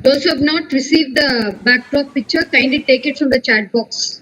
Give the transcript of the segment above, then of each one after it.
Those who have not received the backdrop picture, kindly take it from the chat box.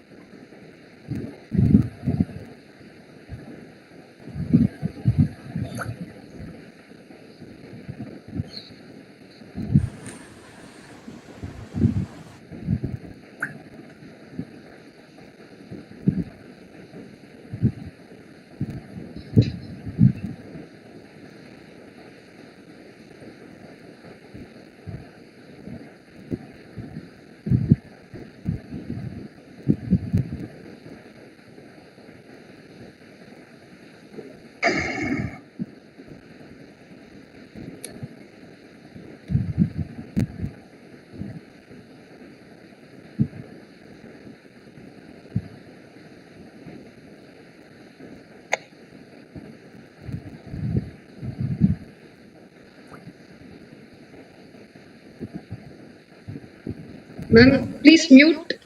Ma'am, please mute.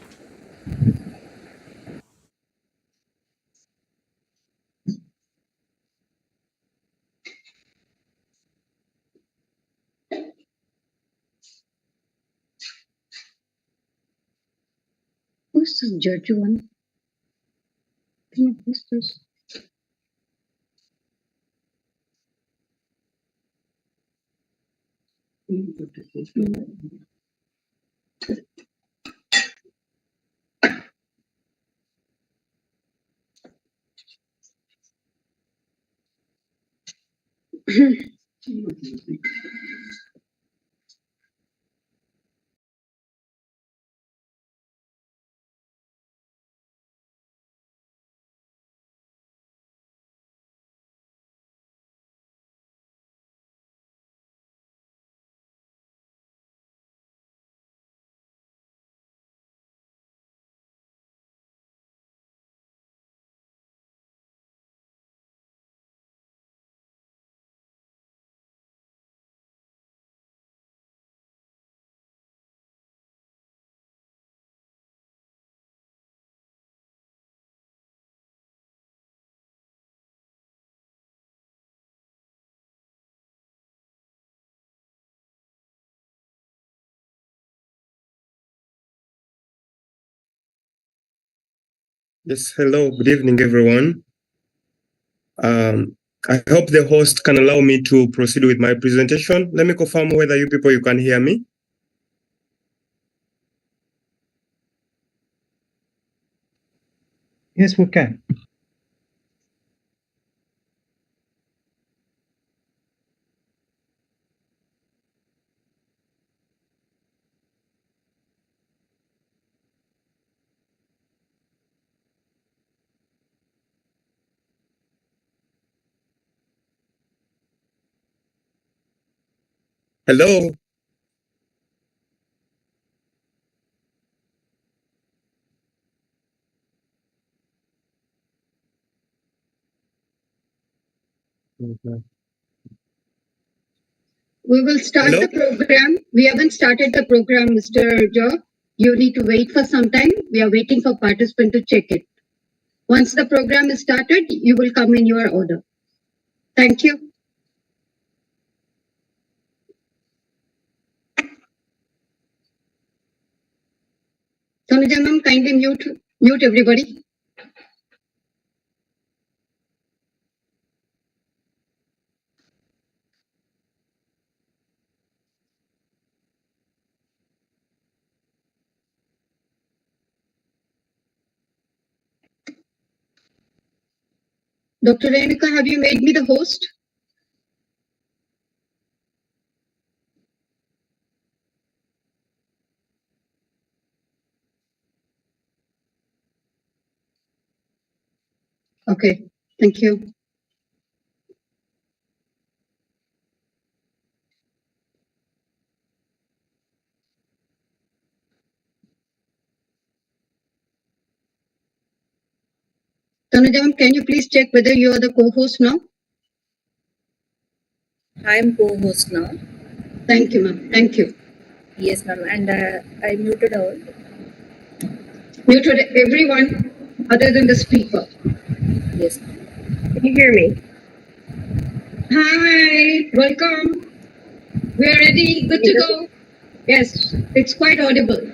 Who's this judge one? Who's this? Yes, hello, good evening, everyone. I hope the host can allow me to proceed with my presentation. Let me confirm whether you people you can hear me. Yes, we can. Hello. Okay. We will start Hello? the program. We haven't started the program, Mr. Joe. You need to wait for some time. We are waiting for participant to check it. Once the program is started, you will come in your order. Thank you. Tanuja ma'am, kindly mute everybody. Dr. Renuka, have you made me the host? Okay, thank you. Tanuja ma'am, can you please check whether you are the co-host now? I am co-host now. Thank you, ma'am. Thank you. Yes, ma'am. And I muted all. Muted everyone other than the speaker. Yes. Can you hear me? Hi, welcome. We are ready. Good to go. Yes, it's quite audible.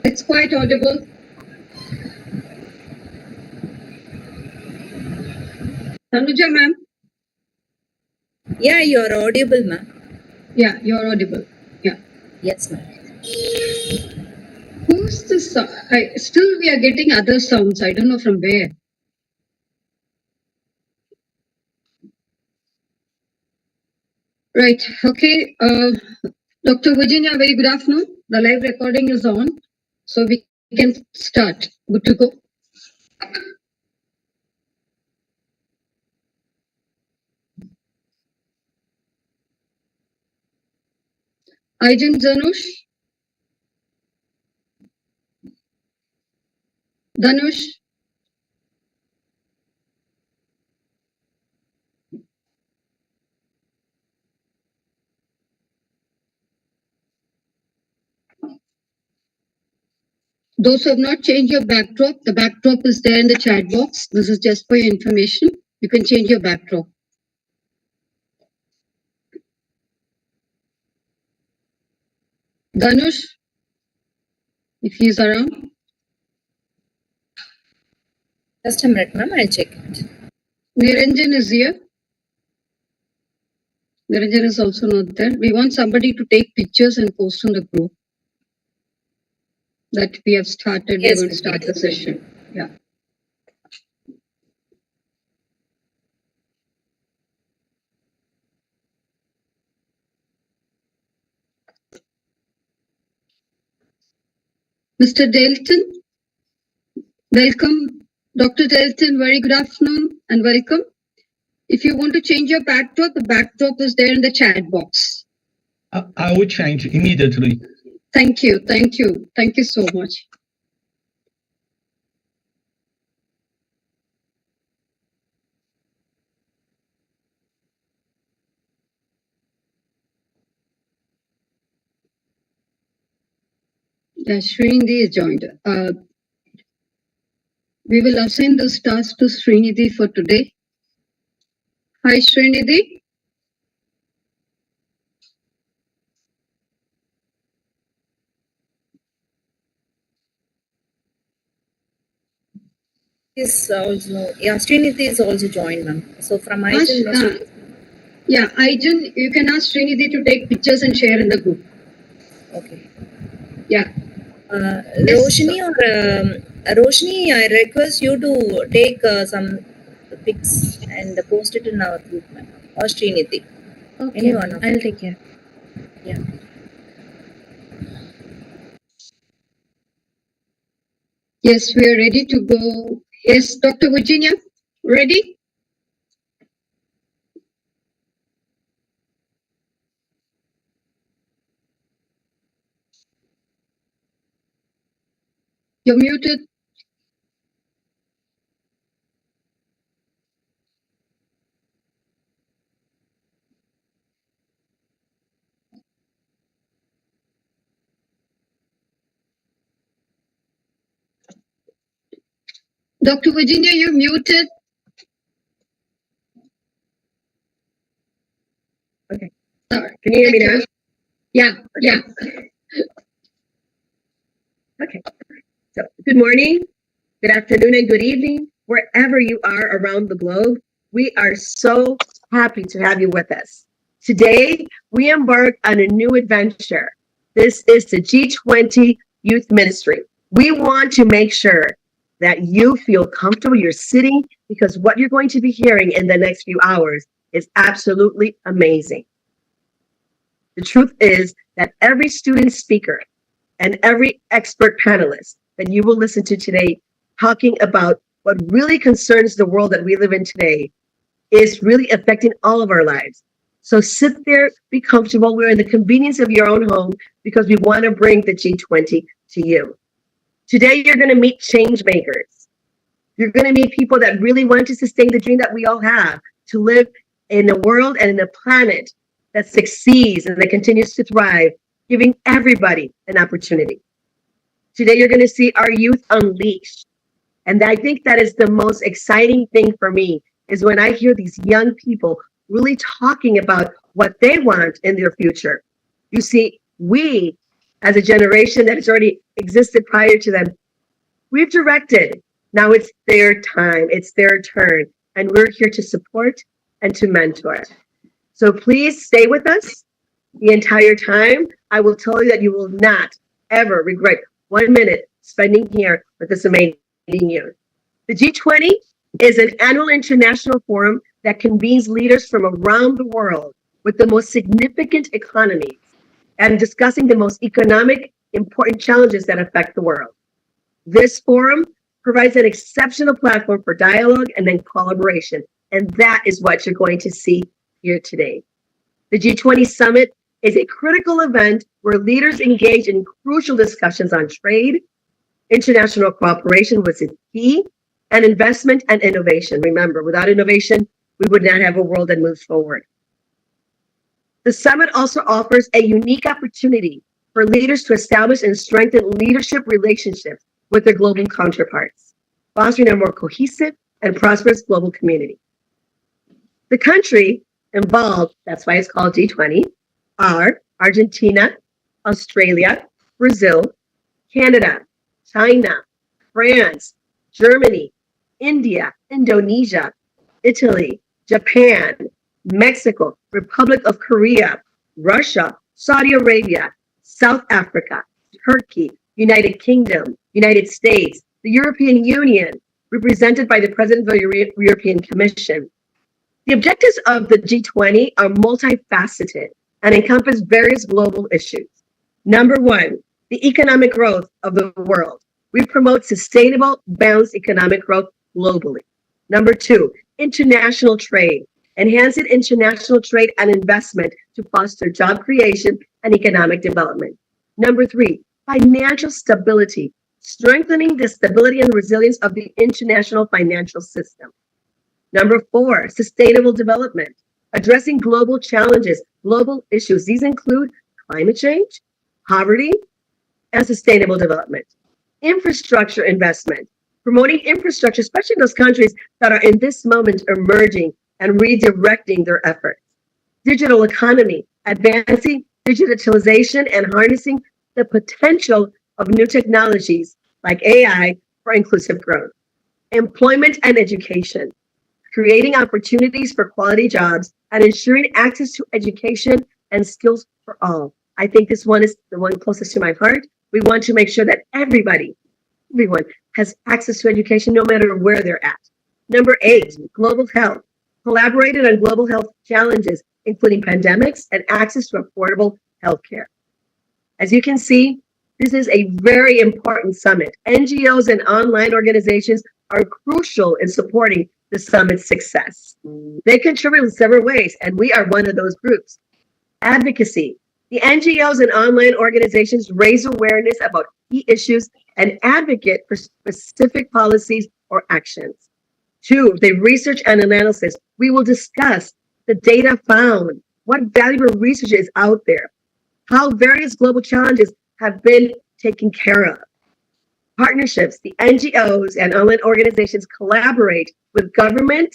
It's quite audible. Tanuja ma'am? Yeah, you're audible, ma'am. Yeah, you're audible. Yeah. Yes, ma'am. Who's this? Still, we are getting other sounds. I don't know from where. Right. Okay. Dr. Virginia, very good afternoon. The live recording is on, so we can start. Good to go. Ajin Dhanush. Dhanush. Those who have not changed your backdrop, the backdrop is there in the chat box. This is just for your information. You can change your backdrop. Dhanush, if he's around. Just a minute, ma'am. I'll check it. Niranjan is here. Niranjan is also not there. We want somebody to take pictures and post on the group that we have started. Yes, We're going to start the session. Yeah. Mr. Dalton, welcome. Dr. Dalton, very good afternoon and welcome. If you want to change your backdrop, the backdrop is there in the chat box. I will change immediately. Thank you. Thank you. Thank you so much. Yeah, Srinidhi is joined. We will assign this task to Srinidhi for today. Hi, Srinidhi. Is also, yeah, Srinidhi is also joined, ma'am. So from my side, yeah, Aijun, you can ask Srinidhi to take pictures and share in the group. okay. Yeah. Roshni Roshni, I request you to take some pics and post it in our group, ma'am. Or Srinidhi. Okay, Anyone. I'll take care. Yeah. Yes, we are ready to go. Yes, Dr. Virginia, ready? You're muted. Dr. Virginia, you're muted. Okay. Sorry. Can you hear me now? Yeah, yeah. Okay. So, good morning, good afternoon, and good evening, wherever you are around the globe. We are so happy to have you with us. Today, we embark on a new adventure. This is the G20 Youth Ministry. We want to make sure that you feel comfortable, you're sitting, because what you're going to be hearing in the next few hours is absolutely amazing. The truth is that every student speaker and every expert panelist that you will listen to today talking about what really concerns the world that we live in today is really affecting all of our lives. So sit there, be comfortable. We're in the convenience of your own home because we want to bring the G20 to you. Today, you're going to meet change makers. You're going to meet people that really want to sustain the dream that we all have to live in a world and in a planet that succeeds and that continues to thrive, giving everybody an opportunity. Today, you're going to see our youth unleashed. And I think that is the most exciting thing for me is when I hear these young people really talking about what they want in their future. You see, we, as a generation that has already existed prior to them, we've directed. Now it's their time, it's their turn, and we're here to support and to mentor. So please stay with us the entire time. I will tell you that you will not ever regret 1 minute spending here with this amazing youth. The G20 is an annual international forum that convenes leaders from around the world with the most significant economies and discussing the most economic important challenges that affect the world. This forum provides an exceptional platform for dialogue and then collaboration, and that is what you're going to see here today. The G20 Summit is a critical event where leaders engage in crucial discussions on trade, international cooperation was key, and investment and innovation. Remember, without innovation, we would not have a world that moves forward. The summit also offers a unique opportunity for leaders to establish and strengthen leadership relationships with their global counterparts, fostering a more cohesive and prosperous global community. The country involved, that's why it's called G20, are Argentina, Australia, Brazil, Canada, China, France, Germany, India, Indonesia, Italy, Japan, Mexico, Republic of Korea, Russia, Saudi Arabia, South Africa, Turkey, United Kingdom, United States, the European Union, represented by the President of the European Commission. The objectives of the G20 are multifaceted and encompass various global issues. Number one, the economic growth of the world. We promote sustainable, balanced economic growth globally. Number two, international trade. Enhancing international trade and investment to foster job creation and economic development. Number three, financial stability. Strengthening the stability and resilience of the international financial system. Number four, sustainable development. Addressing global challenges, global issues. These include climate change, poverty, and sustainable development. Infrastructure investment. Promoting infrastructure, especially in those countries that are in this moment emerging and redirecting their efforts. Digital economy, advancing digitalization and harnessing the potential of new technologies like AI for inclusive growth. Employment and education, creating opportunities for quality jobs and ensuring access to education and skills for all. I think this one is the one closest to my heart. We want to make sure that everyone has access to education no matter where they're at. Number eight, global health. Collaborated on global health challenges, including pandemics and access to affordable health care. As you can see, this is a very important summit. NGOs and online organizations are crucial in supporting the summit's success. They contribute in several ways, and we are one of those groups. Advocacy. The NGOs and online organizations raise awareness about key issues and advocate for specific policies or actions. Two, the research and analysis. We will discuss the data found, what valuable research is out there, how various global challenges have been taken care of. Partnerships. The NGOs and online organizations collaborate with government,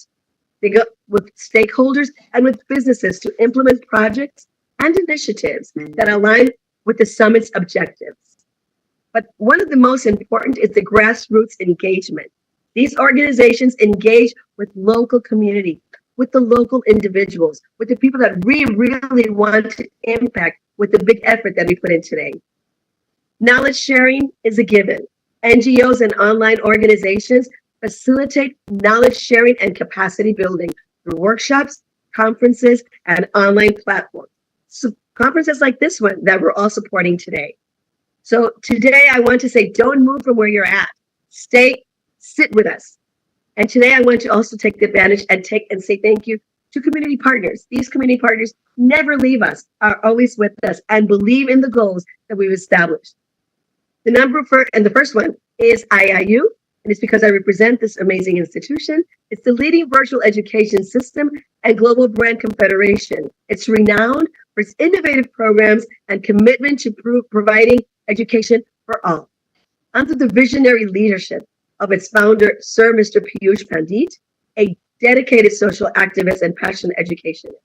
with stakeholders, and with businesses to implement projects and initiatives that align with the summit's objectives. But one of the most important is the grassroots engagement. These organizations engage with local community, with the local individuals, with the people that we really want to impact with the big effort that we put in today. Knowledge sharing is a given. NGOs and online organizations facilitate knowledge sharing and capacity building through workshops, conferences, and online platforms. So conferences like this one that we're all supporting today. So today I want to say, don't move from where you're at. Sit with us. And today I want to also take the advantage and say thank you to community partners. These community partners never leave us, are always with us, and believe in the goals that we've established. The first one is IIU, and it's because I represent this amazing institution. It's the leading virtual education system and global brand confederation. It's renowned for its innovative programs and commitment to providing education for all. Under the visionary leadership of its founder, Sir Mr. Piyush Pandit, a dedicated social activist and passionate educationist.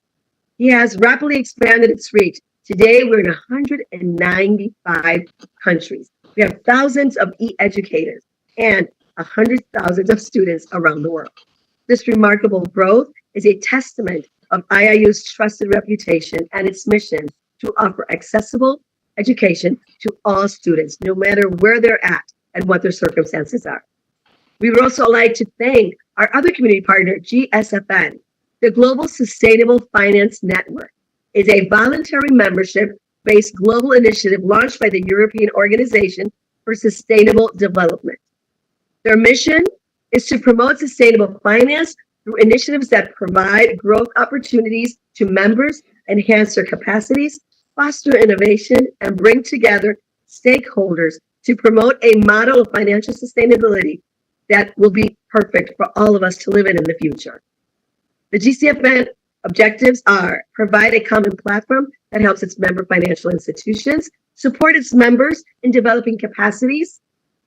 He has rapidly expanded its reach Today, we're in 195 countries. We have thousands of e-educators and 100,000 of students around the world. This remarkable growth is a testament of IIU's trusted reputation and its mission to offer accessible education to all students, no matter where they're at and what their circumstances are. We would also like to thank our other community partner, GSFN. The Global Sustainable Finance Network is a voluntary membership-based global initiative launched by the European Organization for Sustainable Development. Their mission is to promote sustainable finance through initiatives that provide growth opportunities to members, enhance their capacities, foster innovation, and bring together stakeholders to promote a model of financial sustainability that will be perfect for all of us to live in the future. The GCFN objectives are provide a common platform that helps its member financial institutions, support its members in developing capacities,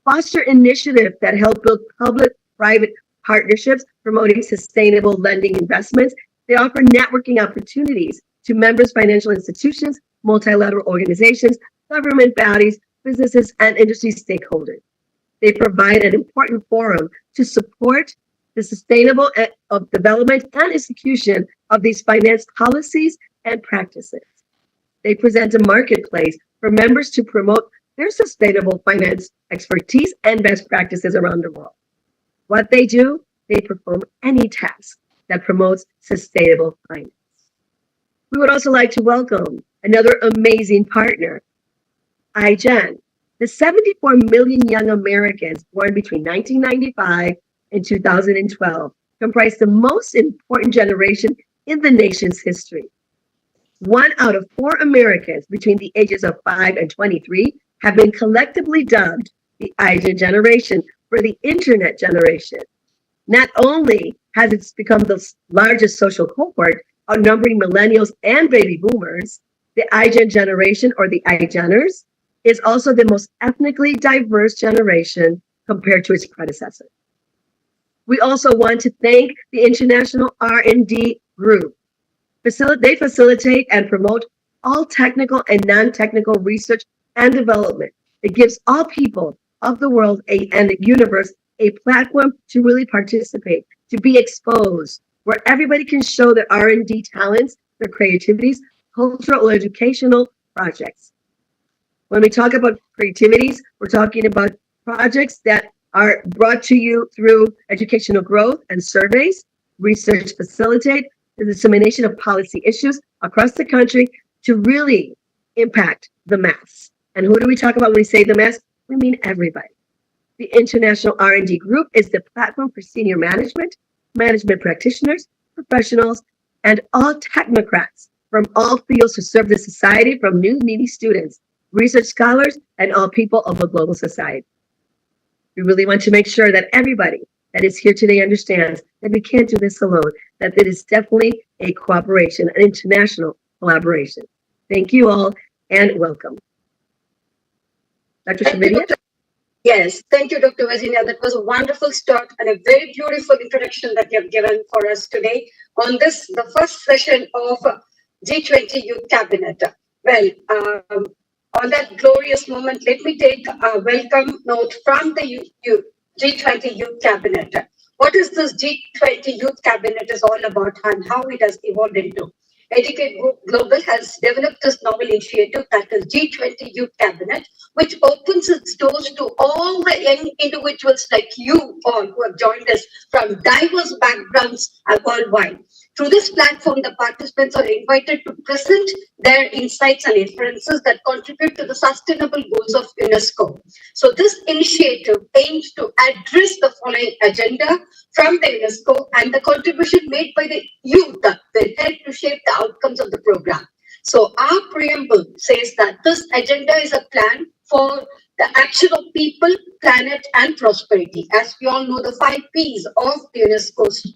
foster initiatives that help build public-private partnerships, promoting sustainable lending investments. They offer networking opportunities to members, financial institutions, multilateral organizations, government bodies, businesses, and industry stakeholders. They provide an important forum to support the sustainable of development and execution of these finance policies and practices. They present a marketplace for members to promote their sustainable finance expertise and best practices around the world. What they do, they perform any task that promotes sustainable finance. We would also like to welcome another amazing partner, iGen. The 74 million young Americans born between 1995 and 2012 comprise the most important generation in the nation's history. 1 out of 4 Americans between the ages of 5 and 23 have been collectively dubbed the iGen generation for the internet generation. Not only has it become the largest social cohort, outnumbering millennials and baby boomers, the iGen generation, or the iGeners, is also the most ethnically diverse generation compared to its predecessor. We also want to thank the International R&D Group. They facilitate and promote all technical and non-technical research and development. It gives all people of the world and the universe a platform to really participate, to be exposed, where everybody can show their R&D talents, their creativities, cultural or educational projects. When we talk about creativities, we're talking about projects that are brought to you through educational growth and surveys, research facilitate, the dissemination of policy issues across the country to really impact the mass. And who do we talk about when we say the mass? We mean everybody. The International R&D Group is the platform for senior management, management practitioners, professionals, and all technocrats from all fields to serve the society, from new needy students, research scholars, and all people of a global society. We really want to make sure that everybody that is here today understands that we can't do this alone, that it is definitely a cooperation, an international collaboration. Thank you all and welcome. Dr. Shamidia? Yes, thank you, Dr. Virginia. That was a wonderful start and a very beautiful introduction that you have given for us today on this, the first session of G20 Youth Cabinet. Well, on that glorious moment, let me take a welcome note from the G20 Youth Cabinet. What is this G20 Youth Cabinet is all about and how it has evolved into? Educate Global has developed this novel initiative that is G20 Youth Cabinet, which opens its doors to all the young individuals like you all who have joined us from diverse backgrounds worldwide. Through this platform, the participants are invited to present their insights and inferences that contribute to the sustainable goals of UNESCO. So this initiative aims to address the following agenda from the UNESCO, and the contribution made by the youth will help to shape the outcomes of the program. So our preamble says that this agenda is a plan for the action of people, planet, and prosperity. As we all know, the 5 Ps of the UNESCO's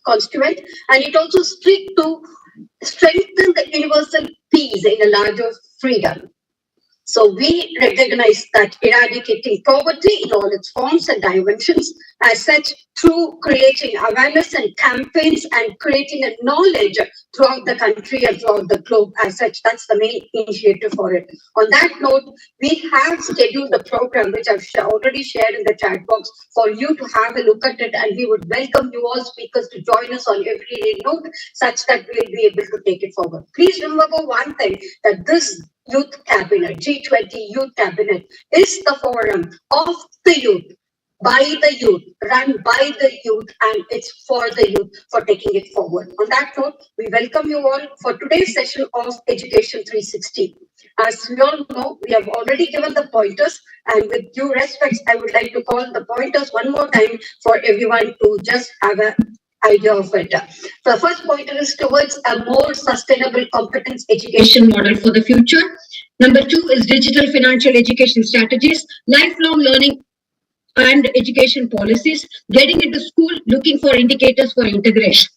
constituent, and it also seeks to strengthen the universal peace in a larger freedom. So we recognize that eradicating poverty in all its forms and dimensions As such, through creating awareness and campaigns and creating a knowledge throughout the country and throughout the globe, as such, that's the main initiative for it. On that note, we have scheduled the program, which I've already shared in the chat box, for you to have a look at it, and we would welcome you all speakers to join us on every note, such that we'll be able to take it forward. Please remember one thing, that this Youth Cabinet, G20 Youth Cabinet, is the forum of the youth, by the youth, run by the youth, and it's for the youth for taking it forward. On that note, we welcome you all for today's session of Education 360. As we all know, we have already given the pointers, and with due respect, I would like to call the pointers one more time for everyone to just have an idea of it. The first pointer is towards a more sustainable competence education model for the future. Number 2 is digital financial education strategies, lifelong learning and education policies, getting into school, looking for indicators for integration,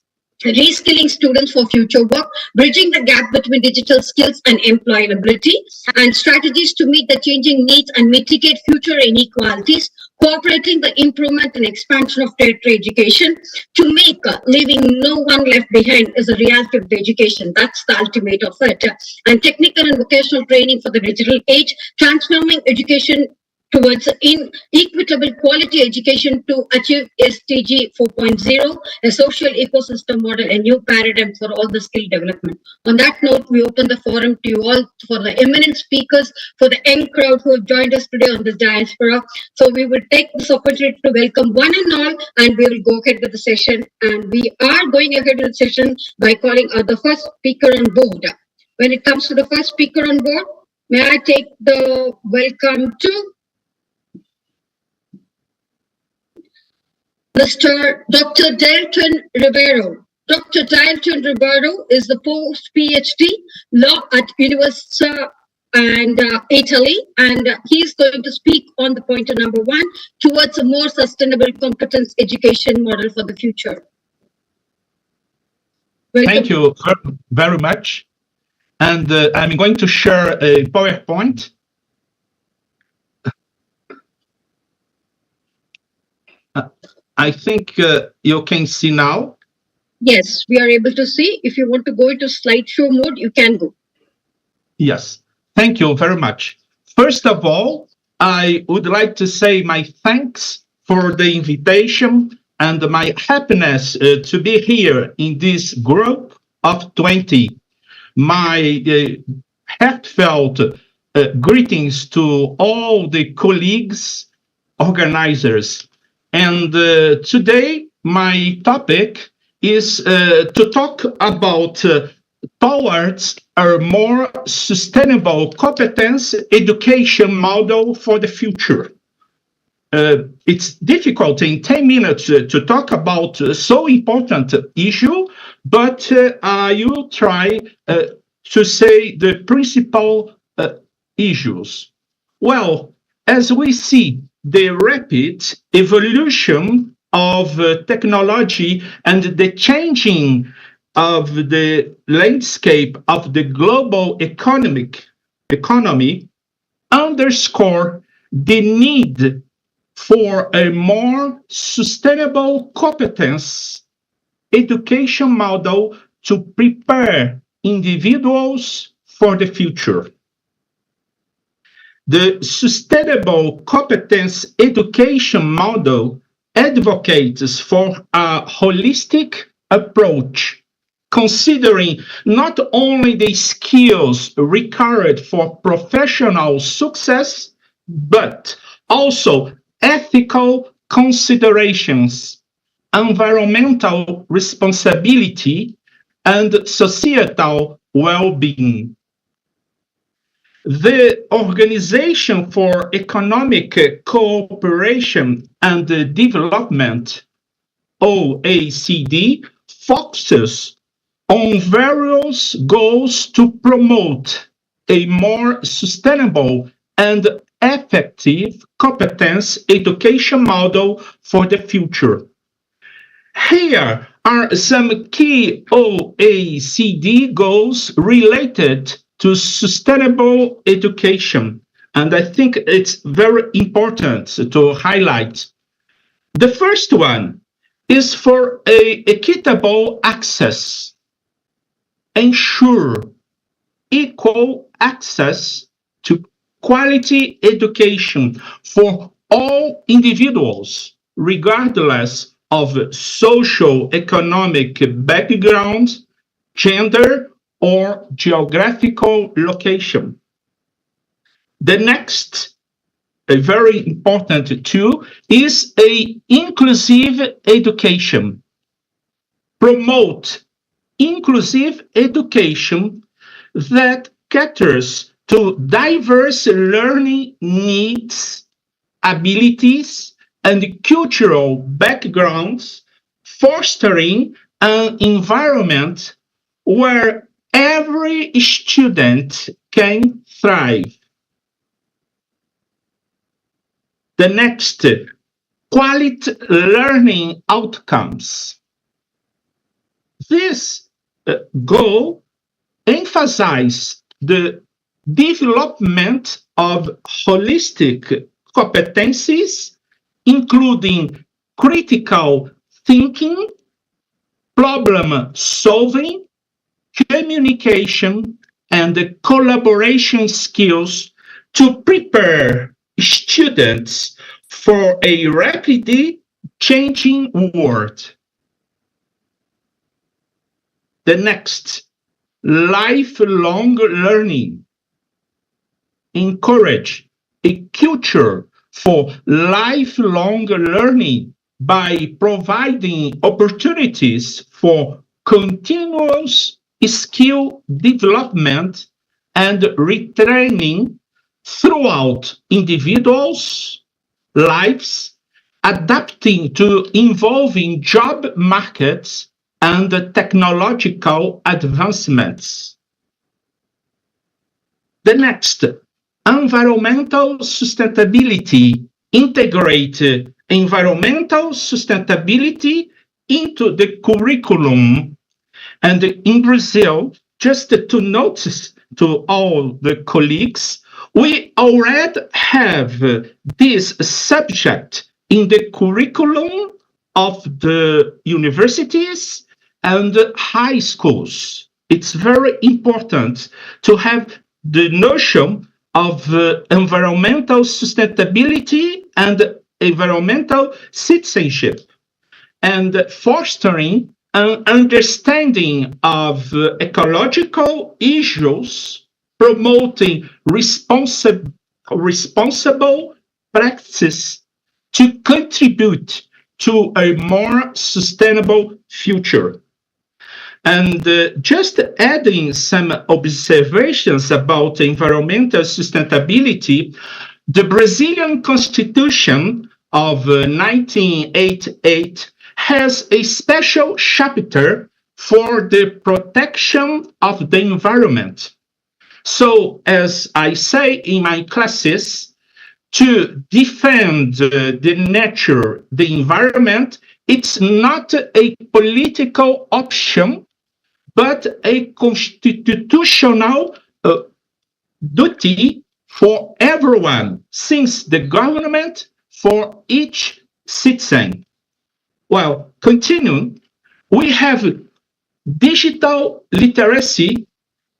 reskilling students for future work, bridging the gap between digital skills and employability, and strategies to meet the changing needs and mitigate future inequalities, cooperating the improvement and expansion of tertiary education to make leaving no one left behind is a reality of the education. That's the ultimate of it. And technical and vocational training for the digital age, transforming education towards equitable quality education to achieve SDG 4.0, a social ecosystem model, a new paradigm for all the skill development. On that note, we open the forum to you all for the eminent speakers, for the young crowd who have joined us today on this diaspora. So we will take this opportunity to welcome one and all, and we will go ahead with the session. And we are going ahead with the session by calling the first speaker on board. When it comes to the first speaker on board, may I take the welcome to Mr. Dr. Dalton Ribeiro. Dr. Dalton Ribeiro is the post-PhD law at University and Italy, and he's going to speak on the pointer number 1 towards a more sustainable competence education model for the future. Welcome. Thank you very much. And I'm going to share a PowerPoint. I think you can see now. Yes, we are able to see. If you want to go into slideshow mode, you can go. Yes, thank you very much. First of all, I would like to say my thanks for the invitation and my happiness to be here in this group of 20. My heartfelt greetings to all the colleagues, organizers. And today, my topic is to talk about towards a more sustainable competence education model for the future. It's difficult in 10 minutes to talk about so important issue, but I will try to say the principal issues. Well, as we see, the rapid evolution of technology and the changing of the landscape of the global economy underscore the need for a more sustainable competence education model to prepare individuals for the future. The sustainable competence education model advocates for a holistic approach, considering not only the skills required for professional success, but also ethical considerations, environmental responsibility, and societal well-being. The Organization for Economic Cooperation and Development, OECD, focuses on various goals to promote a more sustainable and effective competence education model for the future. Here are some key OECD goals related to sustainable education, and I think it's very important to highlight. The first one is for a equitable access. Ensure equal access to quality education for all individuals, regardless of socio-economic background, gender, or geographical location. The next, a very important tool, is a inclusive education. Promote inclusive education that caters to diverse learning needs, abilities, and cultural backgrounds, fostering an environment where every student can thrive. The next, quality learning outcomes. This goal emphasizes the development of holistic competencies, including critical thinking, problem solving, communication, and collaboration skills to prepare students for a rapidly changing world. The next, lifelong learning. Encourage a culture for lifelong learning by providing opportunities for continuous skill development and retraining throughout individuals' lives, adapting to evolving job markets and technological advancements. The next, environmental sustainability. Integrate environmental sustainability into the curriculum. And in Brazil, just to notice to all the colleagues, we already have this subject in the curriculum of the universities and high schools. It's very important to have the notion of environmental sustainability and environmental citizenship, and fostering an understanding of ecological issues, promoting responsible practices to contribute to a more sustainable future. And just adding some observations about environmental sustainability, the Brazilian Constitution of 1988 has a special chapter for the protection of the environment. So, as I say in my classes, to defend the nature, the environment, it's not a political option, but a constitutional duty for everyone, since the government for each citizen. Well, continuing, we have digital literacy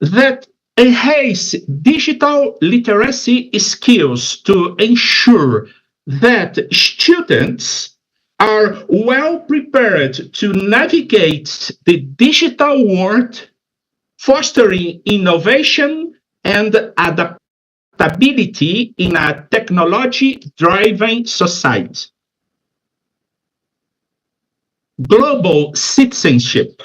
that enhance digital literacy skills to ensure that students are well prepared to navigate the digital world, fostering innovation and adaptability in a technology-driven society. Global citizenship.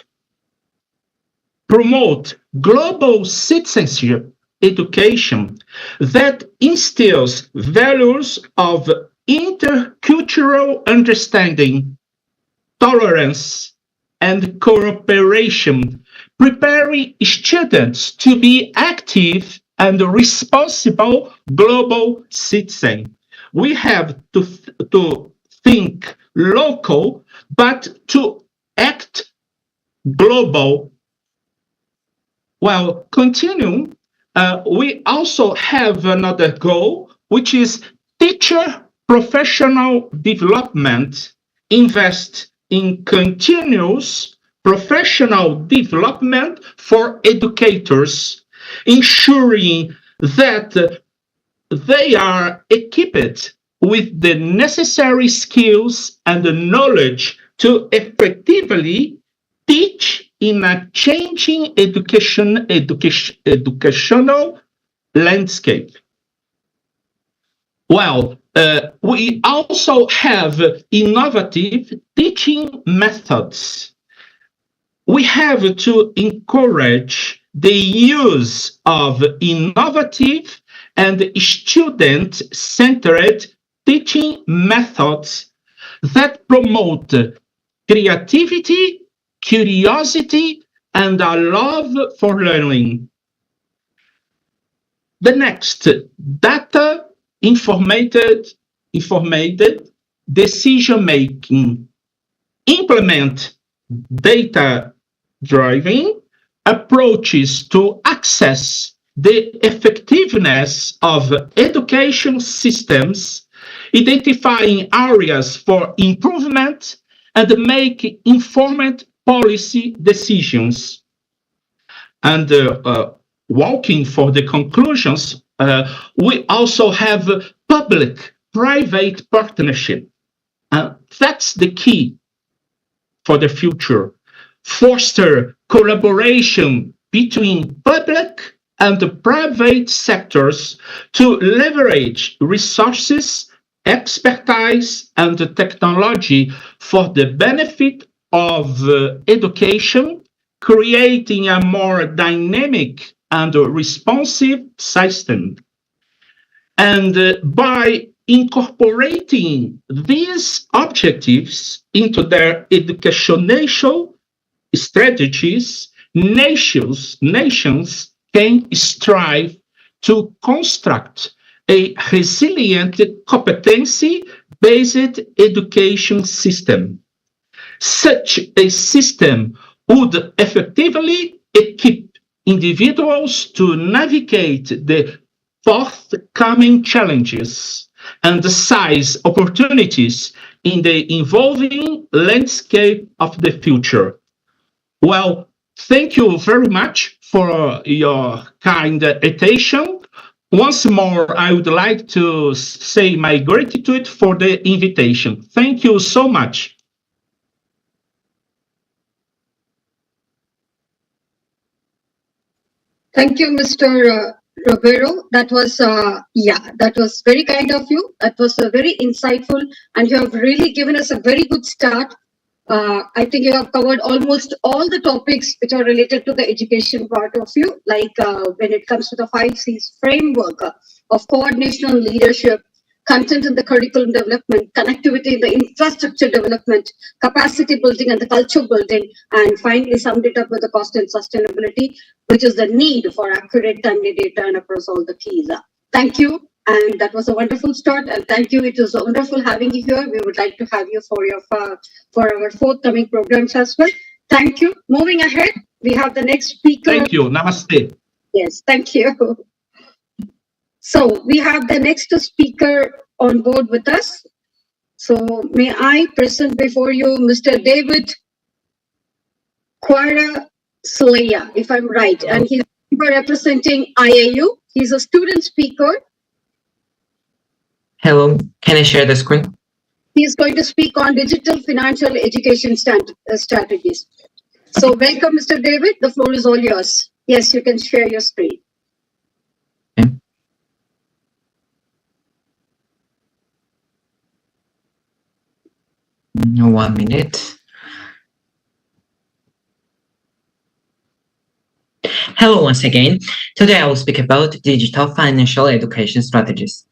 Promote global citizenship education that instills values of intercultural understanding, tolerance, and cooperation, preparing students to be active and responsible global citizens. We have to think local, but to act global. Well, continuing, we also have another goal, which is teacher professional development invest in continuous professional development for educators, ensuring that they are equipped with the necessary skills and the knowledge to effectively teach in a changing educational landscape. Well, we also have innovative teaching methods. We have to encourage the use of innovative and student-centered teaching methods that promote creativity, curiosity, and a love for learning. The next, data informated decision making. Implement data-driven approaches to access the effectiveness of education systems, identifying areas for improvement, and make informed policy decisions. And walking for the conclusions, we also have public-private partnership. That's the key for the future. Foster collaboration between public and the private sectors to leverage resources, expertise, and technology for the benefit of education, creating a more dynamic and responsive system. And by incorporating these objectives into their educational strategies, nations can strive to construct a resilient competency-based education system. Such a system would effectively equip individuals to navigate the forthcoming challenges and seize opportunities in the evolving landscape of the future. Well, thank you very much for your kind attention. Once more, I would like to say my gratitude for the invitation. Thank you so much. Thank you, Mr. Roberto. That was very kind of you. That was very insightful, and you have really given us a very good start. I think you have covered almost all the topics which are related to the education part of you, like when it comes to the 5 C's framework of coordination and leadership, content in the curriculum development, connectivity in the infrastructure development, capacity building and the culture building, and finally summed it up with the cost and sustainability, which is the need for accurate, timely data and across all the keys. Thank you. And that was a wonderful start. And thank you. It was wonderful having you here. We would like to have you for our forthcoming programs as well. Thank you. Moving ahead, we have the next speaker. Thank you. Namaste. Yes, thank you. So we have the next speaker on board with us. So may I present before you Mr. David Quara Slaya, if I'm right, and he's representing IAU. He's a student speaker. Hello, can I share the screen? He's going to speak on digital financial education strategies. So welcome, Mr. David. The floor is all yours. Yes, you can share your screen. Okay. 1 minute. Hello once again. Today I will speak about digital financial education strategies.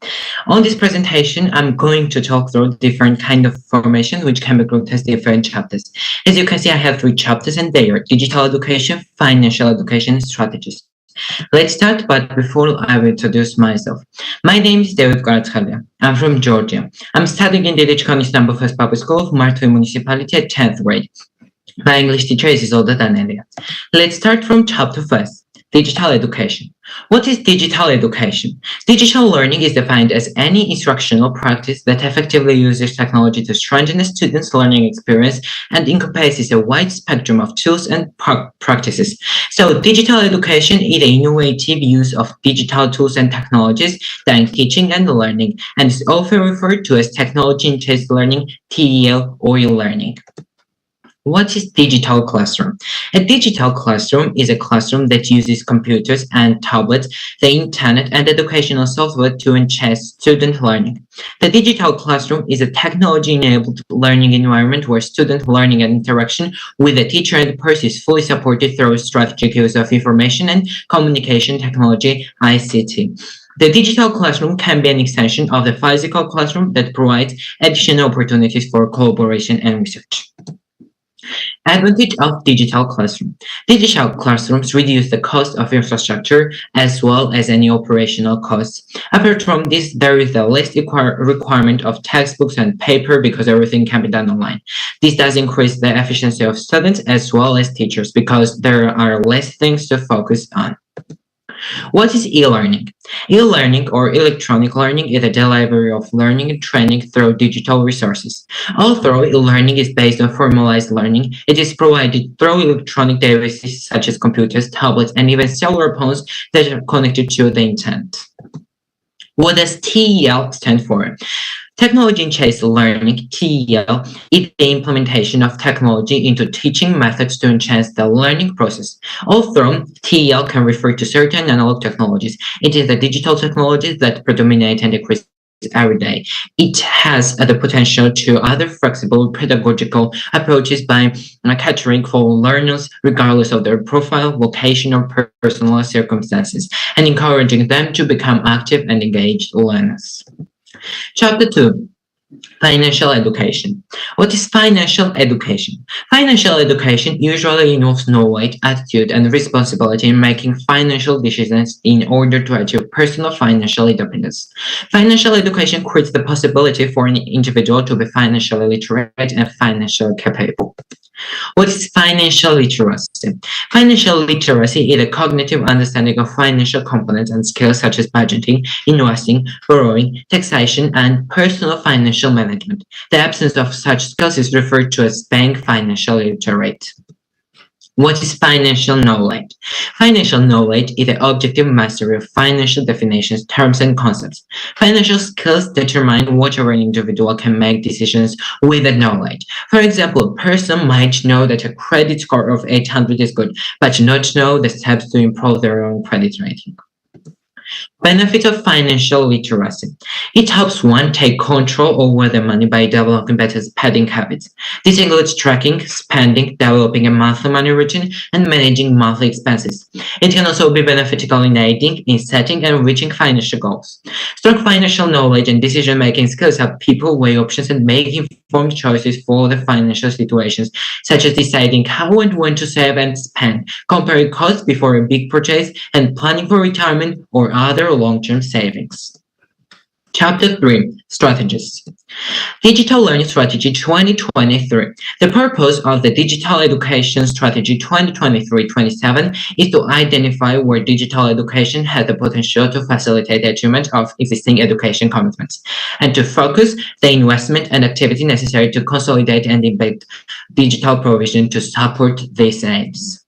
On this presentation, I'm going to talk through different kind of information which can be grouped as different chapters. As you can see, I have 3 chapters and they are digital education, financial education, strategies. Let's start, but before I will introduce myself. My name is David Garatskhalia. I'm from Georgia. I'm studying in the Delichkon Istanbul First Public School of Martui Municipality at 10th grade. My English teacher is older than Elia. Let's start from chapter first, Digital education. What is digital education? Digital learning is defined as any instructional practice that effectively uses technology to strengthen a student's learning experience and encompasses a wide spectrum of tools and practices. So digital education is the innovative use of digital tools and technologies during teaching and learning, and is often referred to as technology-enhanced learning, TEL, or e-learning. What is digital classroom? A digital classroom is a classroom that uses computers and tablets, the internet, and educational software to enhance student learning. The digital classroom is a technology-enabled learning environment where student learning and interaction with the teacher and the person is fully supported through strategic use of information and communication technology, ICT. The digital classroom can be an extension of the physical classroom that provides additional opportunities for collaboration and research. Advantage of digital classroom. Digital classrooms reduce the cost of infrastructure as well as any operational costs. Apart from this, there is the less requirement of textbooks and paper because everything can be done online. This does increase the efficiency of students as well as teachers because there are less things to focus on. What is e-learning? E-learning or electronic learning is a delivery of learning and training through digital resources. Although e-learning is based on formalized learning, it is provided through electronic devices such as computers, tablets, and even cellular phones that are connected to the internet. What does TEL stand for? Technology-enhanced learning, TEL, is the implementation of technology into teaching methods to enhance the learning process. Although TEL can refer to certain analog technologies, it is the digital technologies that predominate and increase every day. It has the potential to other flexible pedagogical approaches by catering for learners regardless of their profile, vocation, or personal circumstances, and encouraging them to become active and engaged learners. Chapter 2. Financial education. What is financial education? Financial education usually involves knowledge, attitude, and responsibility in making financial decisions in order to achieve personal financial independence. Financial education creates the possibility for an individual to be financially literate and financially capable. What is financial literacy? Financial literacy is a cognitive understanding of financial components and skills such as budgeting, investing, borrowing, taxation, and personal financial management. The absence of such skills is referred to as being financially literate. What is financial knowledge? Financial knowledge is the objective mastery of financial definitions, terms, and concepts. Financial skills determine whether an individual can make decisions with the knowledge. For example, a person might know that a credit score of 800 is good, but not know the steps to improve their own credit rating. Benefit of financial literacy. It helps one take control over their money by developing better spending habits. This includes tracking, spending, developing a monthly money routine, and managing monthly expenses. It can also be beneficial in aiding in setting and reaching financial goals. Strong financial knowledge and decision-making skills help people weigh options and make informed choices for their financial situations, such as deciding how and when to save and spend, comparing costs before a big purchase, and planning for retirement or other long-term savings. Chapter 3. Strategies. Digital Learning Strategy 2023. The purpose of the Digital Education Strategy 2023-27 is to identify where digital education has the potential to facilitate the achievement of existing education commitments, and to focus the investment and activity necessary to consolidate and embed digital provision to support these aims.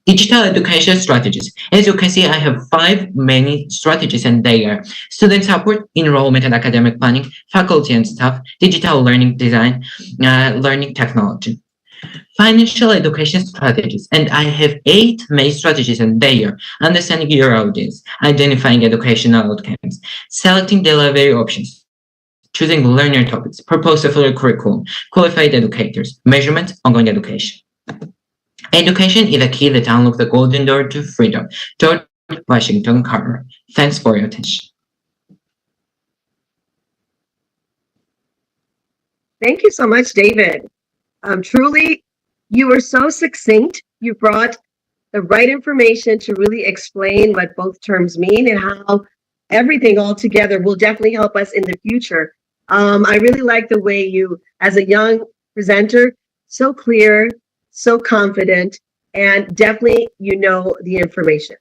Digital education strategies. As you can see, I have 5 main strategies, and they are student support, enrollment and academic planning, faculty and staff, digital learning design, learning technology. Financial education strategies, and I have 8 main strategies, and they are understanding your audience, identifying educational outcomes, selecting delivery options, choosing learner topics, propose a full curriculum, qualified educators, measurement, ongoing education. Education is a key that unlocks the golden door to freedom. George Washington Carver. Thanks for your attention. Thank you so much, David. Truly, you were so succinct. You brought the right information to really explain what both terms mean and how everything all together will definitely help us in the future. I really like the way you, as a young presenter, so clear, so confident, and definitely you know the information.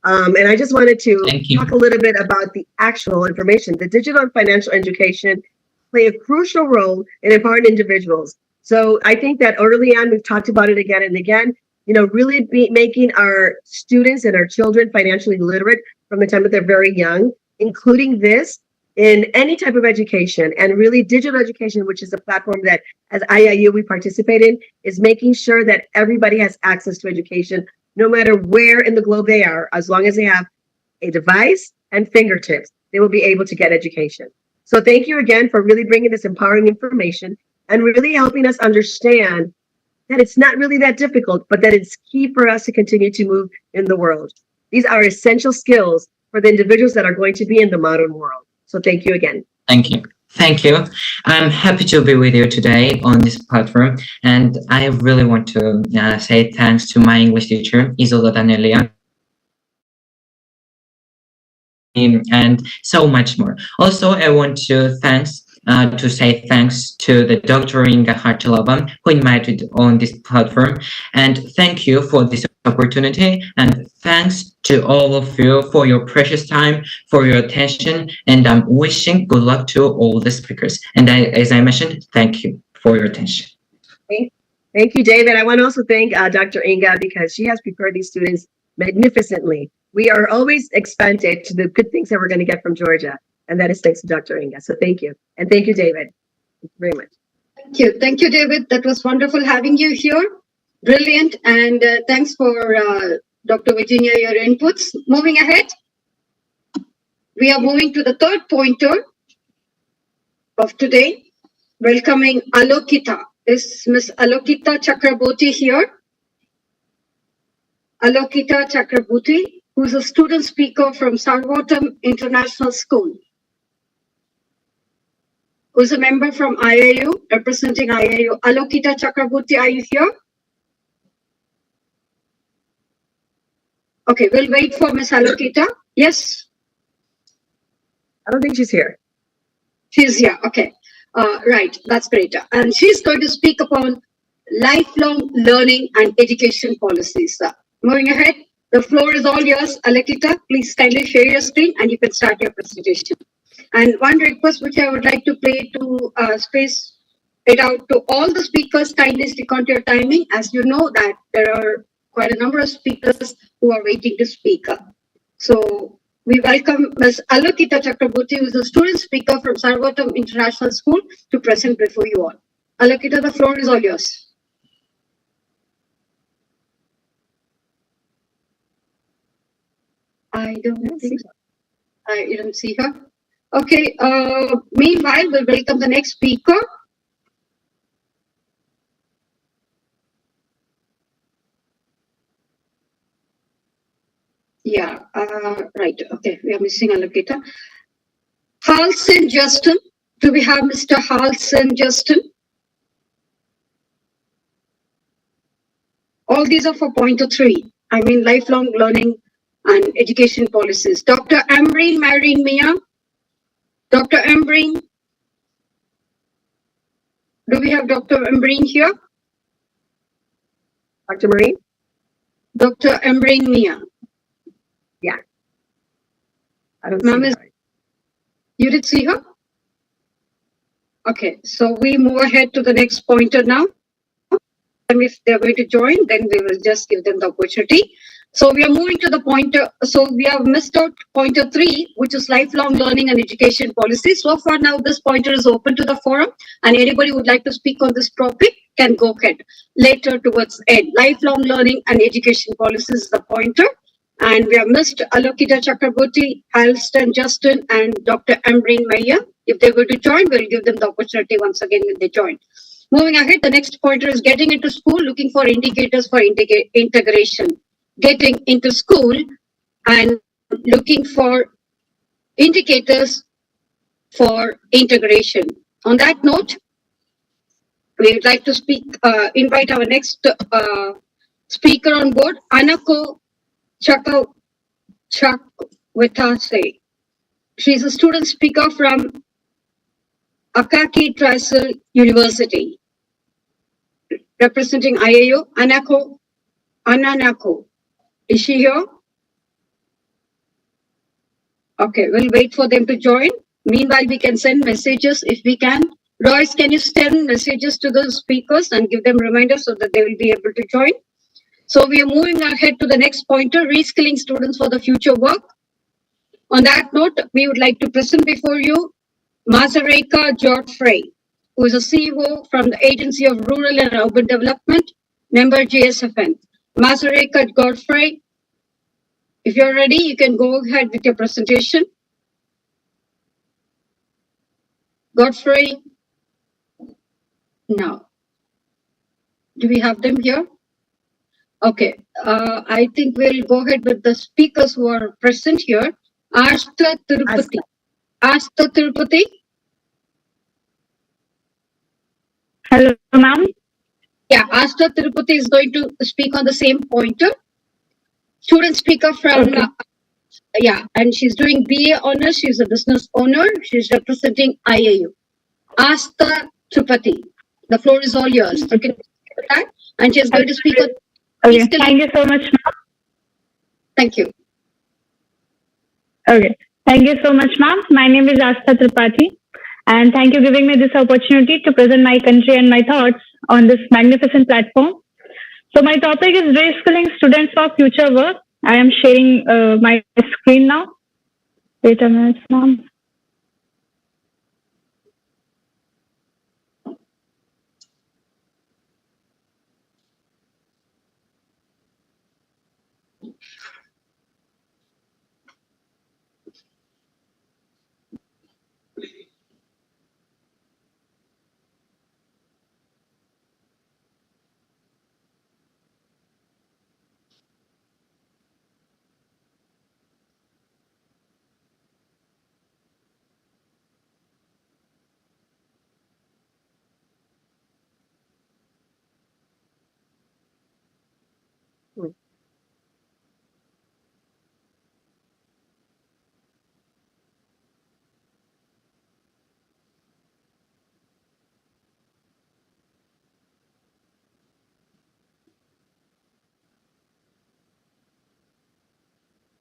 And I just wanted to Thank you. talk a little bit about the actual information. The digital and financial education play a crucial role in empowering individuals. So I think that early on, we've talked about it again and again, really making our students and our children financially literate from the time that they're very young, including this in any type of education, and really digital education, which is a platform that as IIU we participate in, is making sure that everybody has access to education, no matter where in the globe they are, as long as they have a device and fingertips, they will be able to get education. So thank you again for really bringing this empowering information and really helping us understand that it's not really that difficult, but that it's key for us to continue to move in the world. These are essential skills for the individuals that are going to be in the modern world. So thank you again. Thank you. Thank you. I'm happy to be with you today on this platform. And I really want to say thanks to my English teacher, Isola Danelia, and so much more. Also, I want to say thanks to the Dr. Inga Hartalaban, who invited on this platform. And thank you for this opportunity. And thanks to all of you for your precious time, for your attention. And I'm wishing good luck to all the speakers. And as I mentioned, thank you for your attention. Thank you, David. I want to also thank Dr. Inga because she has prepared these students magnificently. We are always expected to the good things that we're going to get from Georgia. And that is thanks to Dr. Inga. So thank you. And thank you, David. Thank you very much. Thank you. Thank you, David. That was wonderful having you here. Brilliant. And thanks for Dr. Virginia, your inputs. Moving ahead, we are moving to the third pointer of today, welcoming Alokita. Is Miss Alokita Chakraborty here? Alokita Chakraborty, who is a student speaker from Sarvatam International School, who is a member from IIU, representing IIU. Alokita Chakraborty, are you here? Okay, we'll wait for Miss Alokita. Yes? I don't think she's here. She's here, okay. Right, that's great. And she's going to speak upon lifelong learning and education policies. Moving ahead, the floor is all yours. Alokita, please kindly share your screen and you can start your presentation. And one request which I would like to play to space it out to all the speakers, kindly stick on to your timing, as you know that there are quite a number of speakers who are waiting to speak. So we welcome Ms. Alokita Chakraborty, who is a student speaker from Sarvatam International School, to present before you all. Alokita, the floor is all yours. I don't think so. I don't see her. Okay. Meanwhile, we'll welcome the next speaker. Yeah. Right. Okay. We are missing Alokita. Halson Justin. Do we have Mr. Halson Justin? All these are for pointer 3. I mean, lifelong learning and education policies. Dr. Ambreen Marine Mia. Dr. Ambreen. Do we have Dr. Ambreen here? Dr. Marie? Dr. Ambreen Mia. Yeah. I don't see her. You did see her? Okay, so we move ahead to the next pointer now. And if they're going to join, then we will just give them the opportunity. So we are moving to the pointer. So we have missed out pointer 3, which is lifelong learning and education policy. So for now, this pointer is open to the forum, and anybody who would like to speak on this topic can go ahead. Later towards end, lifelong learning and education policies is the pointer. And we have missed Alokita Chakraborty, Halston Justin, and Dr. Ambreen Maya. If they're going to join, we'll give them the opportunity once again when they join. Moving ahead, the next pointer is getting into school, looking for indicators for integration. Getting into school and looking for indicators for integration. On that note, we would like to invite our next speaker on board, Anako Chakwetase. She's a student speaker from Akaki Trisel University, representing IAU. Ananako. Is she here? Okay, we'll wait for them to join. Meanwhile, we can send messages if we can. Royce, can you send messages to the speakers and give them reminders so that they will be able to join? So we are moving ahead to the next pointer, reskilling students for the future work. On that note, we would like to present before you Mazareka Godfrey, who is a CEO from the Agency of Rural and Urban Development, member GSFN. Mazareka Godfrey, if you're ready, you can go ahead with your presentation. Godfrey, now, do we have them here? Okay, I think we'll go ahead with the speakers who are present here. Asta Tirupati. Asta Tirupati. Hello, ma'am. Yeah, Asta Tirupati is going to speak on the same pointer. Student speaker from, Okay. yeah, and she's doing BA honors. She's a business owner. She's representing IAU. Asta Tirupati, the floor is all yours. You can that, and she's going to speak on. Okay. Thank you so much, ma'am. Thank you. Okay. Thank you so much, ma'am. My name is Astha Tripathi, and thank you giving me this opportunity to present my country and my thoughts on this magnificent platform. So my topic is reskilling students for future work. I am sharing my screen now. Wait a minute, ma'am.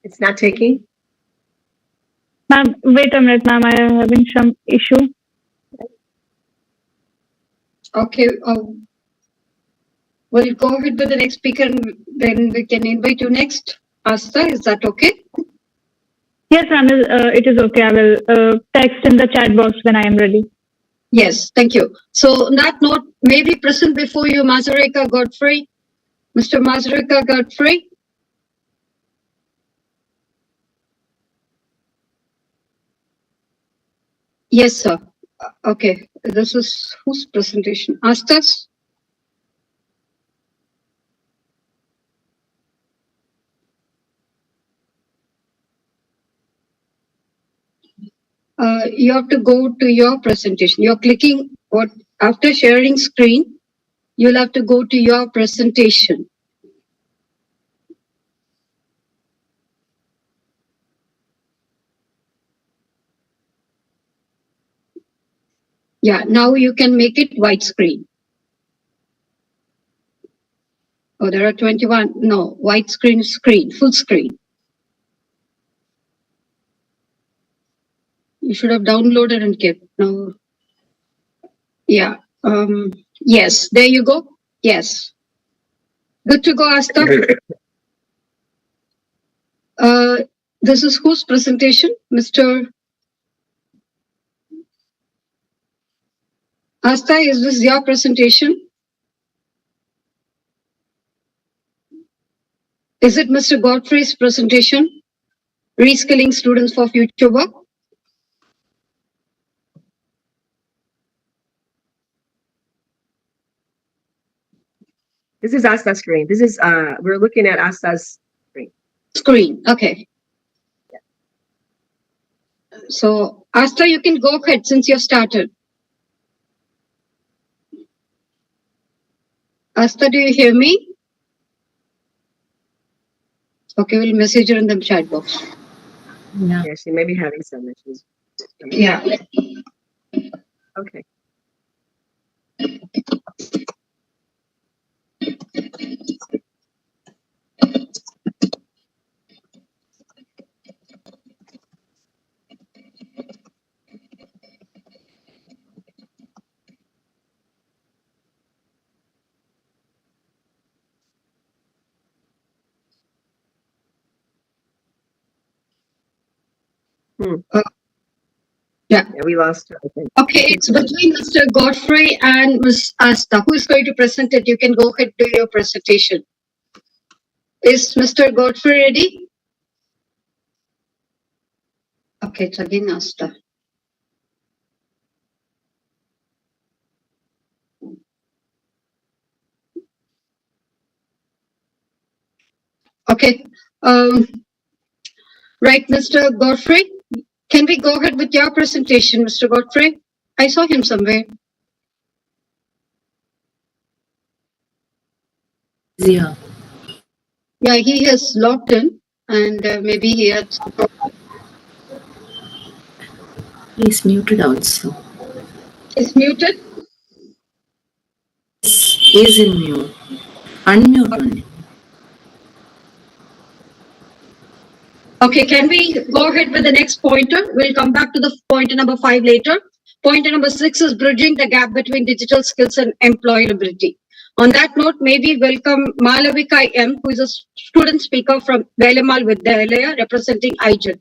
It's not taking. Ma'am, wait a minute, ma'am. I am having some issue. Okay, we'll go ahead with the next speaker and then we can invite you next. Asta, is that okay? Yes, ma'am. It is okay. I will text in the chat box when I am ready. Yes, thank you. So on that note, may we present before you Mazareka Godfrey? Mr. Mazareka Godfrey? Yes, sir. Okay, this is whose presentation? Asta's? You have to go to your presentation. You're clicking what after sharing screen, you'll have to go to your presentation. Yeah, now you can make it widescreen. Oh, there are 21. No, widescreen screen, full screen. You should have downloaded and kept. No. Yeah. Yes, there you go. Yes. Good to go, Asta. This is whose presentation? Mr. Asta, is this your presentation? Is it Mr. Godfrey's presentation? Reskilling students for future work? This is Asta's screen. This is we're looking at Asta's screen. Screen, okay. So, Asta, you can go ahead since you started. Asta, do you hear me? Okay, we'll message her in the chat box. Yeah, she may be having some issues. Yeah. Okay. Yeah. We lost her, I think. Okay, it's between Mr. Godfrey and Ms. Asta. Who is going to present it? You can go ahead do your presentation. Is Mr. Godfrey ready? Okay, it's again Asta. Okay. Right, Mr. Godfrey. Can we go ahead with your presentation, Mr. Godfrey? I saw him somewhere. Yeah, Yeah, he has logged in and maybe he had some problem. he's muted also. He's muted. He's in mute. Unmute only. Okay, can we go ahead with the next pointer? We'll come back to the pointer number 5 later. Pointer number 6 is bridging the gap between digital skills and employability. On that note, may we welcome Malavika M, who is a student speaker from Velamal Vidyalaya representing IGEN.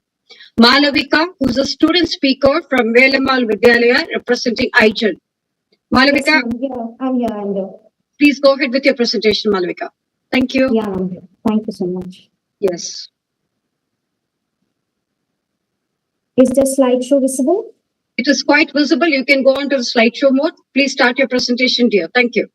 Malavika, who is a student speaker from Velamal Vidyalaya representing IGEN. Malavika, I'm here. please go ahead with your presentation, Malavika. Thank you. Yeah, I'm here. Thank you so much. Yes. Is the slideshow visible? It is quite visible. You can go on to the slideshow mode. Please start your presentation, dear. Thank you.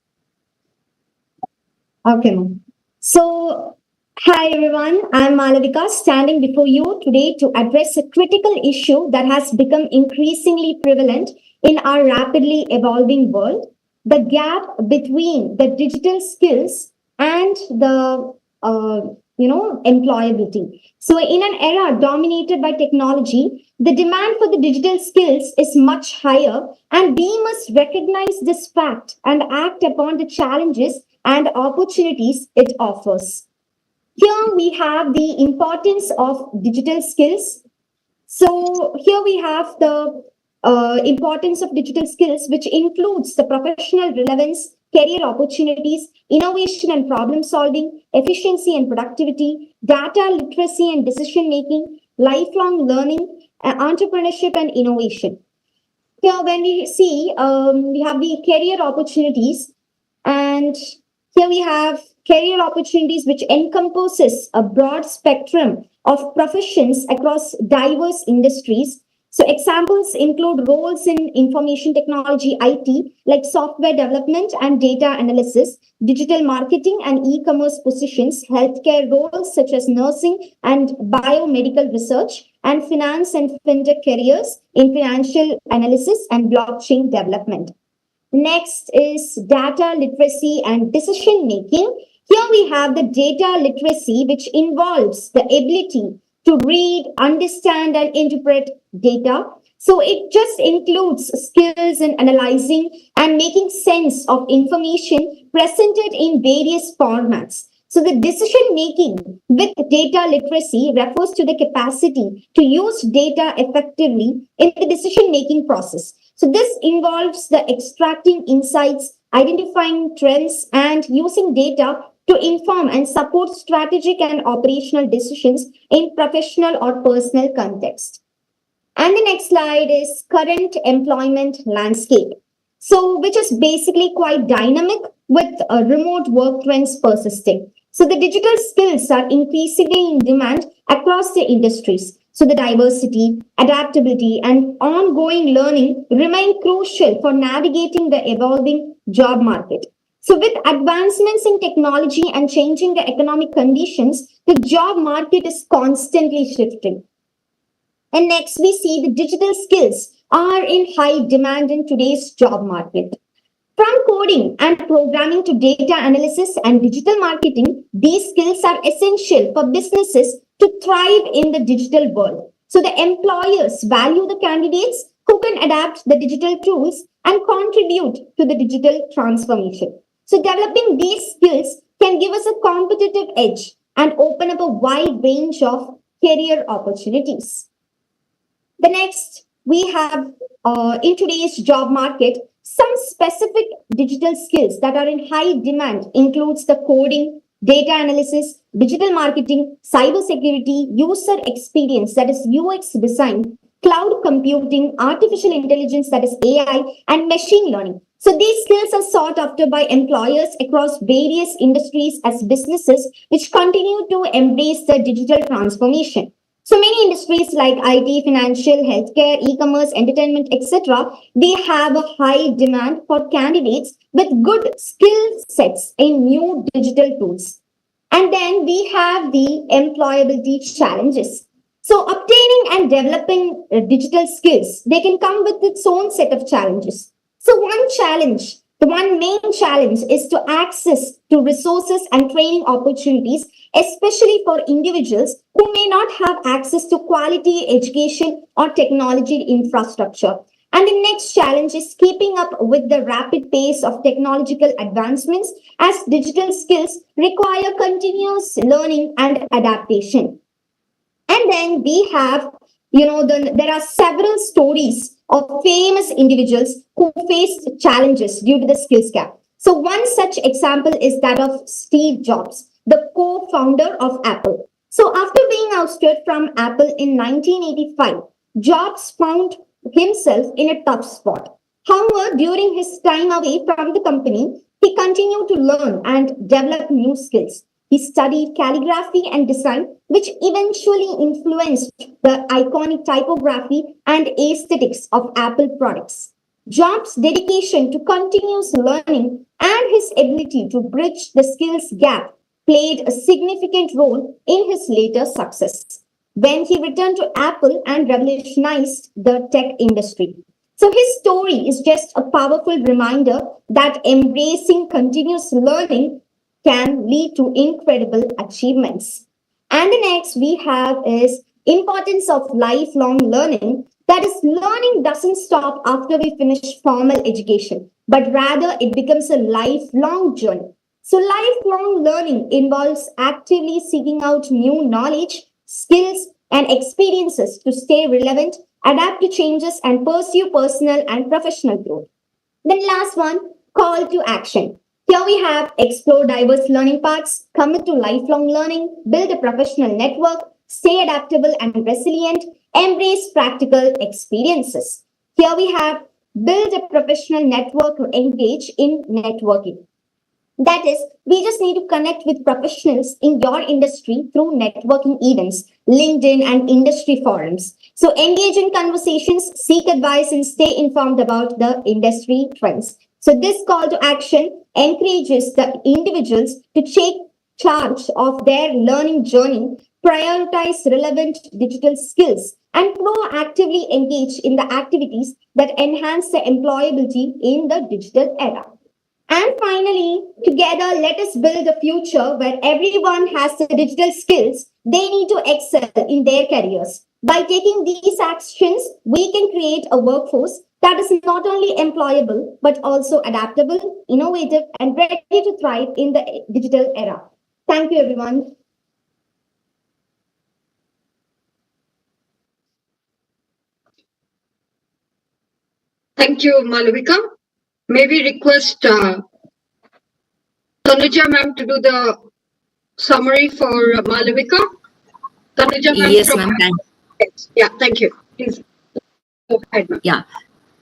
Okay, ma'am. So, hi everyone. I'm Malavika standing before you today to address a critical issue that has become increasingly prevalent in our rapidly evolving world: the gap between the digital skills and the employability. So in an era dominated by technology, the demand for the digital skills is much higher, and we must recognize this fact and act upon the challenges and opportunities it offers. Here we have the importance of digital skills. So here we have the importance of digital skills, which includes the professional relevance, career opportunities, innovation and problem solving, efficiency and productivity, data literacy and decision making, lifelong learning, entrepreneurship and innovation. Here, when we see, we have the career opportunities, and here we have career opportunities which encompasses a broad spectrum of professions across diverse industries. So examples include roles in information technology, IT, like software development and data analysis, digital marketing and e-commerce positions, healthcare roles such as nursing and biomedical research, and finance and fintech careers in financial analysis and blockchain development. Next is data literacy and decision making. Here we have the data literacy, which involves the ability to read, understand, and interpret data. So it just includes skills in analyzing and making sense of information presented in various formats. So the decision making with data literacy refers to the capacity to use data effectively in the decision making process. So this involves the extracting insights, identifying trends, and using data to inform and support strategic and operational decisions in professional or personal context. And the next slide is current employment landscape. So, which is basically quite dynamic with remote work trends persisting. So the digital skills are increasingly in demand across the industries. So the diversity, adaptability, and ongoing learning remain crucial for navigating the evolving job market. So with advancements in technology and changing the economic conditions, the job market is constantly shifting. And next, we see the digital skills are in high demand in today's job market. From coding and programming to data analysis and digital marketing, these skills are essential for businesses to thrive in the digital world. So the employers value the candidates who can adapt the digital tools and contribute to the digital transformation. So developing these skills can give us a competitive edge and open up a wide range of career opportunities. The next, we have in today's job market, some specific digital skills that are in high demand includes the coding, data analysis, digital marketing, cybersecurity, user experience, that is UX design, cloud computing, artificial intelligence, that is AI, and machine learning. So these skills are sought after by employers across various industries as businesses which continue to embrace the digital transformation. So many industries like IT, financial, healthcare, e-commerce, entertainment, etc., they have a high demand for candidates with good skill sets in new digital tools. And then we have the employability challenges. So obtaining and developing digital skills, they can come with its own set of challenges. So the one main challenge is to access to resources and training opportunities, especially for individuals who may not have access to quality education or technology infrastructure. And the next challenge is keeping up with the rapid pace of technological advancements, as digital skills require continuous learning and adaptation. And then we have, there are several stories of famous individuals who faced challenges due to the skills gap. So one such example is that of Steve Jobs, the co-founder of Apple. So after being ousted from Apple in 1985, Jobs found himself in a tough spot. However, during his time away from the company, he continued to learn and develop new skills. He studied calligraphy and design, which eventually influenced the iconic typography and aesthetics of Apple products. Jobs' dedication to continuous learning and his ability to bridge the skills gap played a significant role in his later success when he returned to Apple and revolutionized the tech industry. So his story is just a powerful reminder that embracing continuous learning can lead to incredible achievements. And the next we have is importance of lifelong learning. That is, learning doesn't stop after we finish formal education, but rather it becomes a lifelong journey. So lifelong learning involves actively seeking out new knowledge, skills, and experiences to stay relevant, adapt to changes, and pursue personal and professional growth. Then last one, call to action. Here we have explore diverse learning paths, commit to lifelong learning, build a professional network, stay adaptable and resilient, embrace practical experiences. Here we have build a professional network or engage in networking. That is, we just need to connect with professionals in your industry through networking events, LinkedIn, and industry forums. So engage in conversations, seek advice, and stay informed about the industry trends. So this call to action encourages the individuals to take charge of their learning journey, prioritize relevant digital skills, and proactively engage in the activities that enhance the employability in the digital era. And finally, together, let us build a future where everyone has the digital skills they need to excel in their careers. By taking these actions, we can create a workforce that is not only employable, but also adaptable, innovative, and ready to thrive in the digital era. Thank you, everyone. Thank you, Malavika. May we request Tanuja ma'am to do the summary for Malavika? Tanuja ma'am. Yes, ma'am. Yeah, thank you. Please go ahead, ma'am. Yeah.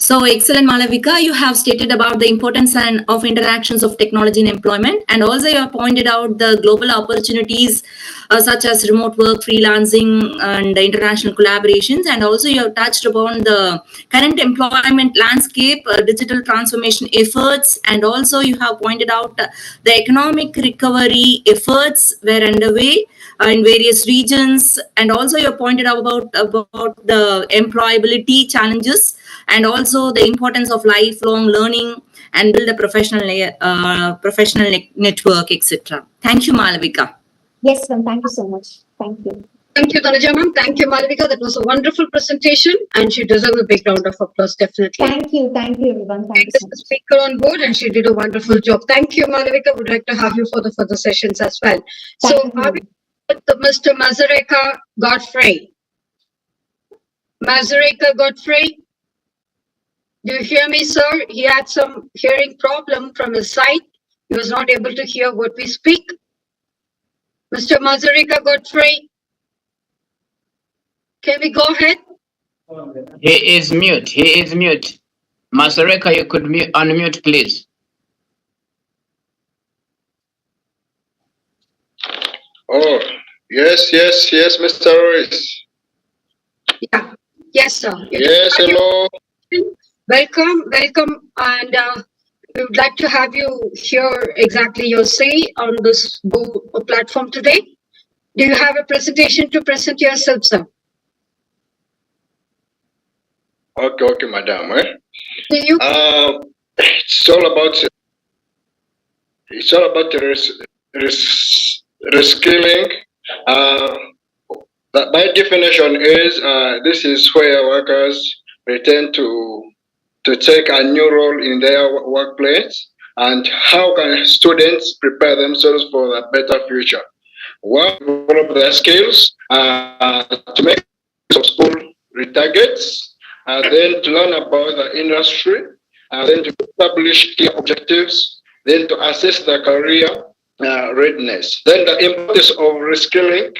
So excellent, Malavika. You have stated about the importance of interactions of technology in employment, and also you have pointed out the global opportunities such as remote work, freelancing, and international collaborations. And also you have touched upon the current employment landscape, digital transformation efforts, and also you have pointed out the economic recovery efforts were underway in various regions. And also you pointed out about the employability challenges, and also the importance of lifelong learning and build a professional network, etc. Thank you, Malavika. Yes, ma'am. Thank you so much. Thank you. Thank you, Tanuja ma'am. Thank you, Malavika. That was a wonderful presentation, and she deserves a big round of applause, definitely. Thank you. Thank you, everyone. Thank you so much. The speaker on board, and she did a wonderful job. Thank you, Malavika. Would like to have you for the further sessions as well. So, are we with Mr. Mazareka Godfrey? Mazareka Godfrey? Do you hear me, sir? He had some hearing problem from his side. He was not able to hear what we speak. Mr. Mazurika Godfrey, can we go ahead? He is mute. He is mute. Masareka, you could unmute, please. Oh, yes, Mr. Royce. Yeah. Yes, sir. Yes, hello. Welcome, and we would like to have you hear exactly your say on this platform today. Do you have a presentation to present yourself, sir? Okay, madam. You? It's all about reskilling. By definition is this is where workers return to take a new role in their workplace, and how can students prepare themselves for a better future? One, develop their skills to make school targets, then to learn about the industry, then to establish clear objectives, then to assess the career readiness. Then the importance of reskilling.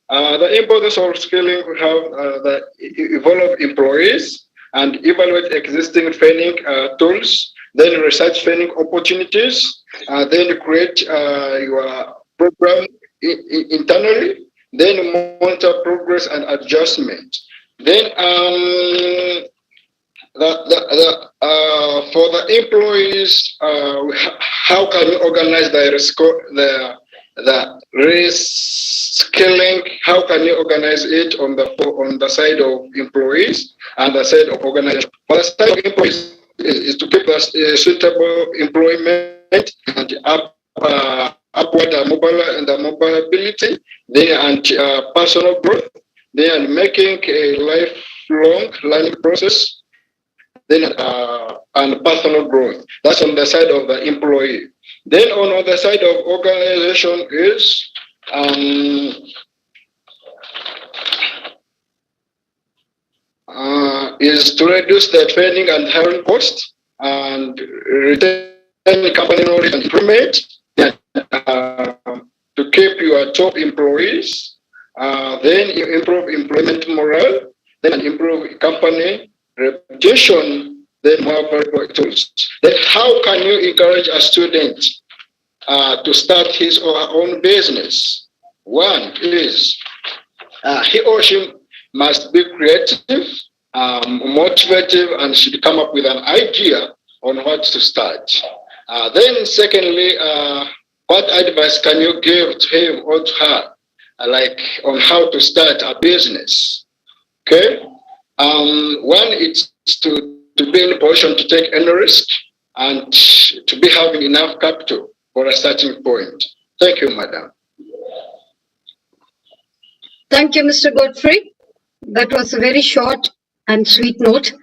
The importance of skilling, we have the evolve employees and evaluate existing training tools, then research training opportunities, then create your program internally, then monitor progress and adjustment. Then for the employees, how can we organize the reskilling? How can you organize it on the side of employees and the side of organization? For the side of employees is to keep us suitable employment and upward mobility, and personal growth, then making a lifelong learning process, then and personal growth. That's on the side of the employee. Then on the side of organization is to reduce the training and hiring costs and retain company knowledge and improvement, to keep your top employees, then you improve employment morale, then improve company reputation, then more valuable tools. Then how can you encourage a student to start his or her own business? One is he or she must be creative, motivative, and should come up with an idea on what to start. Then secondly, what advice can you give to him or to her, like on how to start a business? Okay. One is to be in a position to take any risk and to be having enough capital for a starting point. Thank you, madam. Thank you, Mr. Godfrey. That was a very short and sweet note.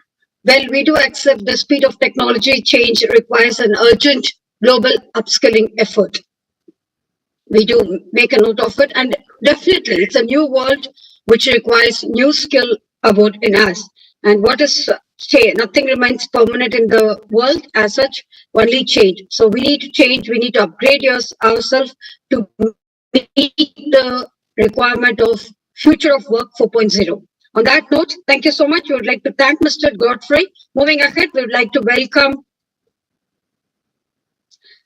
Well, we do accept the speed of technology change requires an urgent global upskilling effort. We do make a note of it, and definitely it's a new world which requires new skill about in us. And what is say, nothing remains permanent in the world as such, only change. So we need to change, we need to upgrade ourselves to meet the requirement of future of work 4.0. On that note, thank you so much. We would like to thank Mr. Godfrey. Moving ahead, we would like to welcome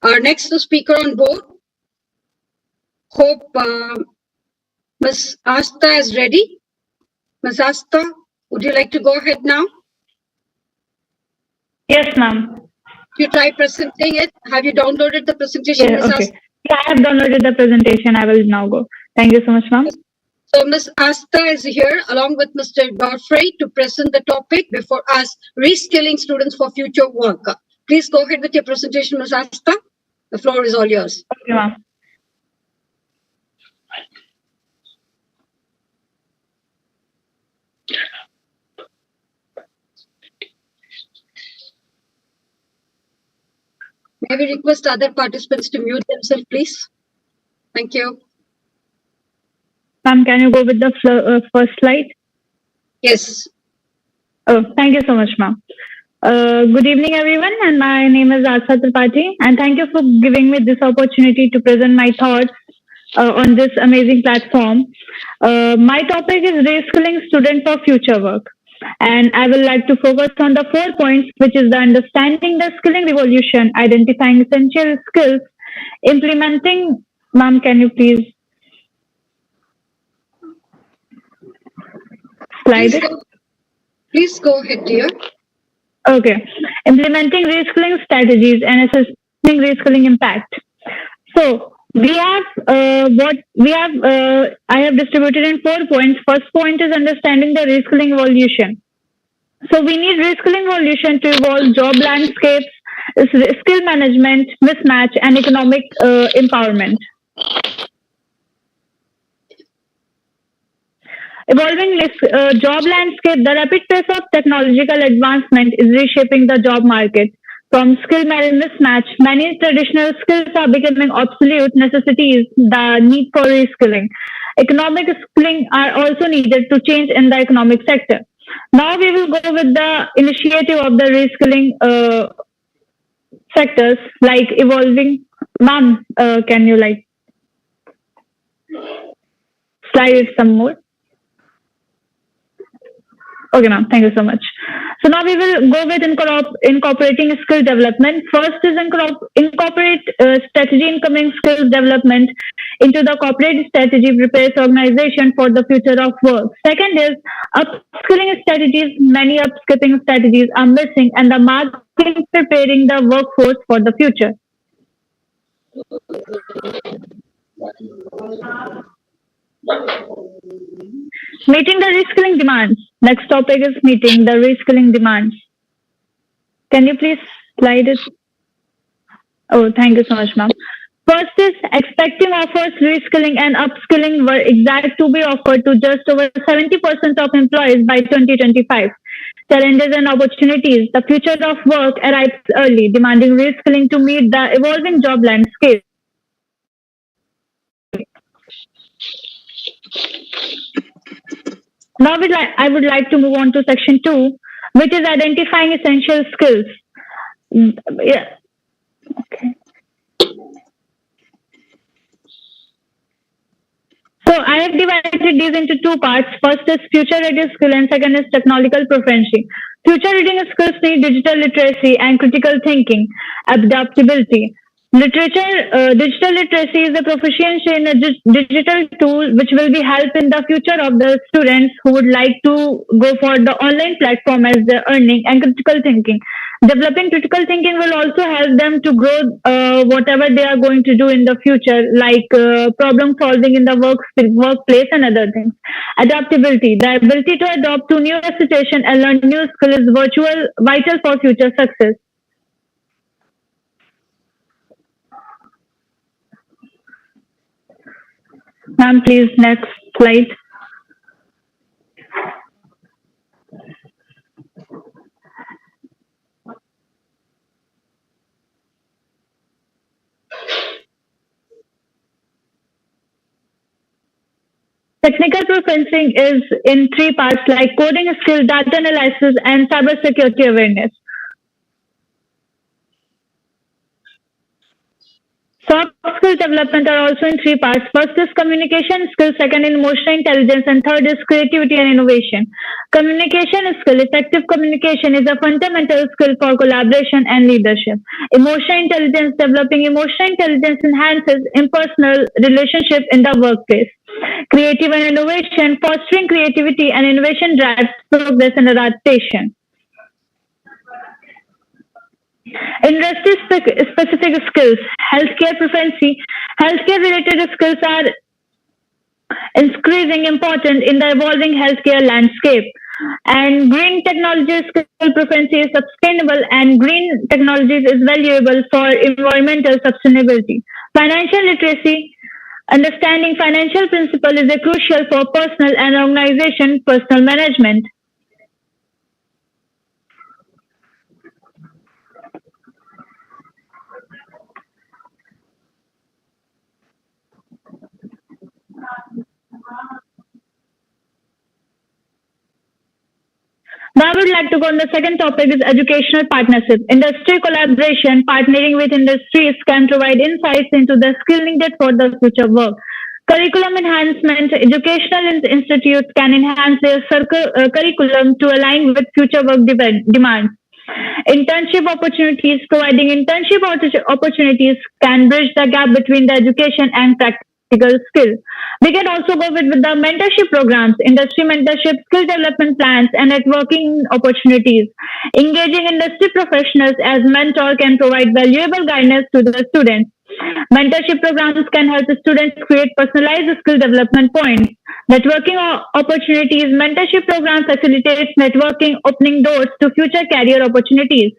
our next speaker on board. Hope Ms. Asta is ready. Ms. Asta, would you like to go ahead now? Yes, ma'am. You try presenting it. Have you downloaded the presentation, Yeah, Ms. okay. Asta? Yeah, I have downloaded the presentation. I will now go. Thank you so much, ma'am. So Ms. Asta is here along with Mr. Godfrey to present the topic before us, reskilling students for future work. Please go ahead with your presentation, Ms. Asta. The floor is all yours. Okay, ma'am. May we request other participants to mute themselves, please? Thank you. Ma'am, can you go with the first slide? Yes. Oh, thank you so much, ma'am. Good evening, everyone, and my name is Asha Tripathi, and thank you for giving me this opportunity to present my thoughts on this amazing platform. My topic is reskilling students for future work. And I would like to focus on the 4 points, which is the understanding the skilling revolution, identifying essential skills, implementing. Ma'am, can you please slide it? Please go ahead, dear. Okay. Implementing reskilling strategies and assessing reskilling impact. So we have I have distributed in 4 points. First point is understanding the reskilling evolution. So we need reskilling evolution to evolve job landscapes, skill management, mismatch, and economic empowerment. Evolving job landscape, the rapid pace of technological advancement is reshaping the job market. From skill mismatch, many traditional skills are becoming obsolete necessities, the need for reskilling. Economic skilling are also needed to change in the economic sector. Now we will go with the initiative of the reskilling sectors like evolving. Ma'am, can you slide it some more? Okay, ma'am. Thank you so much. So now we will go with incorporating skill development. First is incorporate strategy incoming skills development into the corporate strategy, prepares organization for the future of work. Second is upskilling strategies. Many upskilling strategies are missing, and the marketing preparing the workforce for the future. Meeting the reskilling demands. Next topic is meeting the reskilling demands. Can you please slide it? Oh, thank you so much, ma'am. First is expecting offers reskilling and upskilling were exact to be offered to just over 70% of employees by 2025. Challenges and opportunities. The future of work arrives early, demanding reskilling to meet the evolving job landscape. Now I would like to move on to section 2, which is identifying essential skills. Yeah. Okay. So I have divided these into 2 parts. First is future ready skill and second is technological proficiency. Future ready skills need digital literacy and critical thinking, adaptability. Digital literacy is a proficiency in a digital tool which will be help in the future of the students who would like to go for the online platform as their earning, and critical thinking. Developing critical thinking will also help them to grow whatever they are going to do in the future, like problem solving in the workplace and other things. Adaptability, the ability to adapt to new situation and learn new skill is vital for future success. Ma'am, please, next slide. Technical proficiency is in 3 parts like coding skill, data analysis, and cybersecurity awareness. Soft skill development are also in 3 parts. First is communication skill, second is emotional intelligence, and third is creativity and innovation. Communication skill, effective communication is a fundamental skill for collaboration and leadership. Emotional intelligence, developing emotional intelligence enhances impersonal relationship in the workplace. Creative and innovation, fostering creativity and innovation drives progress and adaptation. Industry specific skills, healthcare proficiency. Healthcare related skills are increasing important in the evolving healthcare landscape. And green technology skill proficiency is sustainable, and green technologies is valuable for environmental sustainability. Financial literacy, understanding financial principle is crucial for personal and organization personal management. Now I would like to go on the second topic is educational partnership. Industry collaboration, partnering with industries can provide insights into the skill needed for the future work. Curriculum enhancement. Educational institutes can enhance their curriculum to align with future work demands. Internship opportunities. Providing internship opportunities can bridge the gap between the education and practical skill. We can also go with the mentorship programs, industry mentorship, skill development plans, and networking opportunities. Engaging industry professionals as mentor can provide valuable guidance to the students. Mentorship programs can help the students create personalized skill development points. Networking opportunities. Mentorship program facilitates networking, opening doors to future career opportunities.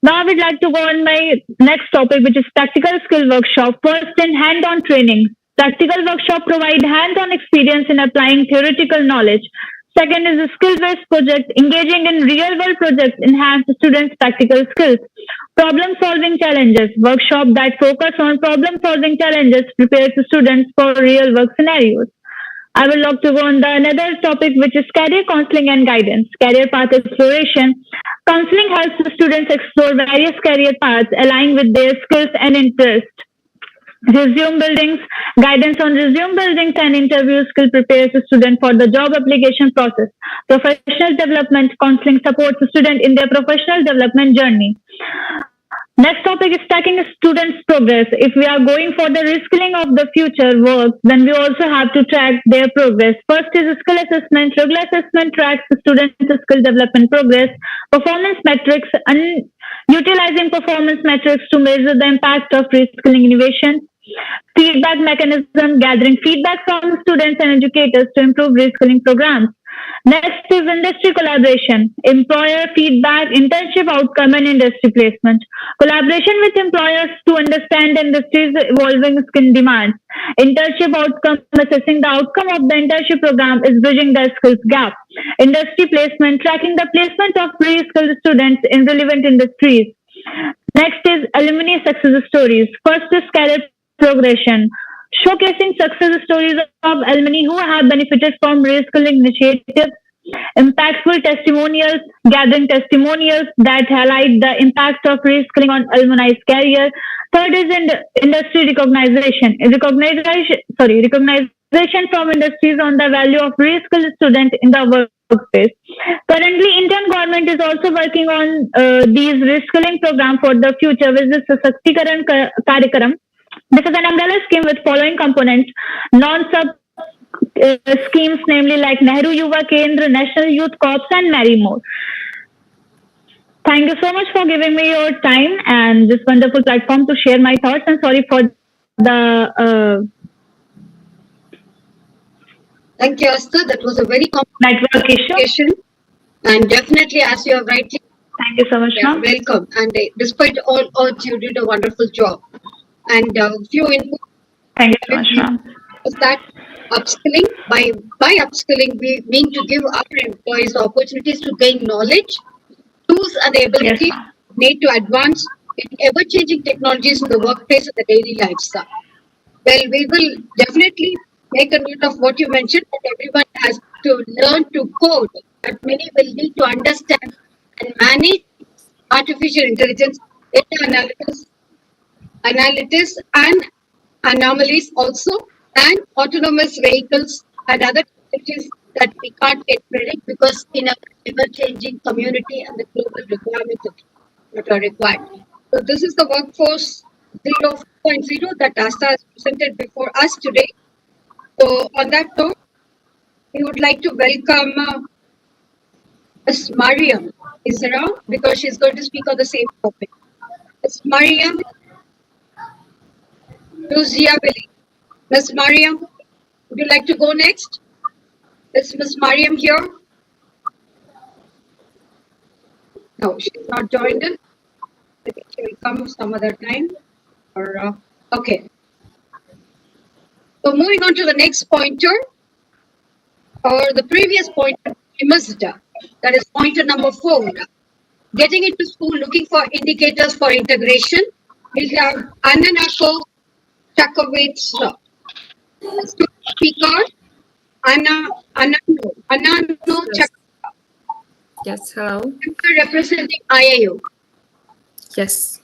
Now I would like to go on my next topic, which is practical skill workshop. First, in hand-on training. Practical workshop provide hands-on experience in applying theoretical knowledge. Second is a skill-based project. Engaging in real-world projects enhance the students' practical skills. Problem-solving challenges. Workshop that focus on problem-solving challenges prepare the students for real-work scenarios. I will like to go on the another topic, which is career counseling and guidance. Career path exploration. Counseling helps the students explore various career paths aligned with their skills and interests. Resume buildings. Guidance on resume buildings and interview skill prepares the student for the job application process. Professional development. Counseling supports the student in their professional development journey. Next topic is tracking a student's progress. If we are going for the reskilling of the future work, then we also have to track their progress. First is a skill assessment. Regular assessment tracks the student's skill development progress. Performance metrics. Utilizing performance metrics to measure the impact of reskilling innovation. Feedback mechanism. Gathering feedback from students and educators to improve reskilling programs. Next is industry collaboration, employer feedback, internship outcome, and industry placement. Collaboration with employers to understand the industry's evolving skill demands. Internship outcome, assessing the outcome of the internship program is bridging the skills gap. Industry placement, tracking the placement of pre-skilled students in relevant industries. Next is alumni success stories. First is career progression, showcasing success stories of alumni who have benefited from reskilling initiatives. Impactful testimonials, gathering testimonials that highlight the impact of reskilling on alumni's career. Third is industry recognition from industries on the value of reskilled students in the workspace. Currently, Indian government is also working on these reskilling programs for the future, which is Sasaktikaran Karikaram. This is an umbrella scheme with following components: non-sub schemes, namely like Nehru Yuva Kendra, National Youth Corps, and many more. Thank you so much for giving me your time and this wonderful platform to share my thoughts. And sorry for the. Thank you, Asta. That was a very network issue. And definitely, as you have rightly. Thank you so much, ma'am. Welcome. And despite all odds, you did a wonderful job. And few input. Thank you so much, ma'am. Is that upskilling? By upskilling, we mean to give our employees opportunities to gain knowledge, tools, and the ability need to advance in ever-changing technologies in the workplace and the daily lifestyle. Well, we will definitely make a note of what you mentioned, that everyone has to learn to code, but many will need to understand and manage artificial intelligence, data analytics and anomalies also, and autonomous vehicles and other technologies that we can't get predict because in a ever-changing community and the global requirements that are required. So this is the workforce 0.0 that Asta has presented before us today. So on that note, we would like to welcome Ms. Mariam is around because she's going to speak on the same topic. Ms. Mariam Luziaveli. Ms. Mariam, would you like to go next? Is Ms. Mariam here? No, she's not joined in. I think she will come some other time. Or okay. So moving on to the next pointer, or the previous pointer we missed. That is pointer number 4. Getting into school, looking for indicators for integration. We have Ananako Chakovich, speaker, Anando Chakovich. Yes, hello. Representing IAU. Yes.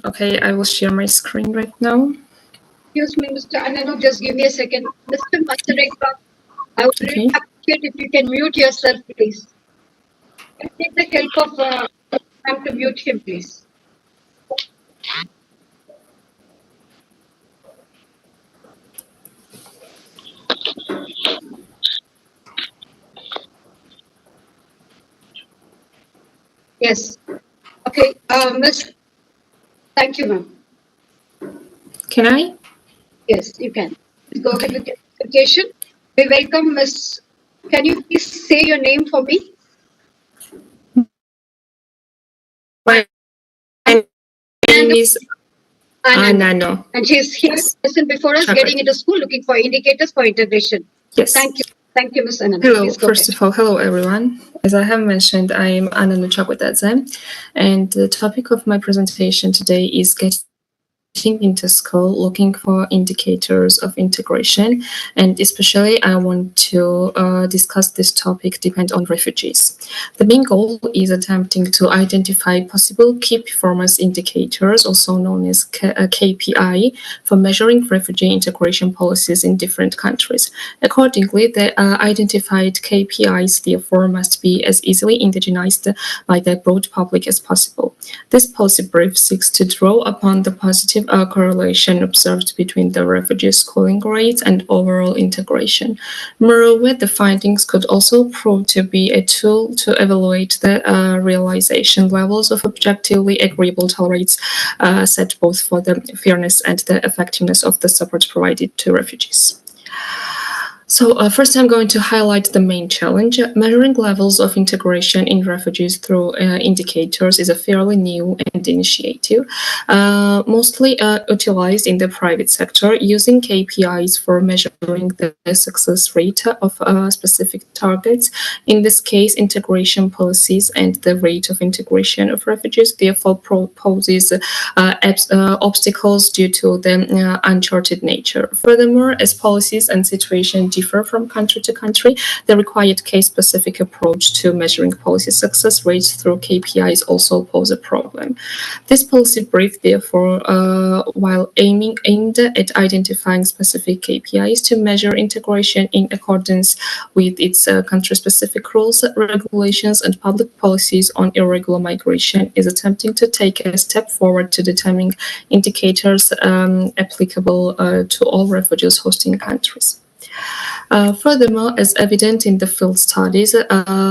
Okay, I will share my screen right now. Excuse me, Mr. Ananu, just give me a second. Mr. Masareka, I would really appreciate if you can mute yourself, please. Can you take the help of ma'am to mute him, please. Yes. Okay, Miss. Thank you, ma'am. Can I? Yes, you can. Please go ahead with your presentation. We welcome Miss. Can you please say your name for me? My name is Anano. And she's here, present before us, getting into school, looking for indicators for integration. Yes. Thank you. Thank you, Ms. Anand. Hello. First of all, hello everyone. As I have mentioned, I am Ananu Chakwadadze, and the topic of my presentation today is getting into school, looking for indicators of integration, and especially I want to discuss this topic depend on refugees. The main goal is attempting to identify possible key performance indicators, also known as KPI, for measuring refugee integration policies in different countries. Accordingly, the identified KPIs therefore must be as easily indigenized by the broad public as possible. This policy brief seeks to draw upon the positive correlation observed between the refugee schooling rates and overall integration. Moreover, the findings could also prove to be a tool to evaluate the realization levels of objectively agreeable rates set both for the fairness and the effectiveness of the support provided to refugees. So first I'm going to highlight the main challenge. Measuring levels of integration in refugees through indicators is a fairly new initiative, mostly utilized in the private sector, using KPIs for measuring the success rate of specific targets. In this case, integration policies and the rate of integration of refugees therefore poses obstacles due to the uncharted nature. Furthermore, as policies and situations differ from country to country, the required case-specific approach to measuring policy success rates through KPIs also pose a problem. This policy brief, therefore, while aimed at identifying specific KPIs to measure integration in accordance with its country-specific rules, regulations, and public policies on irregular migration, is attempting to take a step forward to determine indicators applicable to all refugees hosting countries. Furthermore, as evident in the field studies,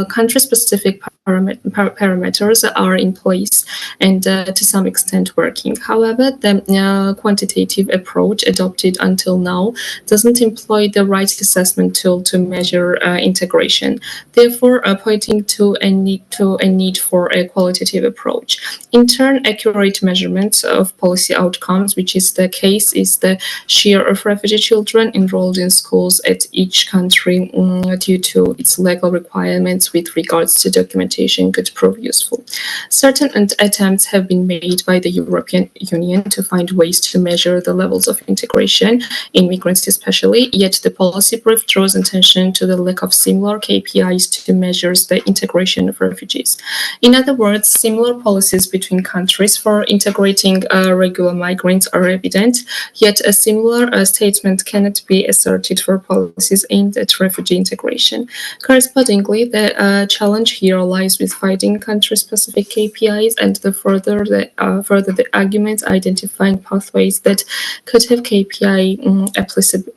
country-specific parameters are in place and to some extent working. However, the quantitative approach adopted until now doesn't employ the right assessment tool to measure integration, therefore pointing to a need for a qualitative approach. In turn, accurate measurements of policy outcomes, which is the case, is the share of refugee children enrolled in schools at each country due to its legal requirements with regards to documentation could prove useful. Certain attempts have been made by the European Union to find ways to measure the levels of integration in migrants especially, yet the policy brief draws attention to the lack of similar KPIs to measure the integration of refugees. In other words, similar policies between countries for integrating regular migrants are evident, yet a similar statement cannot be asserted for policies aimed at refugee integration. Correspondingly, the challenge here lies with finding country-specific KPIs and further the arguments identifying pathways that could have KPI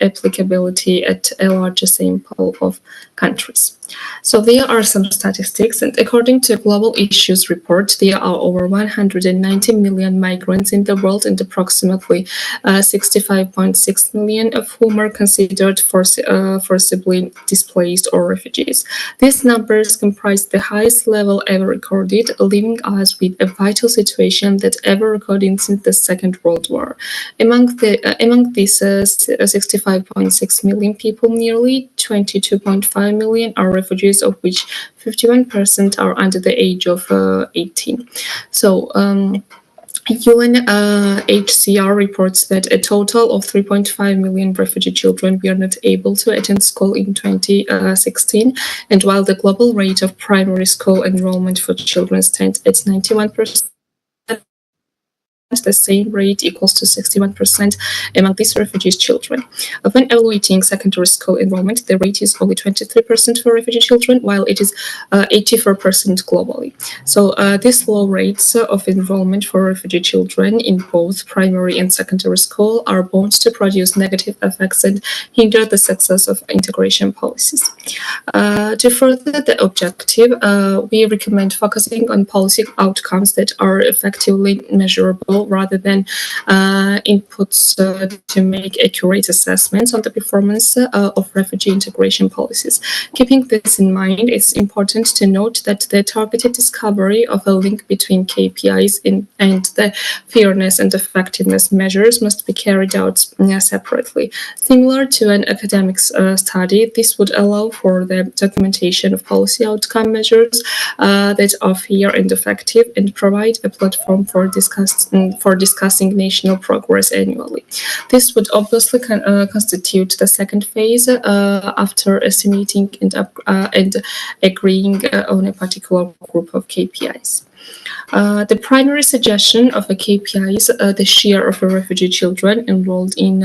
applicability at a larger sample of countries. So there are some statistics, and according to Global Issues report, there are over 190 million migrants in the world, and approximately 65.6 million of whom are considered forcibly displaced or refugees. These numbers comprise the highest level ever recorded, leaving us with a vital situation that ever recorded since the Second World War. Among these 65.6 million people, nearly 22.5 million are refugees, of which 51% are under the age of 18. So UNHCR reports that a total of 3.5 million refugee children were not able to attend school in 2016, and while the global rate of primary school enrollment for children stands at 91%, the same rate equals to 61% among these refugees' children. When evaluating secondary school enrollment, the rate is only 23% for refugee children, while it is 84% globally. So these low rates of enrollment for refugee children in both primary and secondary school are bound to produce negative effects and hinder the success of integration policies. To further the objective, we recommend focusing on policy outcomes that are effectively measurable rather than inputs to make accurate assessments on the performance of refugee integration policies. Keeping this in mind, it's important to note that the targeted discovery of a link between KPIs and the fairness and effectiveness measures must be carried out separately. Similar to an academic study, this would allow for the documentation of policy outcome measures that are fair and effective and provide a platform for discussing national progress annually. This would obviously constitute the second phase after estimating and agreeing on a particular group of KPIs. The primary suggestion of a KPI is the share of refugee children enrolled in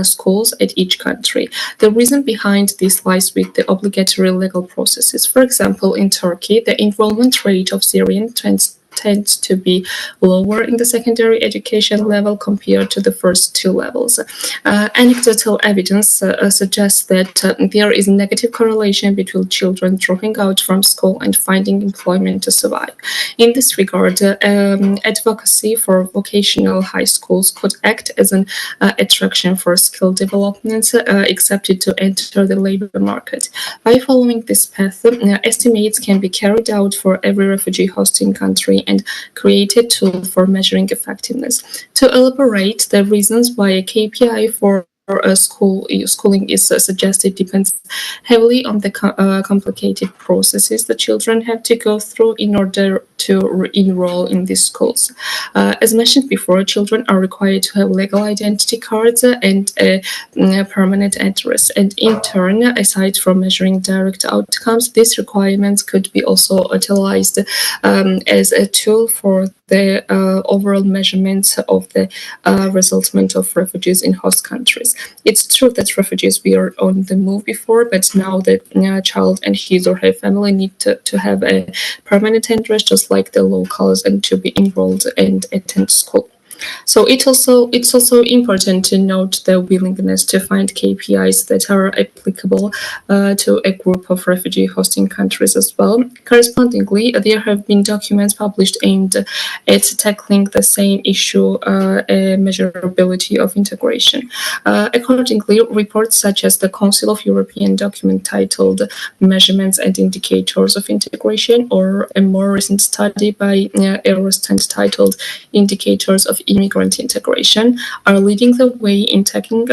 schools at each country. The reason behind this lies with the obligatory legal processes. For example, in Turkey, the enrollment rate of Syrian tends to be lower in the secondary education level compared to the first two levels. Anecdotal evidence suggests that there is a negative correlation between children dropping out from school and finding employment to survive. In this regard, advocacy for vocational high schools could act as an attraction for skill development accepted to enter the labor market. By following this path, estimates can be carried out for every refugee hosting country and create a tool for measuring effectiveness. To elaborate, the reasons why a KPI for schooling is suggested depends heavily on the complicated processes the children have to go through in order to enroll in these schools. As mentioned before, children are required to have legal identity cards and a permanent address. And in turn, aside from measuring direct outcomes, these requirements could be also utilized as a tool for the overall measurement of the resettlement of refugees in host countries. It's true that refugees were on the move before, but now the child and his or her family need to have a permanent address just like the locals and to be enrolled and attend school. So it's also important to note the willingness to find KPIs that are applicable to a group of refugee hosting countries as well. Correspondingly, there have been documents published aimed at tackling the same issue, measurability of integration. Accordingly, reports such as the Council of European document titled Measurements and Indicators of Integration, or a more recent study by Eurostat titled Indicators of Immigrant Integration, are leading the way in taking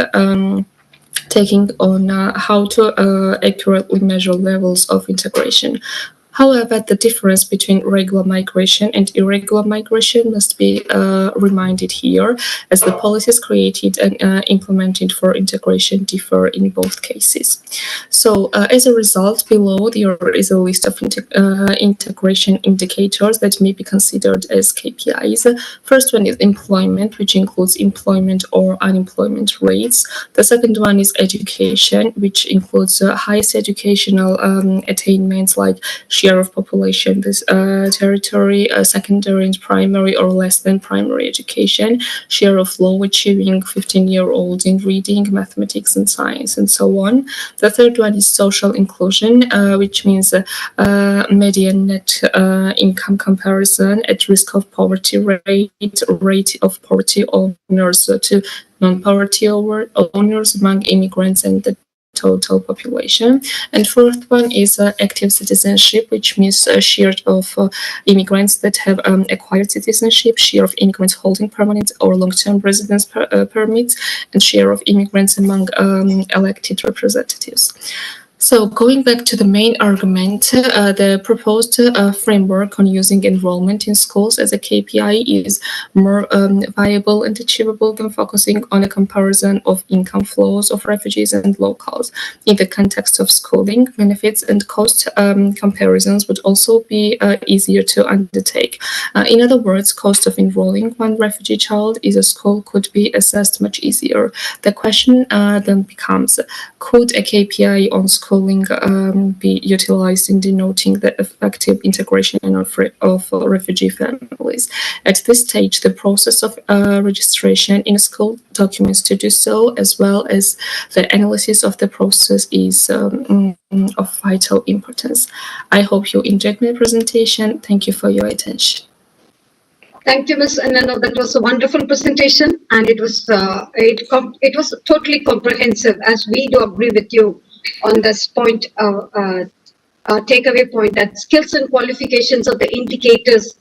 on how to accurately measure levels of integration. However, the difference between regular migration and irregular migration must be reminded here, as the policies created and implemented for integration differ in both cases. So, as a result, below there is a list of integration indicators that may be considered as KPIs. First one is employment, which includes employment or unemployment rates. The second one is education, which includes highest educational attainments like share of population, this territory, secondary and primary or less than primary education, share of low achieving 15-year-olds in reading, mathematics, and science, and so on. The third one is social inclusion, which means median net income comparison at risk of poverty rate of poverty owners to non-poverty owners among immigrants and the total population. And fourth one is active citizenship, which means a share of immigrants that have acquired citizenship, share of immigrants holding permanent or long-term residence permits, and share of immigrants among elected representatives. So going back to the main argument, the proposed framework on using enrollment in schools as a KPI is more viable and achievable than focusing on a comparison of income flows of refugees and locals. In the context of schooling, benefits and cost comparisons would also be easier to undertake. In other words, cost of enrolling one refugee child in a school could be assessed much easier. The question then becomes, could a KPI on schooling be utilized in denoting the effective integration of refugee families? At this stage, the process of registration in school documents to do so, as well as the analysis of the process, is of vital importance. I hope you enjoyed my presentation. Thank you for your attention. Thank you, Ms. Anana. That was a wonderful presentation, and it was totally comprehensive. As we do agree with you on this point, takeaway point, that skills and qualifications are the indicators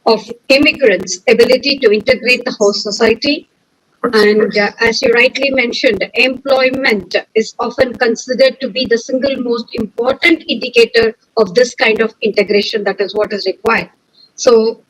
of immigrants' ability to integrate the host society. And as you rightly mentioned, employment is often considered to be the single most important indicator of this kind of integration. That is what is required. So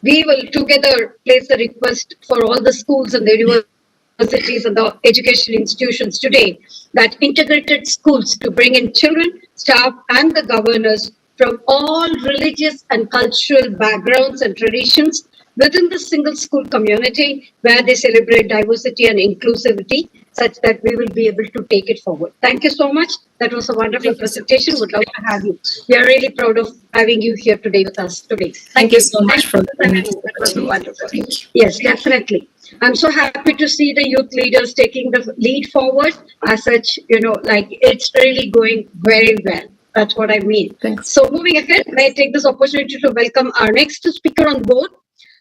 we will together place a request for all the schools and the universities and the education institutions today that integrated schools to bring in children, staff, and the governors from all religious and cultural backgrounds and traditions within the single school community where they celebrate diversity and inclusivity, such that we will be able to take it forward. Thank you so much. That was a wonderful presentation. Would love to have you. We are really proud of having you here today with us today. Thank you so much for the meeting. That was wonderful. Yes, definitely. I'm so happy to see the youth leaders taking the lead forward. As such, like it's really going very well. That's what I mean. Thanks. So moving ahead, may I take this opportunity to welcome our next speaker on board.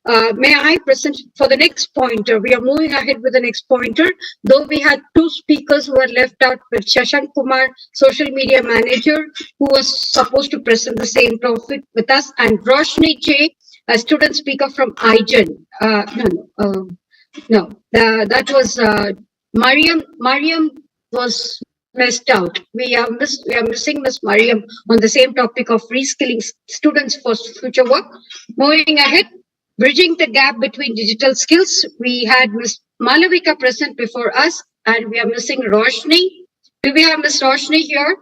May I present for the next pointer? We are moving ahead with the next pointer, though we had two speakers who were left out, with Shashank Kumar, social media manager, who was supposed to present the same topic with us, and Roshni J, a student speaker from IGEN. That was Mariam. Mariam was missed out. We are missing Miss Mariam on the same topic of reskilling students for future work. Moving ahead, bridging the gap between digital skills, we had Ms. Malavika present before us, and we are missing Roshni. Do we have Ms. Roshni here?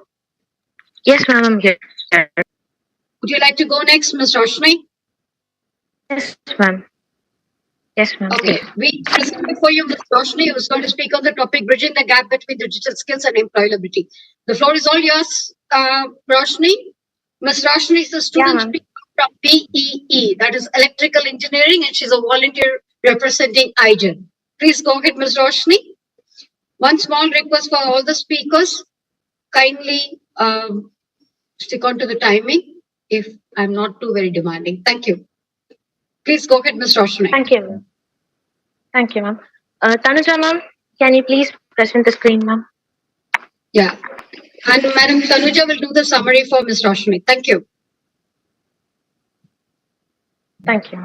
Yes, ma'am, I'm here. Would you like to go next, Ms. Roshni? Yes, ma'am. Yes, ma'am. Okay, we present before you Ms. Roshni, who is going to speak on the topic, bridging the gap between digital skills and employability. The floor is all yours, Roshni. Ms. Roshni is a student speaker from BEE, that is Electrical Engineering, and she's a volunteer representing IGEN. Please go ahead, Ms. Roshni. One small request for all the speakers, kindly stick on to the timing if I'm not too very demanding. Thank you. Please go ahead, Ms. Roshni. Thank you, ma'am. Thank you, ma'am. Tanuja, ma'am, can you please present the screen, ma'am? Yeah. And Madam Tanuja will do the summary for Ms. Roshni. Thank you. Thank you.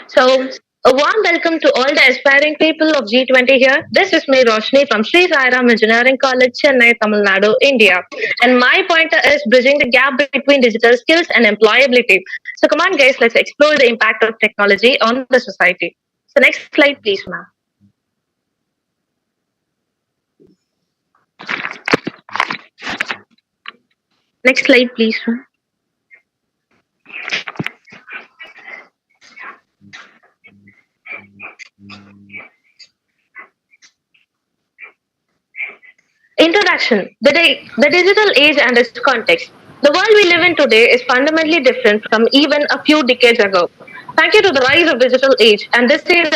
So, a warm welcome to all the aspiring people of G20 here. This is me, Roshni, from Sri Sai Ram Engineering College, Chennai, Tamil Nadu, India. And my pointer is bridging the gap between digital skills and employability. So come on, guys, let's explore the impact of technology on the society. So next slide, please, ma'am. Next slide, please, ma'am. Introduction. The digital age and its context. The world we live in today is fundamentally different from even a few decades ago. Thank you to the rise of digital age, and this is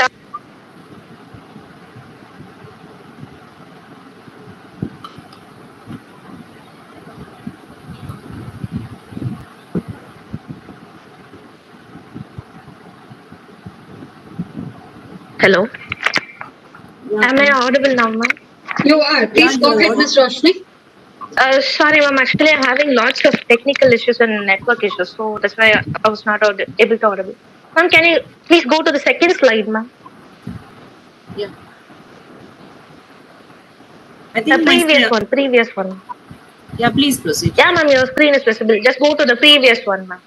Hello. Am I audible now, ma'am? You are. Please go ahead, Ms. Roshni. Sorry, ma'am. Actually, I'm having lots of technical issues and network issues, so that's why I was not able to audible. Ma'am, can you please go to the second slide, ma'am? Yeah. I think The previous one. Yeah, please proceed. Yeah, ma'am, your screen is visible. Just go to the previous one, ma'am.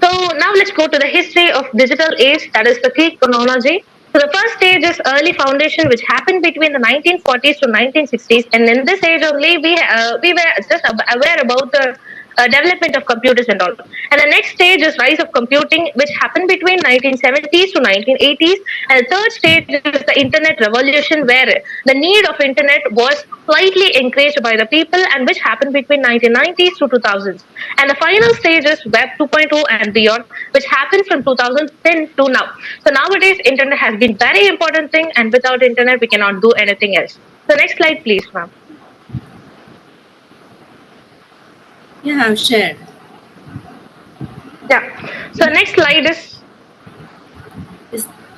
So now let's go to the history of digital age, that is the key chronology. So the first stage is early foundation, which happened between the 1940s to 1960s, and in this age only we were just aware about the development of computers and all. And the next stage is rise of computing, which happened between 1970s to 1980s. And the third stage is the internet revolution, where the need of internet was slightly encouraged by the people, and which happened between 1990s to 2000s. And the final stage is Web 2.0 and beyond, which happened from 2010 to now. So nowadays, internet has been very important thing, and without internet, we cannot do anything else. So next slide, please, ma'am. Yeah, I've shared. Yeah. So next slide is.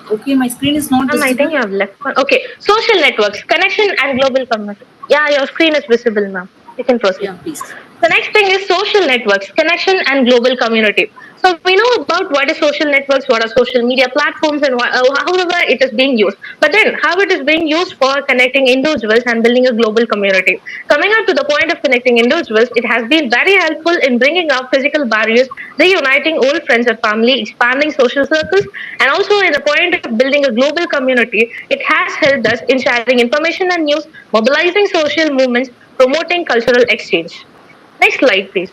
Okay, my screen is not visible. I think you have left one. Okay. Social networks, connection and global community. Yeah, your screen is visible, ma'am. You can proceed. Yeah, please. The next thing is social networks, connection and global community. So we know about what is social networks, what are social media platforms, and however it is being used. But then how it is being used for connecting individuals and building a global community. Coming up to the point of connecting individuals, it has been very helpful in bringing up physical barriers, reuniting old friends and family, expanding social circles, and also in the point of building a global community, it has helped us in sharing information and news, mobilizing social movements, promoting cultural exchange. Next slide, please.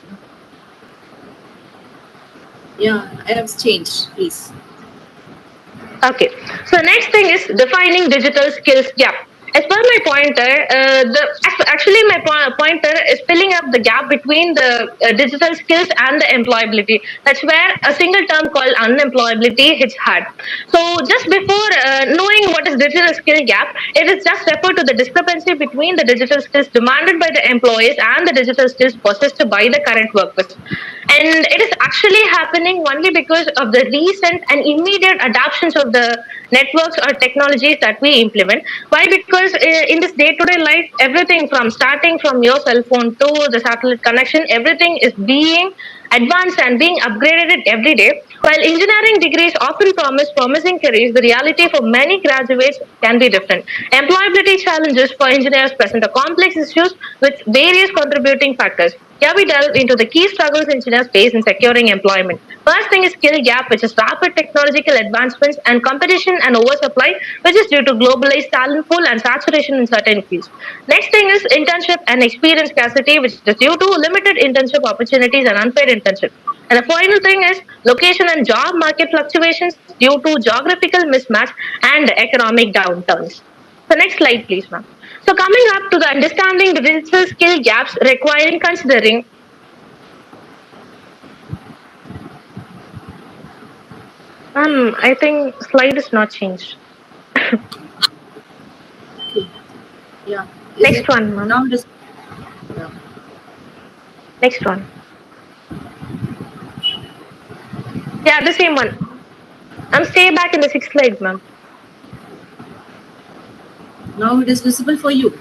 Yeah, I have changed, please. Okay. So next thing is defining digital skills gap. As per my pointer, actually my pointer is filling up the gap between the digital skills and the employability. That's where a single term called unemployability hits hard. So just before knowing what is digital skill gap, it is just referred to the discrepancy between the digital skills demanded by the employees and the digital skills possessed by the current workers. And it is actually happening only because of the recent and immediate adoptions of the networks or technologies that we implement. Why? Because in this day-to-day life, everything from starting from your cell phone to the satellite connection, everything is being advanced and being upgraded every day. While engineering degrees often promise promising careers, the reality for many graduates can be different. Employability challenges for engineers present a complex issues with various contributing factors. Here we delve into the key struggles engineers face in securing employment. First thing is skill gap, which is rapid technological advancements and competition and oversupply, which is due to globalized talent pool and saturation in certain fields. Next thing is internship and experience scarcity, which is due to limited internship opportunities and unpaid internship. And the final thing is location and job market fluctuations due to geographical mismatch and economic downturns. So next slide, please, ma'am. So coming up to the understanding the digital skill gaps requiring considering. I think slide is not changed. Okay. Yeah. Next one, ma'am. Now this. Yeah. Next one. Yeah, the same one. Stay back in the 6th slide, ma'am. Now it is visible for you.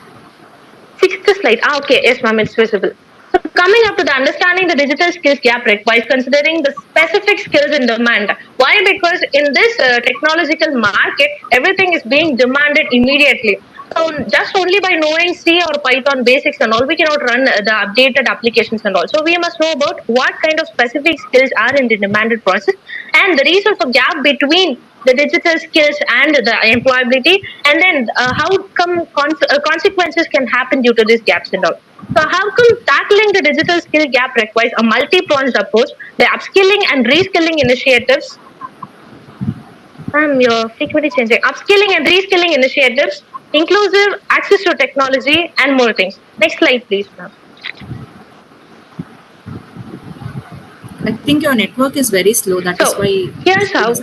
6th slide. Okay, yes, ma'am, it's visible. So coming up to the understanding the digital skills gap requires considering the specific skills in demand. Why? Because in this technological market, everything is being demanded immediately. So just only by knowing C or Python basics and all, we cannot run the updated applications and all. So we must know about what kind of specific skills are in the demanded process and the reason for gap between the digital skills and the employability, and then how come consequences can happen due to these gaps and all. So how come tackling the digital skill gap requires a multi-pronged approach, the upskilling and reskilling initiatives. You're frequently changing. Upskilling and reskilling initiatives, inclusive access to technology, and more things. Next slide, please, ma'am. I think your network is very slow. That is why. Here's how.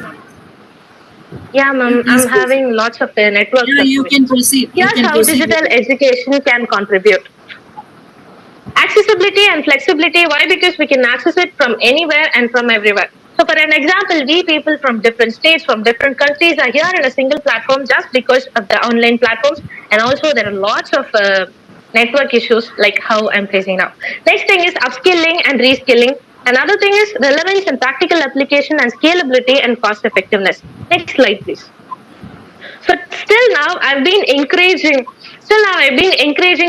Yeah, ma'am, I'm having lots of network. Yeah, you can proceed. Here's how digital education can contribute. Accessibility and flexibility. Why? Because we can access it from anywhere and from everywhere. So for an example, we people from different states, from different countries are here in a single platform just because of the online platforms. And also there are lots of network issues like how I'm facing now. Next thing is upskilling and reskilling. Another thing is relevance and practical application and scalability and cost effectiveness. Next slide, please. So still now I've been encouraging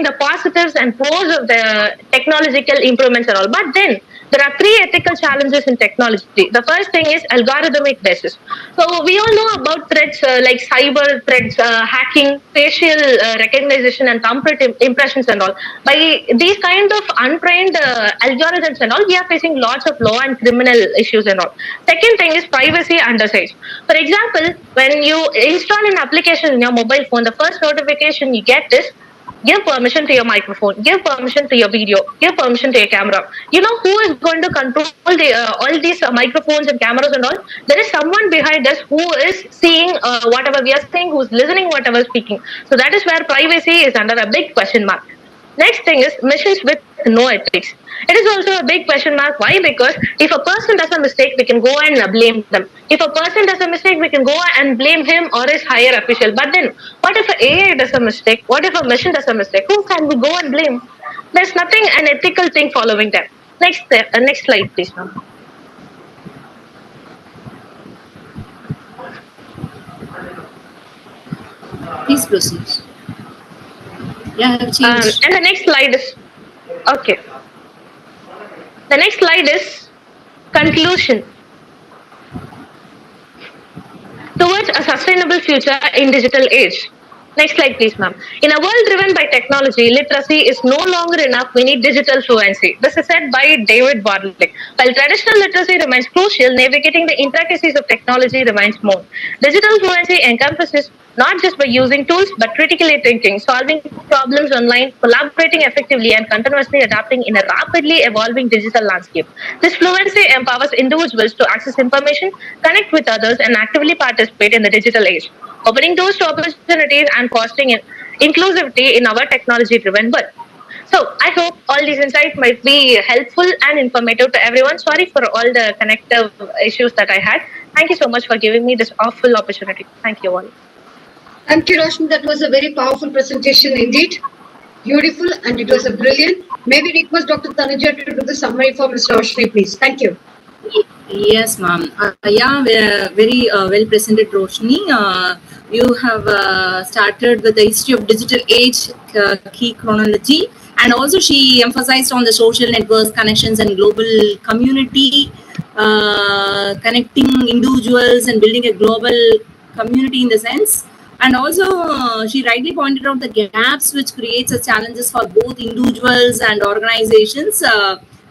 the positives and pros of the technological improvements and all. But then there are three ethical challenges in technology. The first thing is algorithmic basis. So we all know about threats like cyber threats, hacking, facial recognition, and thumbprint impressions and all. By these kind of untrained algorithms and all, we are facing lots of law and criminal issues and all. Second thing is privacy and usage. For example, when you install an application in your mobile phone, the first notification you get is give permission to your microphone, give permission to your video, give permission to your camera. You know who is going to control all these microphones and cameras and all? There is someone behind us who is seeing whatever we are saying, who's listening whatever speaking. So that is where privacy is under a big question mark. Next thing is missions with no ethics. It is also a big question mark. Why? Because if a person does a mistake, we can go and blame them. If a person does a mistake, we can go and blame him or his higher official. But then, what if an AI does a mistake? What if a mission does a mistake? Who can we go and blame? There's nothing an ethical thing following that. Next slide, please, ma'am. Please proceed. Yeah, I've changed. And the next slide is okay. The next slide is conclusion. Towards a sustainable future in digital age. Next slide, please, ma'am. In a world driven by technology, literacy is no longer enough. We need digital fluency. This is said by David Bartlett. While traditional literacy remains crucial, navigating the intricacies of technology remains more. Digital fluency encompasses not just by using tools, but critically thinking, solving problems online, collaborating effectively, and continuously adapting in a rapidly evolving digital landscape. This fluency empowers individuals to access information, connect with others, and actively participate in the digital age, opening doors to opportunities and fostering inclusivity in our technology-driven world. So I hope all these insights might be helpful and informative to everyone. Sorry for all the connective issues that I had. Thank you so much for giving me this awful opportunity. Thank you all. Thank you, Roshni. That was a very powerful presentation indeed. Beautiful, and it was a brilliant. May we request Dr. Tanuja to do the summary for Ms. Roshni, please. Thank you. Yes, ma'am. Very well presented, Roshni. You have started with the history of digital age, key chronology, and also she emphasized on the social networks, connections, and global community, connecting individuals and building a global community in the sense. And also, she rightly pointed out the gaps which creates a challenges for both individuals and organizations,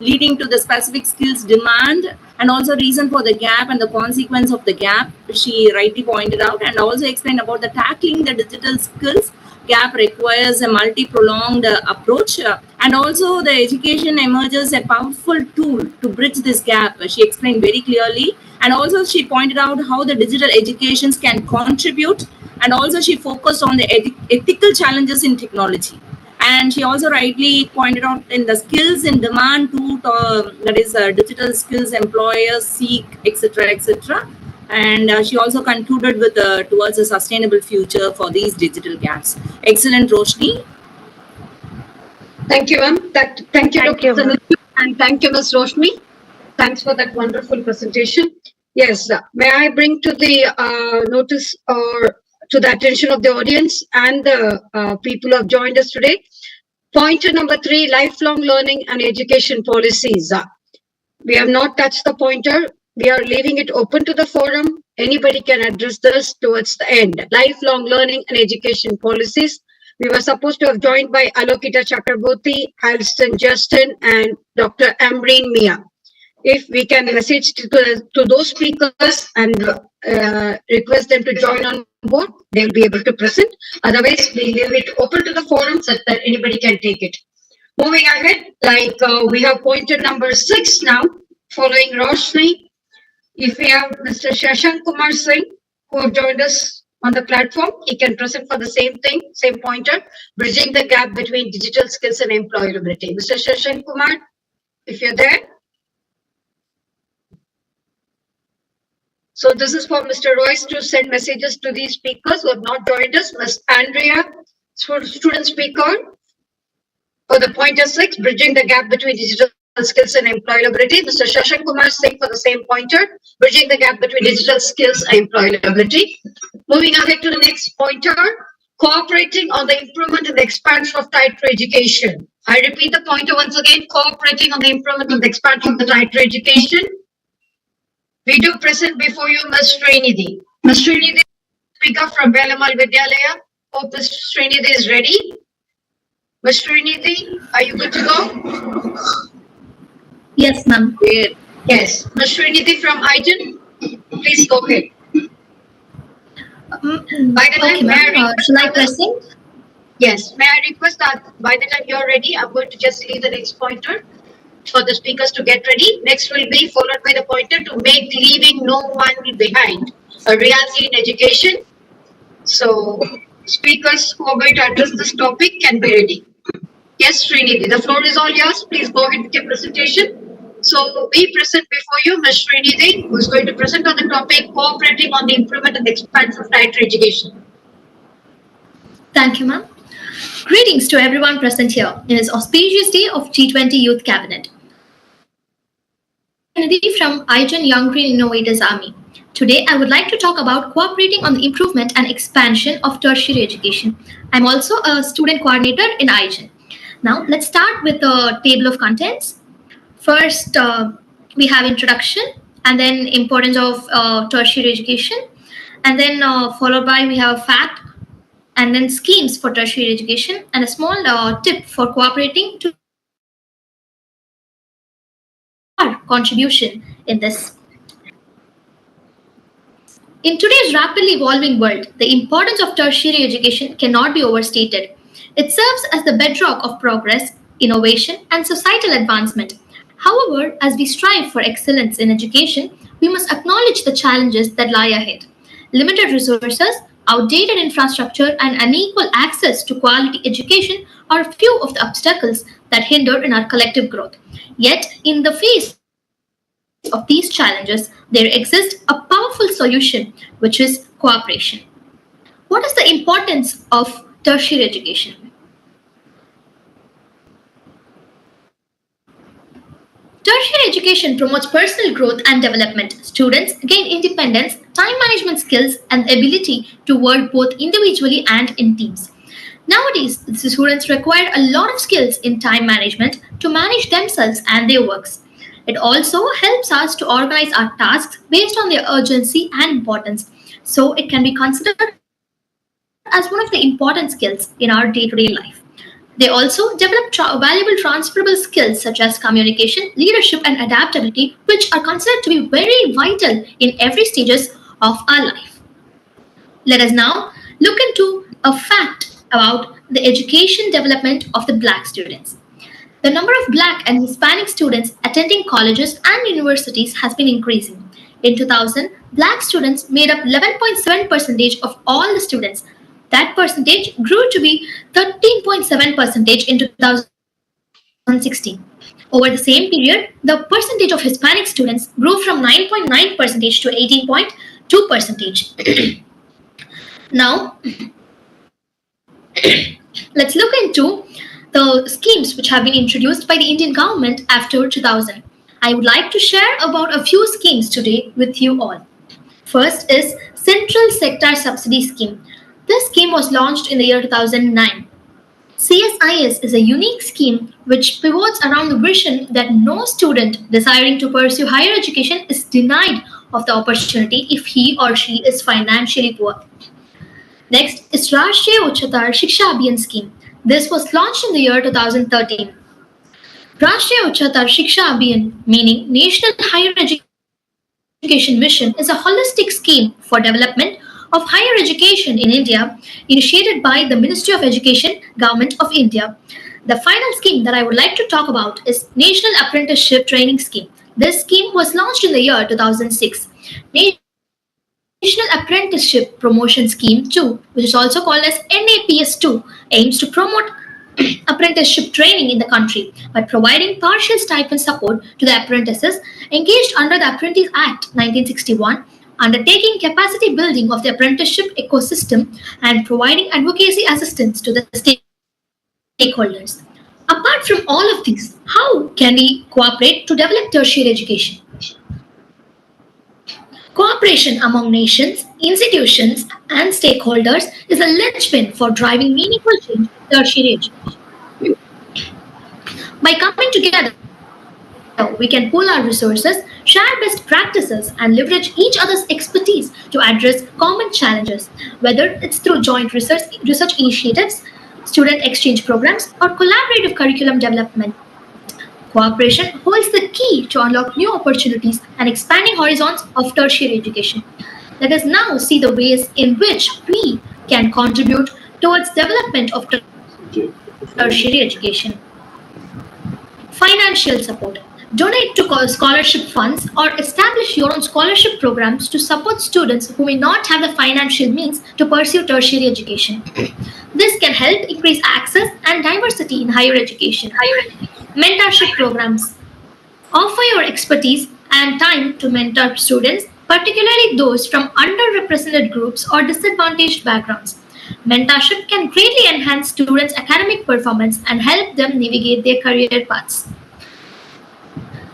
leading to the specific skills demand, and also reason for the gap and the consequence of the gap. She rightly pointed out, and also explained about the tackling the digital skills gap requires a multi-pronged approach, and also the education emerges a powerful tool to bridge this gap. She explained very clearly, and also she pointed out how the digital educations can contribute, and also she focused on the ethical challenges in technology. And she also rightly pointed out in the skills in demand too, that is digital skills employers seek, etc., etc. And she also concluded with towards a sustainable future for these digital gaps. Excellent, Roshni. Thank you, ma'am. Thank you, Dr. Tanuja, and thank you, Ms. Roshni. Thanks for that wonderful presentation. Yes, may I bring to the notice or to the attention of the audience and the people who have joined us today. Pointer number 3, lifelong learning and education policies. We have not touched the pointer. We are leaving it open to the forum. Anybody can address this towards the end. Lifelong learning and education policies. We were supposed to have joined by Alokita Chakraborty, Alston Justin, and Dr. Ambreen Mia. If we can message to those speakers and request them to join on board, they'll be able to present. Otherwise, we leave it open to the forum so that anybody can take it. Moving ahead, we have pointer number 6 now, following Roshni. If we have Mr. Shashank Kumar Singh, who have joined us on the platform, he can present for the same thing, same pointer, bridging the gap between digital skills and employability. Mr. Shashank Kumar, if you're there. So this is for Mr. Royce to send messages to these speakers who have not joined us. Ms. Andrea, student speaker, for the pointer 6, bridging the gap between digital skills and employability. Mr. Shashank Kumar Singh for the same pointer, bridging the gap between digital skills and employability. Moving ahead to the next pointer, cooperating on the improvement and the expansion of tighter education. I repeat the pointer once again, cooperating on the improvement and the expansion of the tighter education. We do present before you Ms. Srinidhi. Ms. Srinidhi, speaker from Velamal Vidyalaya. Hope Ms. Srinidhi is ready. Ms. Srinidhi, are you good to go? Yes, ma'am. Yes. Ms. Srinidhi from IGEN, please go ahead. By the time, Shall I present? Yes. May I request that by the time you're ready, I'm going to just leave the next pointer for the speakers to get ready. Next will be followed by the pointer to make leaving no one behind a reality in education. So speakers who are going to address this topic can be ready. Yes, Srinidhi, the floor is all yours. Please go ahead with your presentation. So we present before you Ms. Srinidhi, who is going to present on the topic cooperating on the improvement and expansion of tighter education. Thank you, ma'am. Greetings to everyone present here in this auspicious day of G20 Youth Cabinet. From IGEN Young Green Innovators Army. Today, I would like to talk about cooperating on the improvement and expansion of tertiary education. I'm also a student coordinator in IGEN. Now, let's start with the table of contents. First, we have introduction, and then importance of tertiary education, and then followed by we have fact, and then schemes for tertiary education, and a small tip for cooperating to our contribution in this. In today's rapidly evolving world, the importance of tertiary education cannot be overstated. It serves as the bedrock of progress, innovation, and societal advancement. However, as we strive for excellence in education, we must acknowledge the challenges that lie ahead. Limited resources, outdated infrastructure, and unequal access to quality education are few of the obstacles that hinder in our collective growth. Yet, in the face of these challenges, there exists a powerful solution, which is cooperation. What is the importance of tertiary education? Tertiary education promotes personal growth and development. Students gain independence, time management skills, and the ability to work both individually and in teams. Nowadays, the students require a lot of skills in time management to manage themselves and their works. It also helps us to organize our tasks based on their urgency and importance, so it can be considered as one of the important skills in our day-to-day life. They also develop valuable transferable skills such as communication, leadership, and adaptability, which are considered to be very vital in every stages of our life. Let us now look into a fact about the education development of the Black students. The number of Black and Hispanic students attending colleges and universities has been increasing. In 2000, Black students made up 11.7% of all the students. That percentage grew to be 13.7% in 2016. Over the same period, the percentage of Hispanic students grew from 9.9% to 18.2%. Now, let's look into the schemes which have been introduced by the Indian government after 2000. I would like to share about a few schemes today with you all. First is Central Sector Subsidy Scheme. This scheme was launched in the year 2009. CSIS is a unique scheme which pivots around the vision that no student desiring to pursue higher education is denied of the opportunity if he or she is financially poor. Next is Rashtriya Uchatar Shiksha Abhiyan Scheme. This was launched in the year 2013. Rashtriya Uchatar Shiksha Abhiyan, meaning National Higher Education Mission, is a holistic scheme for development of higher education in India, initiated by the Ministry of Education, Government of India. The final scheme that I would like to talk about is National Apprenticeship Training Scheme. This scheme was launched in the year 2006. National Apprenticeship Promotion Scheme 2, which is also called as NAPS 2, aims to promote apprenticeship training in the country by providing partial stipend support to the apprentices engaged under the Apprentice Act 1961, undertaking capacity building of the apprenticeship ecosystem, and providing advocacy assistance to the stakeholders. Apart from all of these, how can we cooperate to develop tertiary education? Cooperation among nations, institutions, and stakeholders is a linchpin for driving meaningful change in tertiary education. By coming together, we can pool our resources, share best practices, and leverage each other's expertise to address common challenges, whether it's through joint research initiatives, student exchange programs, or collaborative curriculum development. Cooperation holds the key to unlock new opportunities and expanding horizons of tertiary education. Let us now see the ways in which we can contribute towards development of tertiary education. Financial support. Donate to scholarship funds or establish your own scholarship programs to support students who may not have the financial means to pursue tertiary education. This can help increase access and diversity in higher education. Mentorship programs. Offer your expertise and time to mentor students, particularly those from underrepresented groups or disadvantaged backgrounds. Mentorship can greatly enhance students' academic performance and help them navigate their career paths.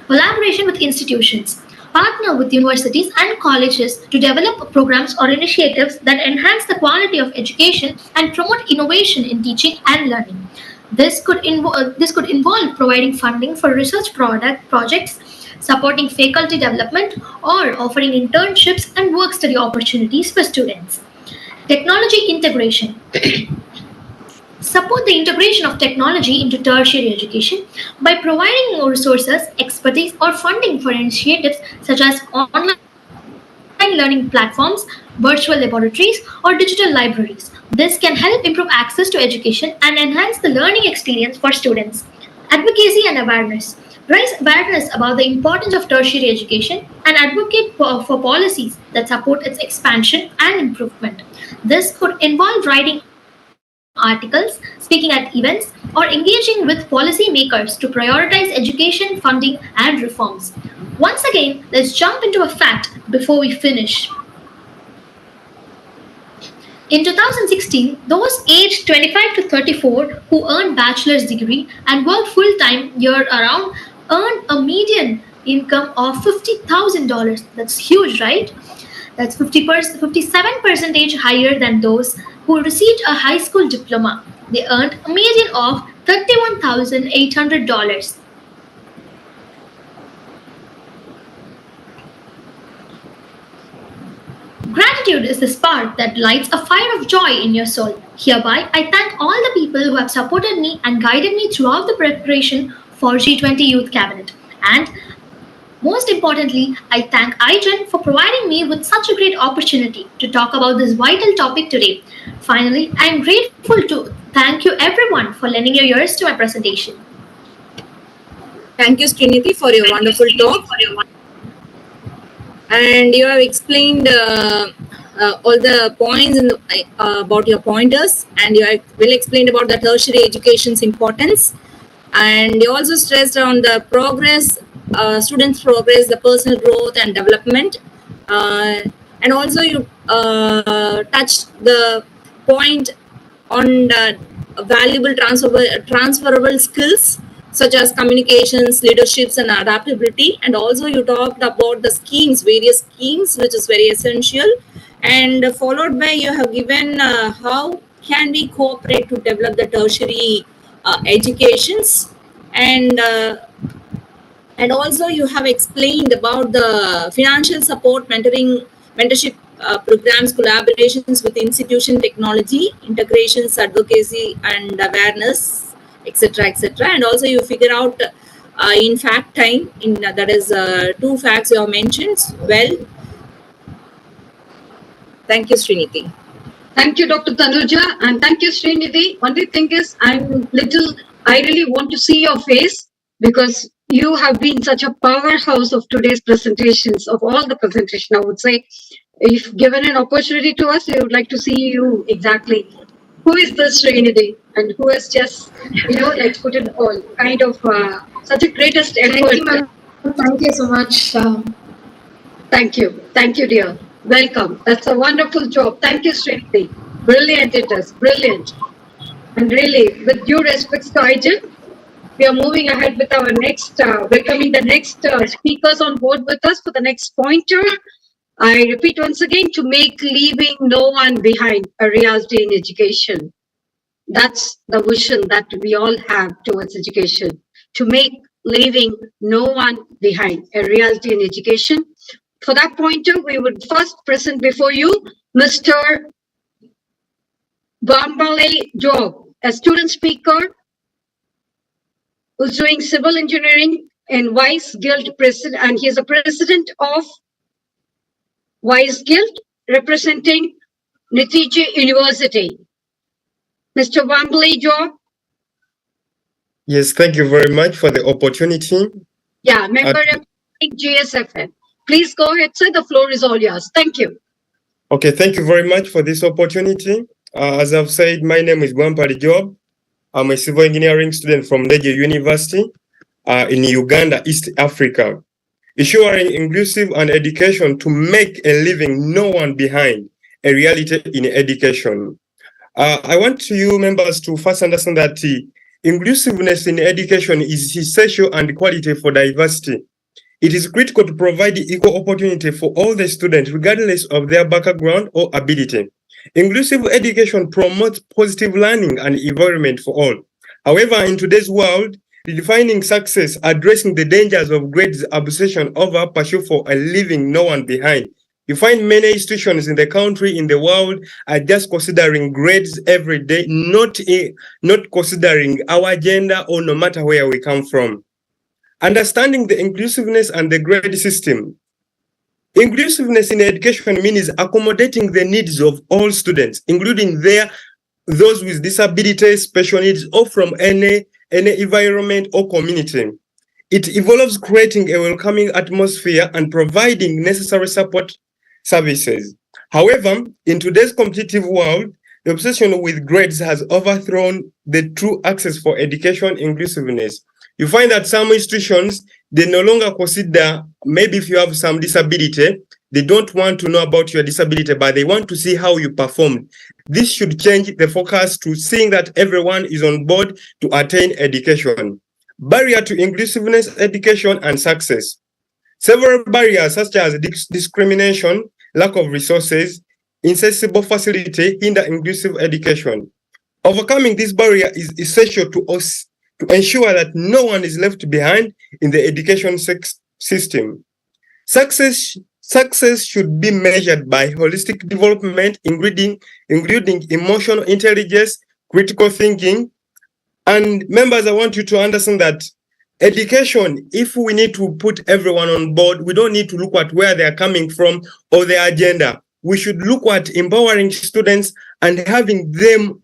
Collaboration with institutions. Partner with universities and colleges to develop programs or initiatives that enhance the quality of education and promote innovation in teaching and learning. This could involve providing funding for research projects, supporting faculty development, or offering internships and work study opportunities for students. Technology integration. Support the integration of technology into tertiary education by providing more resources, expertise, or funding for initiatives such as online learning platforms, virtual laboratories, or digital libraries. This can help improve access to education and enhance the learning experience for students. Advocacy and awareness. Raise awareness about the importance of tertiary education and advocate for policies that support its expansion and improvement. This could involve writing articles, speaking at events, or engaging with policymakers to prioritize education funding and reforms. Once again, let's jump into a fact before we finish. In 2016, those aged 25 to 34 who earned bachelor's degree and worked full-time year-round earned a median income of $50,000. That's huge, right? That's 57% higher than those who received a high school diploma. They earned a median of $31,800. Gratitude is the spark that lights a fire of joy in your soul. Hereby, I thank all the people who have supported me and guided me throughout the preparation for G20 Youth Cabinet. And most importantly, I thank iGen for providing me with such a great opportunity to talk about this vital topic today. Finally, I am grateful to thank you everyone for lending your ears to my presentation. Thank you, Srinidhi, for your wonderful talk. And you have explained all the points about your pointers, and you have well explained about the tertiary education's importance. And you also stressed on the progress, students' progress, the personal growth and development. And also you touched the point on the valuable transferable skills such as communications, leaderships, and adaptability. And also you talked about the schemes, various schemes, which is very essential. And followed by you have given how can we cooperate to develop the tertiary educations. And also you have explained about the financial support, mentorship programs, collaborations with institution, technology, integrations, advocacy, and awareness, etc., etc. And also you figure out in fact time, that is 2 facts you have mentioned. Well, thank you, Srinidhi. Thank you, Dr. Tanuja, and thank you, Srinidhi. Only thing is, I really want to see your face because you have been such a powerhouse of today's presentations, of all the presentation, I would say. If given an opportunity to us, we would like to see you exactly. Who is this Srinidhi and who has just, like put it all, kind of such a greatest effort. Thank you, ma'am. Thank you so much. Thank you. Thank you, dear. Welcome. That's a wonderful job. Thank you, Srinidhi. Brilliant it is. Brilliant. And really, with due respects to iGen, We are moving ahead with our next, welcoming the next speakers on board with us for the next pointer. I repeat once again, to make leaving no one behind a reality in education. That's the vision that we all have towards education, to make leaving no one behind a reality in education. For that pointer, we would first present before you Mr. Bambale Job, a student speaker who's doing civil engineering in Wise Guild President, and he is a president of Wise Guild representing Nitije University. Mr. Bambale Job. Yes, thank you very much for the opportunity. Yeah, member representing GSFN. Please go ahead, sir. The floor is all yours. Thank you. Okay, thank you very much for this opportunity. As I've said, my name is Bambale Job. I'm a civil engineering student from Nitije University in Uganda, East Africa. Ensuring inclusive and education to make a living no one behind, a reality in education. I want you members to first understand that inclusiveness in education is essential and quality for diversity. It is critical to provide equal opportunity for all the students, regardless of their background or ability. Inclusive education promotes positive learning and environment for all. However, in today's world, redefining success, addressing the dangers of grades obsession over pursuit for a living no one behind. You find many institutions in the country, in the world, are just considering grades every day, not considering our agenda or no matter where we come from. Understanding the inclusiveness and the grade system. Inclusiveness in education means accommodating the needs of all students, including those with disabilities, special needs, or from any environment or community. It involves creating a welcoming atmosphere and providing necessary support services. However, in today's competitive world, the obsession with grades has overthrown the true access for education inclusiveness. You find that some institutions, they no longer consider, maybe if you have some disability, they don't want to know about your disability, but they want to see how you performed. This should change the focus to seeing that everyone is on board to attain education. Barrier to inclusiveness, education, and success. Several barriers such as discrimination, lack of resources, inaccessible facility hinder inclusive education. Overcoming this barrier is essential to us to ensure that no one is left behind in the education system. Success should be measured by holistic development, including emotional intelligence, critical thinking. And members, I want you to understand that education, if we need to put everyone on board, we don't need to look at where they are coming from or their agenda. We should look at empowering students and having them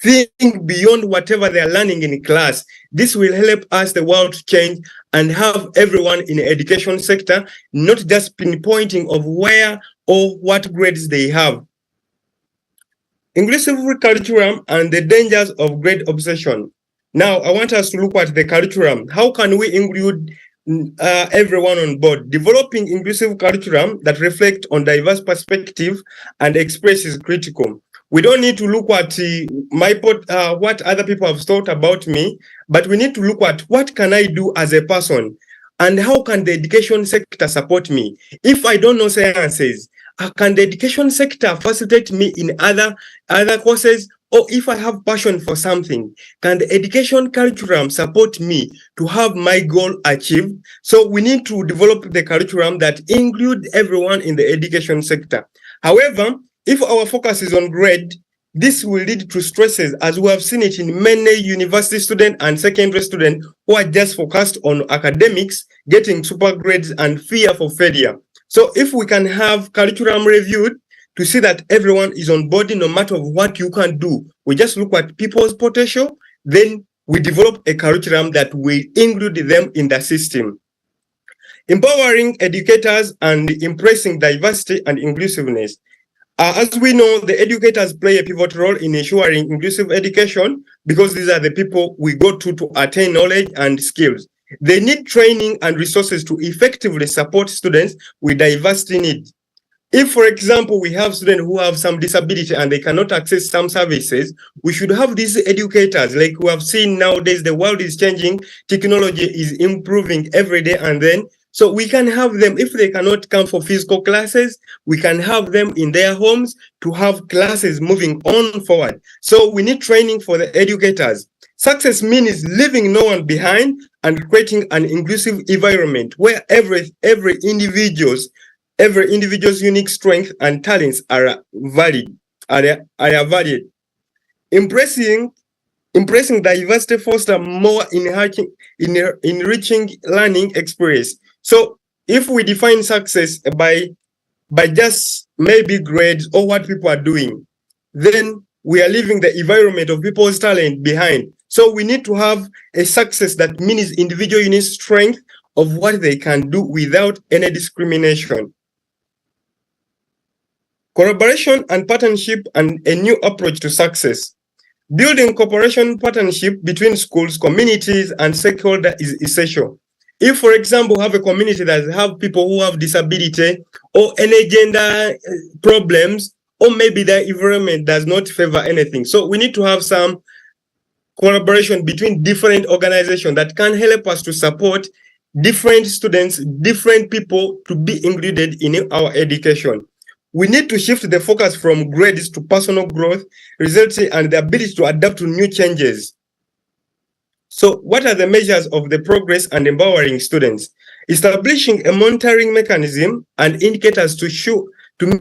think beyond whatever they are learning in class. This will help us the world to change and have everyone in the education sector not just pinpointing of where or what grades they have. Inclusive curriculum and the dangers of grade obsession. Now, I want us to look at the curriculum. How can we include everyone on board? Developing inclusive curriculum that reflect on diverse perspective and express is critical. We don't need to look at what other people have thought about me, but we need to look at what can I do as a person and how can the education sector support me? If I don't know sciences, can the education sector facilitate me in other courses? Or if I have passion for something, can the education curriculum support me to have my goal achieved? So we need to develop the curriculum that include everyone in the education sector. However, if our focus is on grade, this will lead to stresses, as we have seen it in many university students and secondary students who are just focused on academics, getting super grades and fear for failure. So if we can have curriculum reviewed to see that everyone is on board, no matter what you can do, we just look at people's potential, then we develop a curriculum that will include them in the system. Empowering educators and impressing diversity and inclusiveness. As we know, the educators play a pivotal role in ensuring inclusive education because these are the people we go to attain knowledge and skills. They need training and resources to effectively support students with diversity needs. If, for example, we have students who have some disability and they cannot access some services, we should have these educators. Like we have seen nowadays, the world is changing, technology is improving every day, and then so we can have them, if they cannot come for physical classes, we can have them in their homes to have classes moving on forward. So we need training for the educators. Success means leaving no one behind and creating an inclusive environment where every individual's unique strengths and talents are valued. Impressing diversity foster more enriching learning experience. So if we define success by just maybe grades or what people are doing, then we are leaving the environment of people's talent behind. So we need to have a success that means individual unique strength of what they can do without any discrimination. Collaboration and partnership and a new approach to success. Building cooperation partnership between schools, communities, and stakeholders is essential. If, for example, have a community that have people who have disability or any gender problems, or maybe the environment does not favor anything. So we need to have some collaboration between different organizations that can help us to support different students, different people to be included in our education. We need to shift the focus from grades to personal growth, results, and the ability to adapt to new changes. So what are the measures of the progress and empowering students? Establishing a monitoring mechanism and indicators to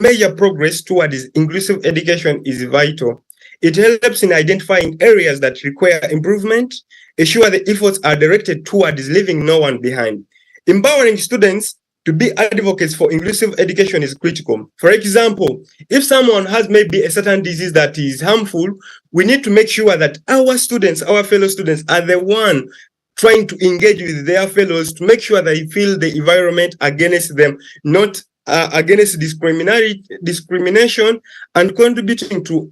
measure progress towards inclusive education is vital. It helps in identifying areas that require improvement, ensure the efforts are directed towards leaving no one behind. Empowering students to be advocates for inclusive education is critical. For example, if someone has maybe a certain disease that is harmful, we need to make sure that our students, our fellow students, are the one trying to engage with their fellows to make sure they feel the environment against them, not against discrimination, and contributing to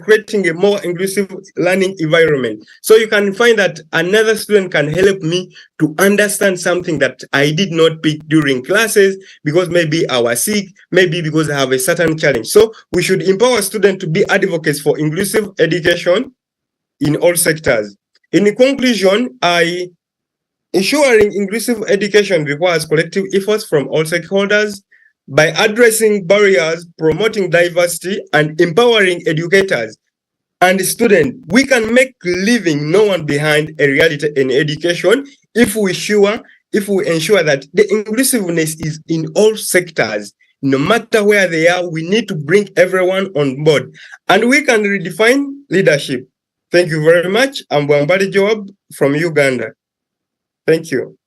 creating a more inclusive learning environment. So you can find that another student can help me to understand something that I did not pick during classes because maybe I was sick, maybe because I have a certain challenge. So we should empower students to be advocates for inclusive education in all sectors. In conclusion, ensuring inclusive education requires collective efforts from all stakeholders. By addressing barriers, promoting diversity, and empowering educators and students, we can make leaving no one behind a reality in education if we ensure that the inclusiveness is in all sectors. No matter where they are, we need to bring everyone on board. And we can redefine leadership. Thank you very much. I'm Bwambali Joab from Uganda. Thank you.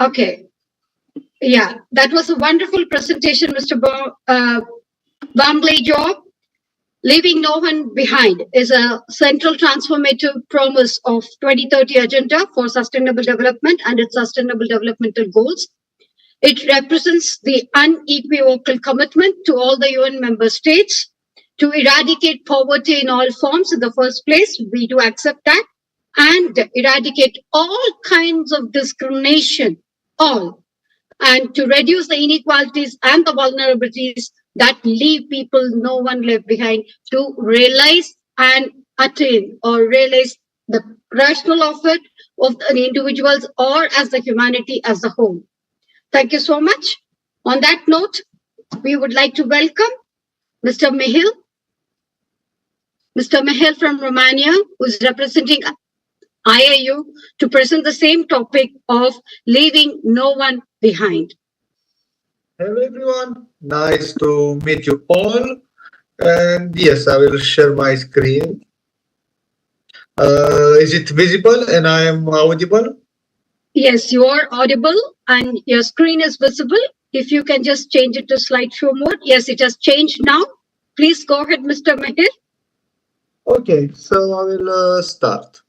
Okay. Yeah, that was a wonderful presentation, Mr. Bambley Job. Leaving no one behind is a central transformative promise of 2030 Agenda for Sustainable Development and its Sustainable Developmental Goals. It represents the unequivocal commitment to all the UN member states to eradicate poverty in all forms in the first place. We do accept that. And eradicate all kinds of discrimination, all. And to reduce the inequalities and the vulnerabilities that leave people no one left behind, to realize and attain or realize the rational of it, of the individuals or as the humanity as a whole. Thank you so much. On that note, we would like to welcome Mr. Mihil from Romania, who is representing IAU to present the same topic of leaving no one behind. Hello everyone, nice to meet you all. And yes, I will share my screen. Is it visible and I am audible? Yes, you are audible and your screen is visible. If you can just change it to slideshow mode. Yes, it has changed now. Please go ahead, Mr. Mihir. Okay, so I will start.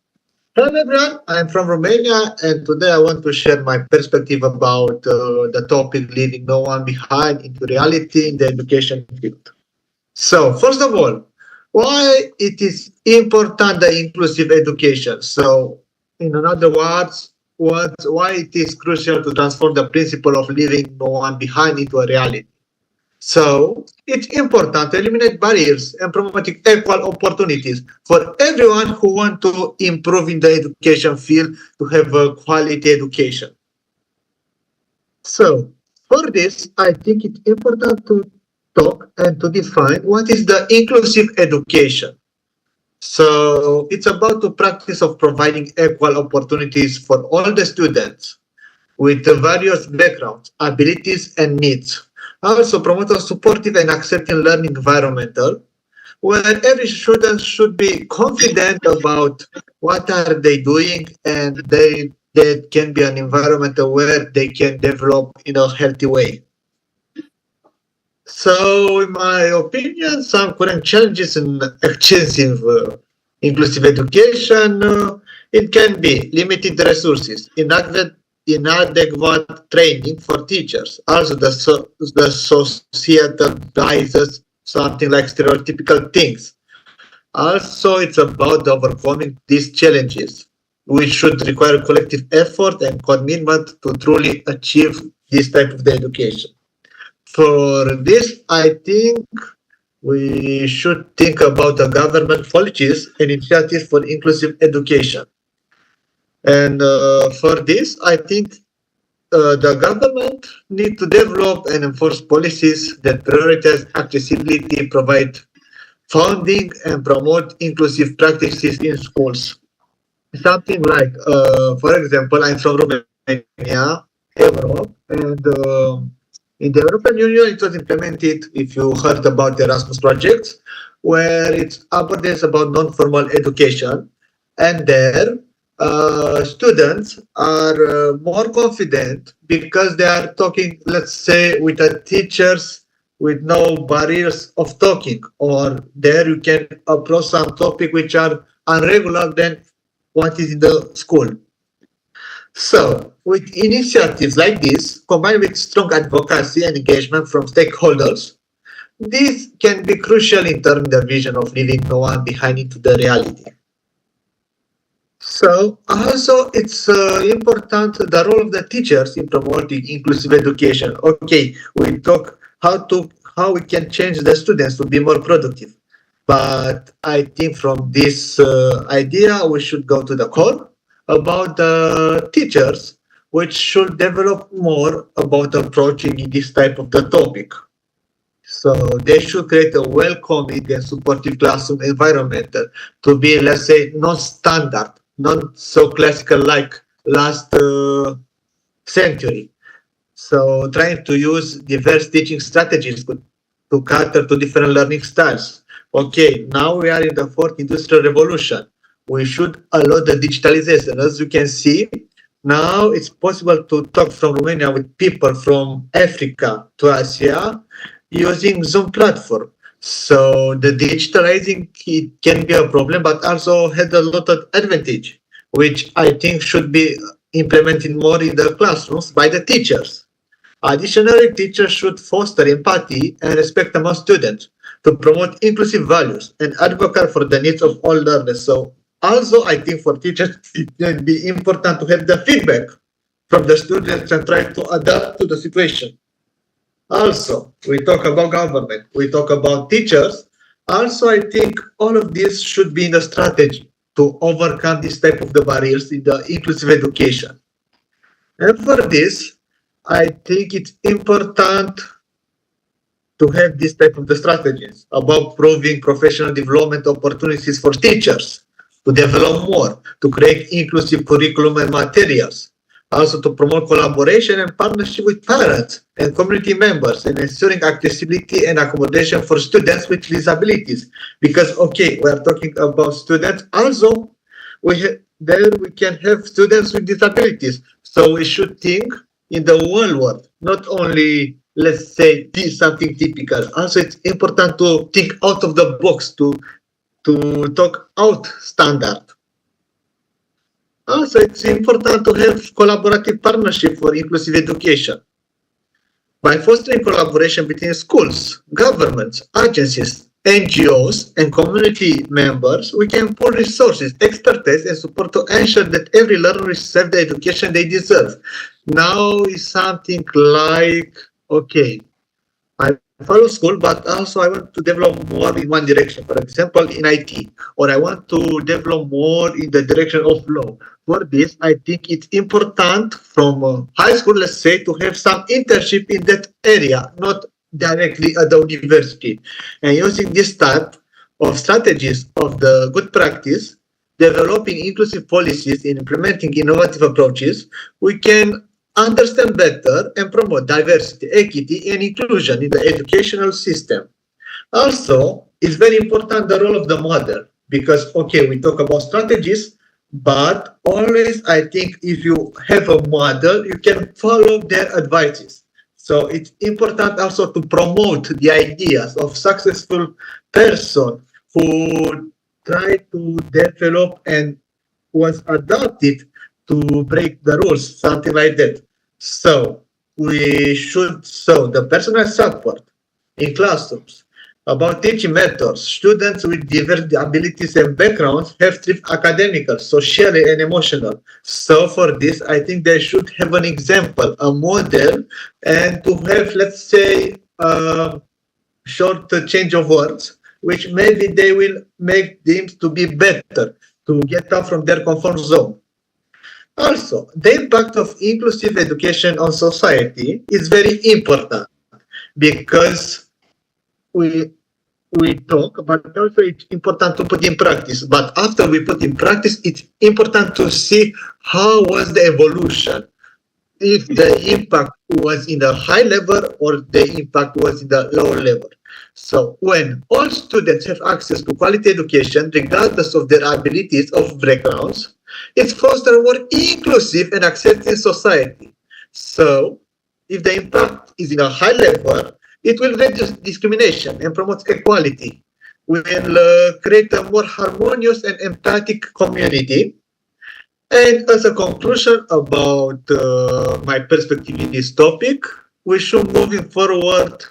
Hello everyone, I'm from Romania and today I want to share my perspective about the topic leaving no one behind into reality in the education field. So first of all, why it is important the inclusive education? So in other words, why it is crucial to transform the principle of leaving no one behind into a reality. So it's important to eliminate barriers and promoting equal opportunities for everyone who want to improve in the education field to have a quality education. So for this, I think it's important to talk and to define what is the inclusive education. So it's about the practice of providing equal opportunities for all the students with various backgrounds, abilities, and needs. Also promote a supportive and accepting learning environment where every student should be confident about what are they doing and that can be an environment where they can develop in a healthy way. So in my opinion, some current challenges in extensive inclusive education, it can be limited resources, inadequate training for teachers. Also, the societal biases, something like stereotypical things. Also, it's about overcoming these challenges, which should require collective effort and commitment to truly achieve this type of the education. For this, I think we should think about the government policies and initiatives for inclusive education. And for this, I think the government need to develop and enforce policies that prioritize accessibility, provide funding, and promote inclusive practices in schools. Something like, for example, I'm from Romania, Europe, and in the European Union, it was implemented, if you heard about the Erasmus projects, where it's about non-formal education, and there students are more confident because they are talking, let's say, with the teachers with no barriers of talking, or there you can approach some topic which are unregular than what is in the school. So, with initiatives like this, combined with strong advocacy and engagement from stakeholders, this can be crucial in turning the vision of leaving no one behind into the reality. So also it's important the role of the teachers in promoting inclusive education. Okay, we talk how we can change the students to be more productive, but I think from this idea we should go to the core about the teachers, which should develop more about approaching this type of the topic. So they should create a welcoming and supportive classroom environment to be, let's say, non-standard, not so classical like last century. So trying to use diverse teaching strategies to cater to different learning styles. Okay, now we are in the fourth industrial revolution. We should allow the digitalization. As you can see, Now it's possible to talk from Romania with people from Africa to Asia using Zoom platform. So the digitalizing it can be a problem, but also had a lot of advantage, which I think should be implemented more in the classrooms by the teachers. Additionally, teachers should foster empathy and respect among students to promote inclusive values and advocate for the needs of all learners. So also, I think for teachers, it can be important to have the feedback from the students and try to adapt to the situation. Also, we talk about government, we talk about teachers. Also, I think all of this should be in the strategy to overcome this type of the barriers in the inclusive education. And for this, I think it's important to have this type of the strategies about proving professional development opportunities for teachers to develop more, to create inclusive curriculum and materials, also to promote collaboration and partnership with parents and community members and ensuring accessibility and accommodation for students with disabilities. Because, okay, we are talking about students, also there we can have students with disabilities. So we should think in the whole world, not only, let's say, this something typical. Also, it's important to think out of the box, to talk out standard. Also, it's important to have collaborative partnership for inclusive education. By fostering collaboration between schools, governments, agencies, NGOs, and community members, we can pool resources, expertise, and support to ensure that every learner receives the education they deserve. Now is something like, okay, I follow school, but also I want to develop more in one direction, for example, in IT, or I want to develop more in the direction of law. For this, I think it's important from high school, let's say, to have some internship in that area, not directly at the university. And using this type of strategies of the good practice, developing inclusive policies and implementing innovative approaches, we can understand better and promote diversity, equity, and inclusion in the educational system. Also, it's very important the role of the mother because, okay, we talk about strategies, but always I think if you have a model, you can follow their advices. So it's important also to promote the ideas of successful person who try to develop and was adopted to break the rules, something like that. So we should show the personal support in classrooms about teaching methods. Students with diverse abilities and backgrounds have thrived academically, socially, and emotional. So for this, I think they should have an example, a model, and to have, let's say, a short change of words, which maybe they will make them to be better, to get out from their comfort zone. Also, the impact of inclusive education on society is very important because we talk, but also it's important to put in practice. But after we put in practice, it's important to see how was the evolution. If the impact was in the high level or the impact was in the low level. So when all students have access to quality education, regardless of their abilities or backgrounds, it fosters a more inclusive and accepting society. So if the impact is in a high level, it will reduce discrimination and promote equality. We will create a more harmonious and empathic community. And as a conclusion about my perspective in this topic, we should moving forward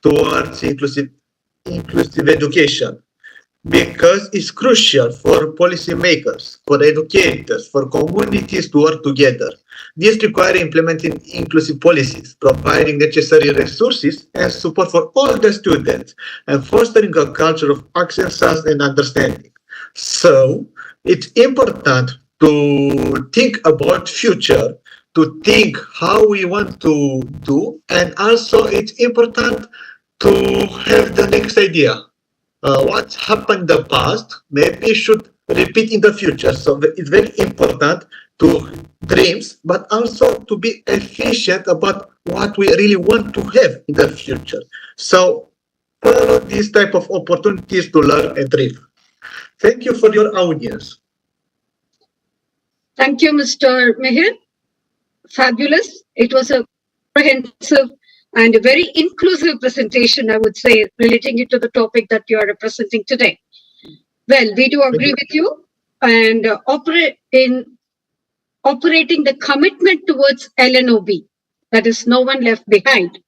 towards inclusive education because it's crucial for policymakers, for educators, for communities to work together. This requires implementing inclusive policies, providing necessary resources and support for all the students, and fostering a culture of acceptance and understanding. So it's important to think about future, to think how we want to do, and also it's important to have the next idea. What happened in the past maybe should repeat in the future. So it's very important to dreams, but also to be efficient about what we really want to have in the future. So follow these type of opportunities to learn and thrive. Thank you for your audience. Thank you, Mr. Mehir. fabulous. It was a comprehensive and a very inclusive presentation, I would say, relating it to the topic that you are representing today. Well, we do agree with you, and operating the commitment towards LNOB, that is, no one left behind.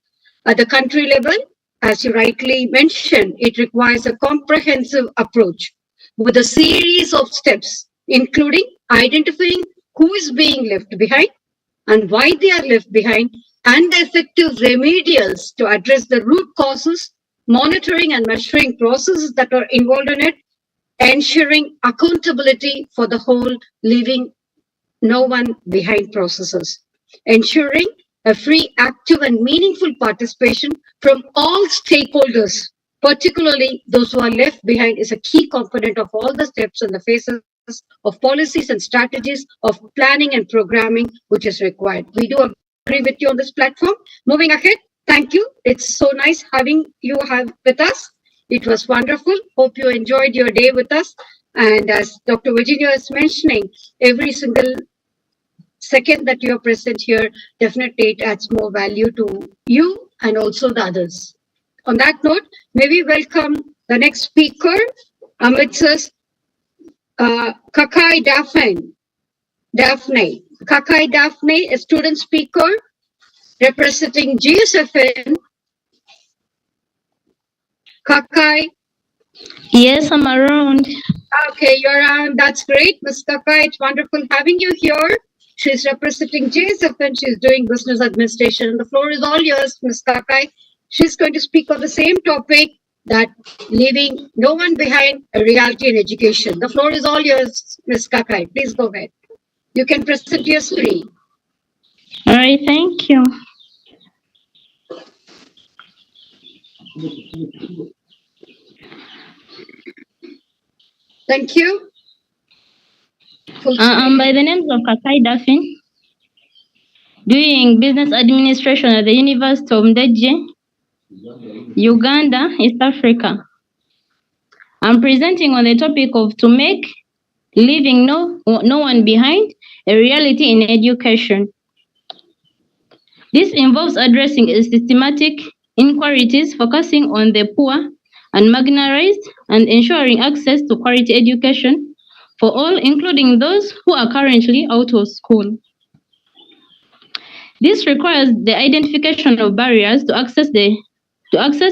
At the country level, as you rightly mentioned, it requires a comprehensive approach with a series of steps, including identifying who is being left behind and why they are left behind, and the effective remedials to address the root causes, monitoring and measuring processes that are involved in it, ensuring accountability for the whole leaving no one behind processes, ensuring a free, active, and meaningful participation from all stakeholders, particularly those who are left behind, is a key component of all the steps and the phases of policies and strategies of planning and programming which is required. We do agree with you on this platform. Moving ahead, thank you. It's so nice having you with us. It was wonderful. Hope you enjoyed your day with us. And as Dr. Virginia is mentioning, every single second that you are present here, definitely it adds more value to you and also the others. On that note, may we welcome the next speaker, amidst us, Kakai Daphne. Kakai Daphne, a student speaker representing GSFN. Kakai. Yes, I'm around. Okay, you're around. That's great, Ms. Kakai. It's wonderful having you here. She's representing GSFN. She's doing business administration. And the floor is all yours, Ms. Kakai. She's going to speak on the same topic, that leaving no one behind, a reality in education. The floor is all yours, Ms. Kakai. Please go ahead. You can present your screen. All right, thank you. Thank you. I'm by the name of Kakai Daphne, doing business administration at the University of Ndejje, Uganda, East Africa. I'm presenting on the topic of to make leaving no one behind a reality in education. This involves addressing systematic inequalities, focusing on the poor and marginalized, and ensuring access to quality education for all, including those who are currently out of school. This requires the identification of barriers to access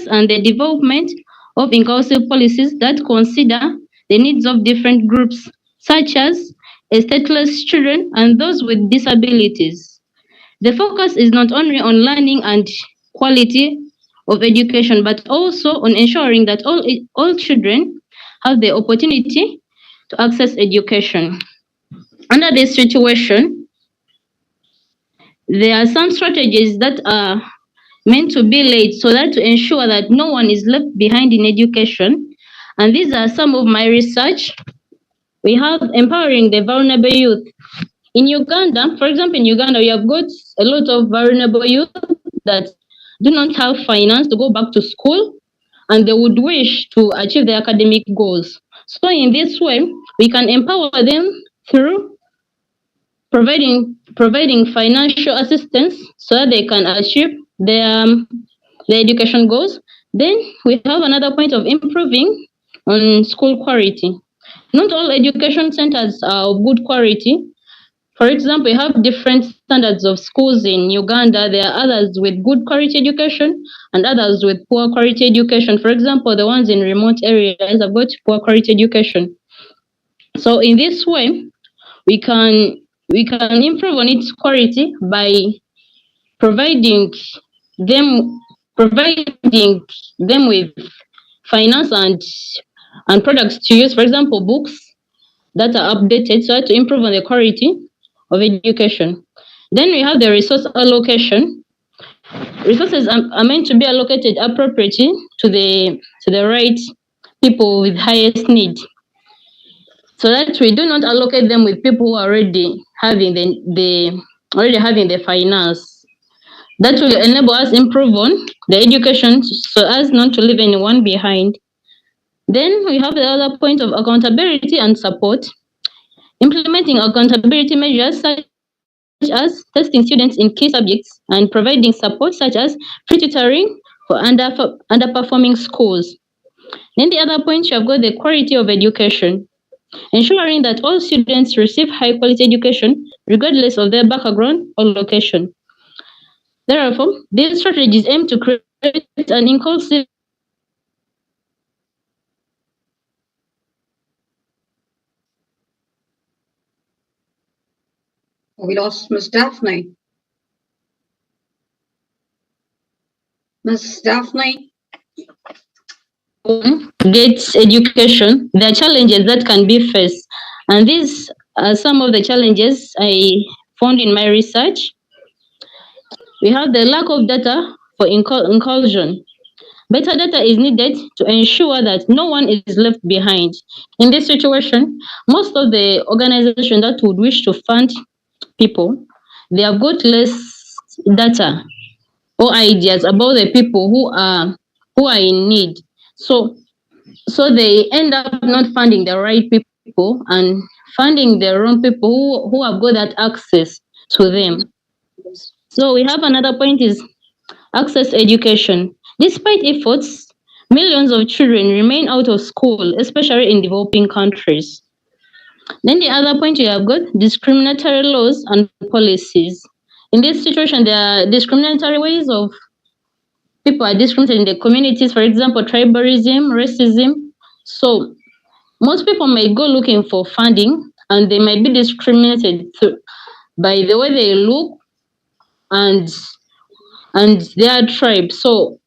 and the development of inclusive policies that consider the needs of different groups, such as stateless children and those with disabilities. The focus is not only on learning and quality of education, but also on ensuring that all children have the opportunity to access education. Under this situation, there are some strategies that are meant to be laid so that to ensure that no one is left behind in education. And these are some of my research. We have empowering the vulnerable youth. In Uganda, for example, in Uganda, we have got a lot of vulnerable youth that do not have finance to go back to school, and they would wish to achieve their academic goals. So in this way, we can empower them through providing financial assistance so that they can achieve their education goals. Then we have another point of improving on school quality. Not all education centers are of good quality. For example, we have different standards of schools in Uganda. There are others with good quality education and others with poor quality education. For example, the ones in remote areas have got poor quality education. So in this way, we can improve on its quality by providing them with finance and products to use. For example, books that are updated so as to improve on the quality of education. Then we have the resource allocation. Resources are meant to be allocated appropriately to the right people with highest need, so that we do not allocate them with people who are already having the finance. That will enable us improve on the education so as not to leave anyone behind. Then we have the other point of accountability and support. Implementing accountability measures such as testing students in key subjects and providing support such as free tutoring for underperforming schools. Then the other point, you have got the quality of education, ensuring that all students receive high quality education regardless of their background or location. Therefore, these strategies aim to create an inclusive We lost Miss Daphne. Miss Daphne? gets education, there are challenges that can be faced. And these are some of the challenges I found in my research. We have the lack of data for inclusion. Better data is needed to ensure that no one is left behind. In this situation, most of the organizations that would wish to fund people, they have got less data or ideas about the people who are in need. So they end up not funding the right people and funding the wrong people who have got that access to them. So we have another point is access to education. Despite efforts, millions of children remain out of school, especially in developing countries. Then the other point you have got discriminatory laws and policies. In this situation, there are discriminatory ways of people are discriminated in the communities, for example, tribalism, racism. So most people may go looking for funding and they might be discriminated by the way they look and their tribe. So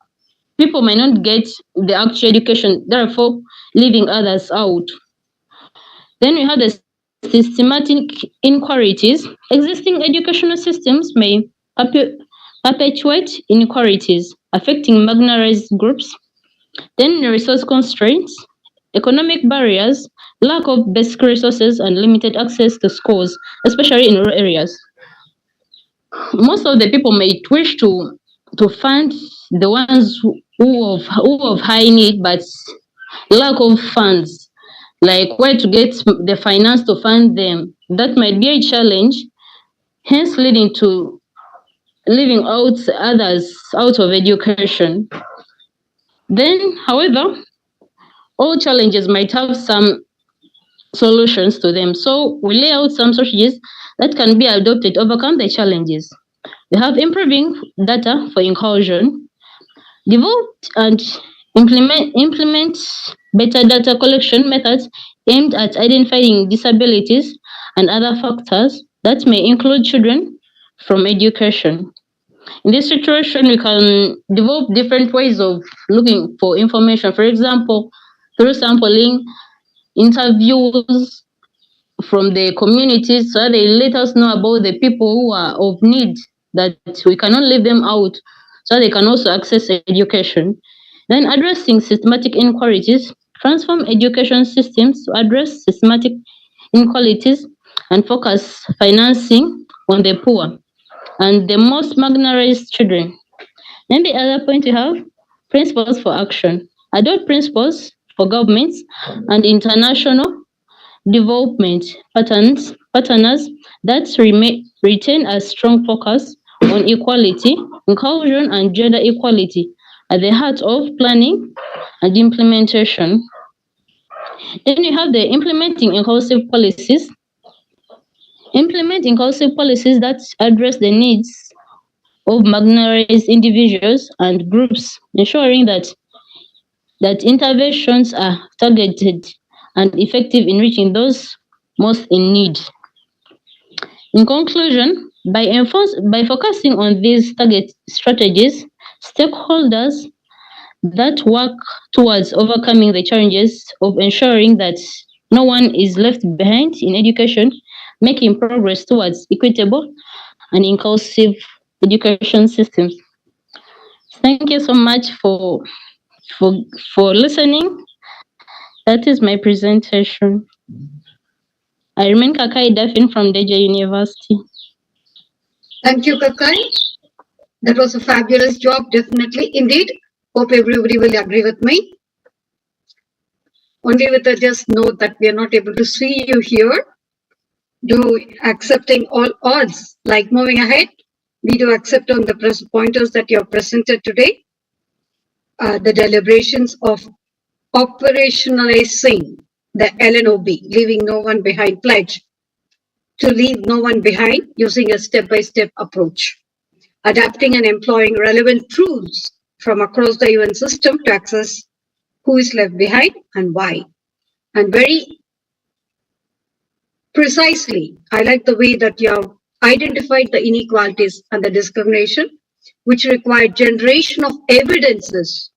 people might not get the actual education, therefore leaving others out. Then we have the systematic inequalities. Existing educational systems may perpetuate inequalities, affecting marginalized groups. Then resource constraints, economic barriers, lack of basic resources, and limited access to schools, especially in rural areas. Most of the people may wish to fund the ones who of high need, but lack of funds, like where to get the finance to fund them. That might be a challenge, hence leading to leaving out others out of education. Then, however, all challenges might have some solutions to them. So we lay out some strategies that can be adopted to overcome the challenges. We have improving data for inclusion, develop and implement better data collection methods aimed at identifying disabilities and other factors that may include children from education. In this situation, we can develop different ways of looking for information. For example, through sampling, interviews from the communities, so they let us know about the people who are of need, that we cannot leave them out, so they can also access education. Then addressing systematic inequalities, transform education systems to address systematic inequalities and focus financing on the poor and the most marginalized children. Then the other point we have principles for action. Adopt principles for governments and international development partners that retain a strong focus on equality, inclusion, and gender equality at the heart of planning and implementation. Then you have the implementing inclusive policies. Implement inclusive policies that address the needs of marginalized individuals and groups, ensuring that interventions are targeted and effective in reaching those most in need. In conclusion, by focusing on these target strategies, stakeholders that work towards overcoming the challenges of ensuring that no one is left behind in education, making progress towards equitable and inclusive education systems. Thank you so much for listening. That is my presentation. I remain Kakai Daphne from Deja University. Thank you, Kakai. That was a fabulous job, definitely. Indeed. Hope everybody will agree with me. Only with a just note that we are not able to see you here. do accepting all odds, like moving ahead, we do accept on the pointers that you have presented today, the deliberations of operationalizing the LNOB, leaving no one behind pledge, to leave no one behind using a step-by-step approach, adapting and employing relevant tools from across the UN system to access who is left behind and why. And very precisely, I like the way that you have identified the inequalities and the discrimination, which require generation of evidences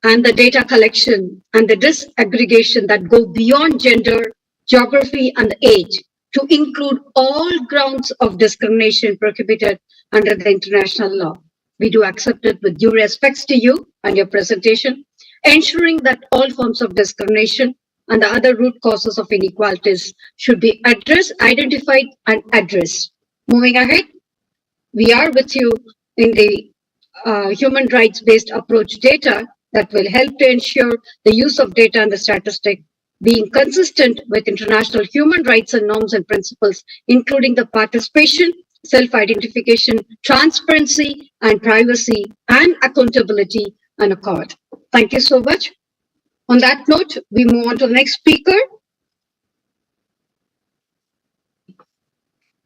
and the data collection and the disaggregation that go beyond gender, geography, and age to include all grounds of discrimination prohibited under the international law. We do accept it with due respects to you and your presentation, ensuring that all forms of discrimination and the other root causes of inequalities should be addressed, identified, and addressed. Moving ahead, we are with you in the human rights-based approach data that will help to ensure the use of data and the statistic being consistent with international human rights and norms and principles, including the participation, self-identification, transparency, and privacy, and accountability and accord. Thank you so much. On that note, we move on to the next speaker.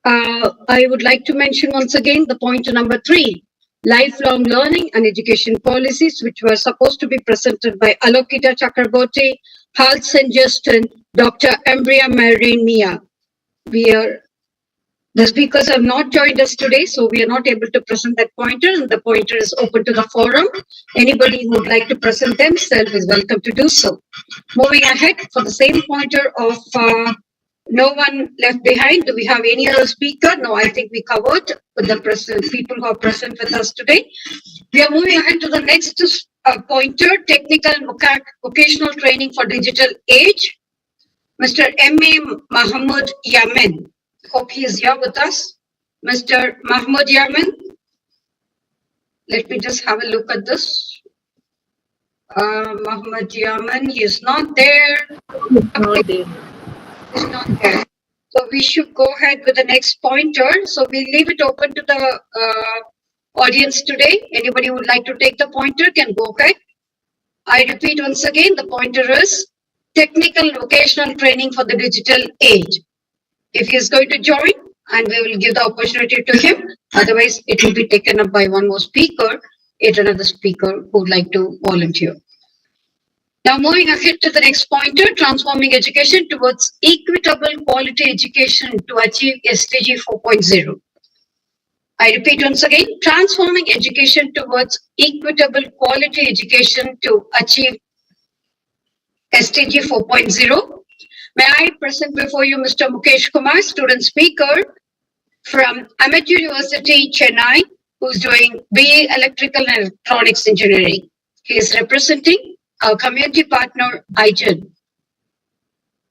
I would like to mention once again the point number 3, lifelong learning and education policies, which were supposed to be presented by Alokita Chakraborty, Hal St. Justin, Dr. Embria Marine Mia. The speakers have not joined us today, so we are not able to present that pointer, and the pointer is open to the forum. Anybody who would like to present themselves is welcome to do so. Moving ahead, for the same pointer of no one left behind, do we have any other speaker? No, I think we covered with the people who are present with us today. We are moving ahead to the next pointer, technical and vocational training for digital age. Mr. M.A. Mahmoud Yamin. Hope he is here with us. Mr. Mahmoud Yamin. Let me just have a look at this. Mahmoud Yamin, he is not there. He's not there. So we should go ahead with the next pointer. So we leave it open to the audience today. Anybody who would like to take the pointer can go ahead. I repeat once again, the pointer is technical vocational training for the digital age. If he is going to join, and we will give the opportunity to him. Otherwise, it will be taken up by one more speaker, yet another speaker who would like to volunteer. Now, moving ahead to the next pointer, transforming education towards equitable quality education to achieve SDG 4.0. I repeat once again, transforming education towards equitable quality education to achieve SDG 4.0. May I present before you Mr. Mukesh Kumar, student speaker from Amit University, Chennai, who's doing BA Electrical and Electronics Engineering. He is representing our community partner, IGEN.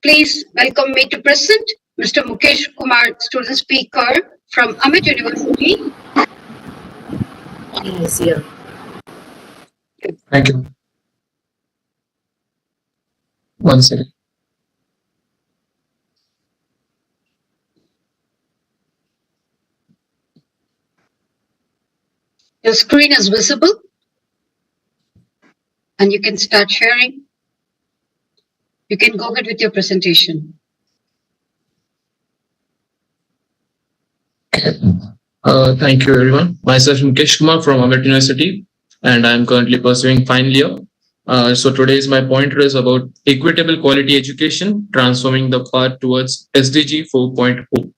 Please welcome me to present Mr. Mukesh Kumar, student speaker from Amit University. Yes, yeah. Thank you. One second. Your screen is visible and you can start sharing. You can go ahead with your presentation. Thank you, everyone. Myself, Mukesh Kumar from Amit University, and I'm currently pursuing final year. So today's my pointer is about equitable quality education, transforming the path towards SDG 4.0.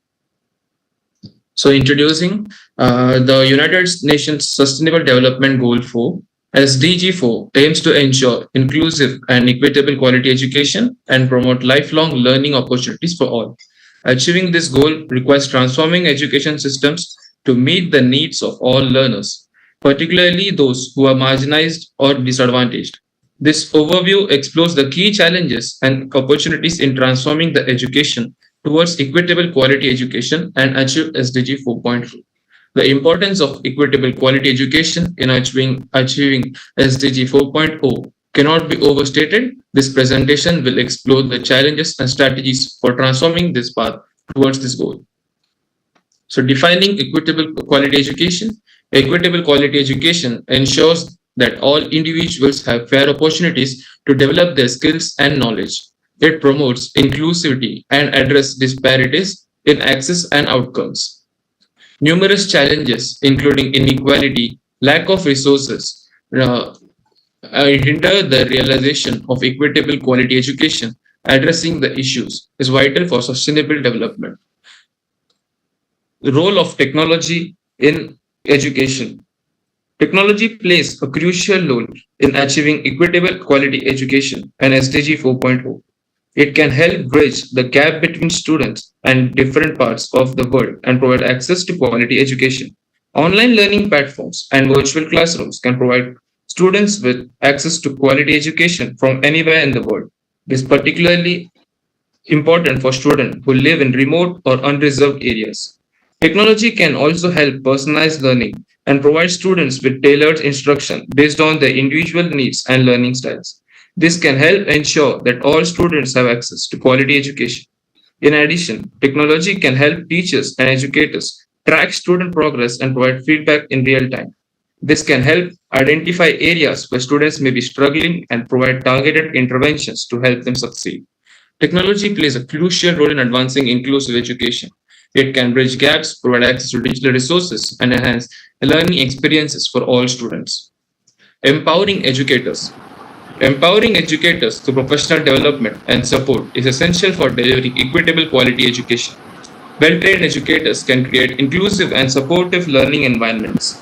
So introducing the United Nations Sustainable Development Goal 4, SDG 4 aims to ensure inclusive and equitable quality education and promote lifelong learning opportunities for all. Achieving this goal requires transforming education systems to meet the needs of all learners, particularly those who are marginalized or disadvantaged. This overview explores the key challenges and opportunities in transforming the education towards equitable quality education and achieve SDG 4.0. The importance of equitable quality education in achieving SDG 4.0 cannot be overstated. This presentation will explore the challenges and strategies for transforming this path towards this goal. So defining equitable quality education. Equitable quality education ensures that all individuals have fair opportunities to develop their skills and knowledge. It promotes inclusivity and addresses disparities in access and outcomes. Numerous challenges, including inequality, lack of resources, hinder the realization of equitable quality education. Addressing the issues is vital for sustainable development. The role of technology in education. Technology plays a crucial role in achieving equitable quality education and SDG 4.0. It can help bridge the gap between students and different parts of the world and provide access to quality education. Online learning platforms and virtual classrooms can provide students with access to quality education from anywhere in the world. This is particularly important for students who live in remote or unreserved areas. Technology can also help personalize learning and provide students with tailored instruction based on their individual needs and learning styles. This can help ensure that all students have access to quality education. In addition, technology can help teachers and educators track student progress and provide feedback in real time. This can help identify areas where students may be struggling and provide targeted interventions to help them succeed. Technology plays a crucial role in advancing inclusive education. It can bridge gaps, provide access to digital resources, and enhance learning experiences for all students. Empowering educators. Empowering educators through professional development and support is essential for delivering equitable quality education. Well-trained educators can create inclusive and supportive learning environments.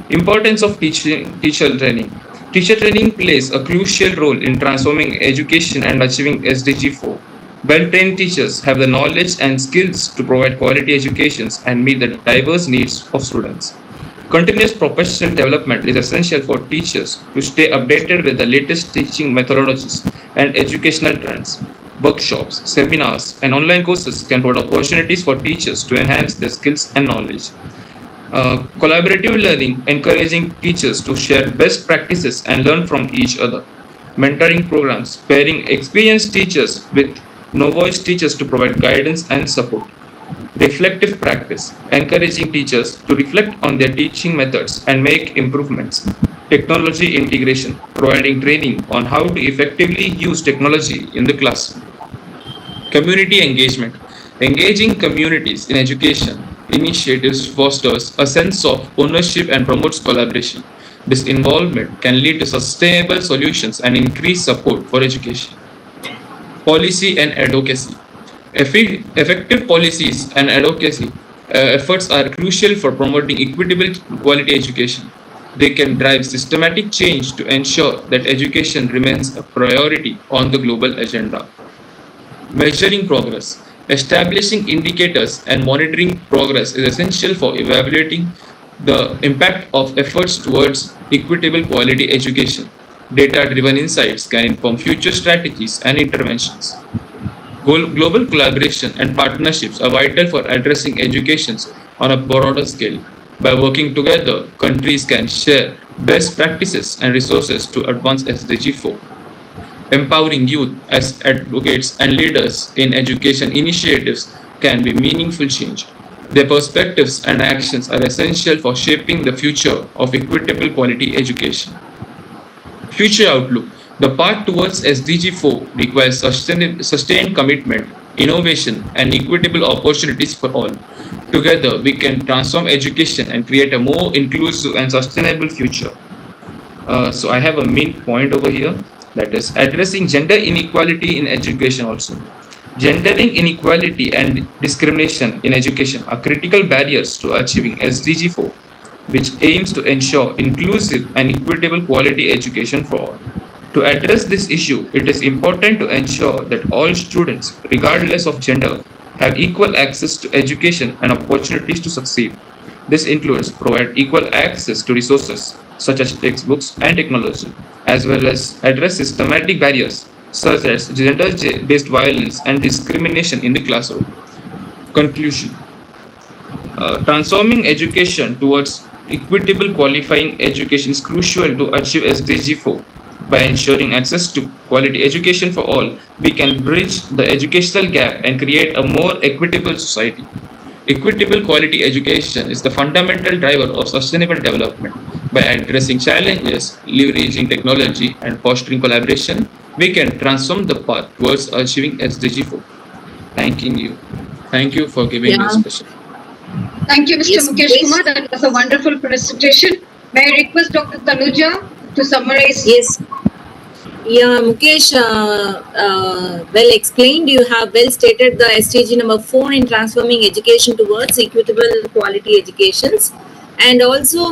Importance of teacher training. Teacher training plays a crucial role in transforming education and achieving SDG 4. Well-trained teachers have the knowledge and skills to provide quality educations and meet the diverse needs of students. Continuous professional development is essential for teachers to stay updated with the latest teaching methodologies and educational trends. Workshops, seminars, and online courses can provide opportunities for teachers to enhance their skills and knowledge. Collaborative learning, encouraging teachers to share best practices and learn from each other. Mentoring programs, pairing experienced teachers with novice teachers to provide guidance and support. Reflective practice, encouraging teachers to reflect on their teaching methods and make improvements. Technology integration, providing training on how to effectively use technology in the classroom. Community engagement, engaging communities in education initiatives fosters a sense of ownership and promotes collaboration. This involvement can lead to sustainable solutions and increased support for education. Policy and advocacy. Effective policies and advocacy efforts are crucial for promoting equitable quality education. They can drive systematic change to ensure that education remains a priority on the global agenda. Measuring progress. Establishing indicators and monitoring progress is essential for evaluating the impact of efforts towards equitable quality education. Data-driven insights can inform future strategies and interventions. Global collaboration and partnerships are vital for addressing educations on a broader scale. By working together, countries can share best practices and resources to advance SDG 4. Empowering youth as advocates and leaders in education initiatives can be meaningful change. Their perspectives and actions are essential for shaping the future of equitable quality education. Future outlook. The path towards SDG 4 requires sustained commitment, innovation, and equitable opportunities for all. Together, we can transform education and create a more inclusive and sustainable future. So I have a main point over here, that is addressing gender inequality in education also. Gendering inequality and discrimination in education are critical barriers to achieving SDG 4, which aims to ensure inclusive and equitable quality education for all. To address this issue, it is important to ensure that all students, regardless of gender, have equal access to education and opportunities to succeed. This includes provide equal access to resources such as textbooks and technology, as well as address systematic barriers such as gender-based violence and discrimination in the classroom. Conclusion. Transforming education towards equitable qualifying education is crucial to achieve SDG 4. By ensuring access to quality education for all, we can bridge the educational gap and create a more equitable society. Equitable quality education is the fundamental driver of sustainable development. By addressing challenges, leveraging technology, and fostering collaboration, we can transform the path towards achieving SDG 4. Thanking you. Thank you for giving me this opportunity. Thank you, Mr. Yes, Mukesh please. Kumar. That was a wonderful presentation. May I request Dr. Tanuja to summarize? Yes. Yeah, Mukesh, well explained. You have well stated the SDG number 4 in transforming education towards equitable quality educations. And also,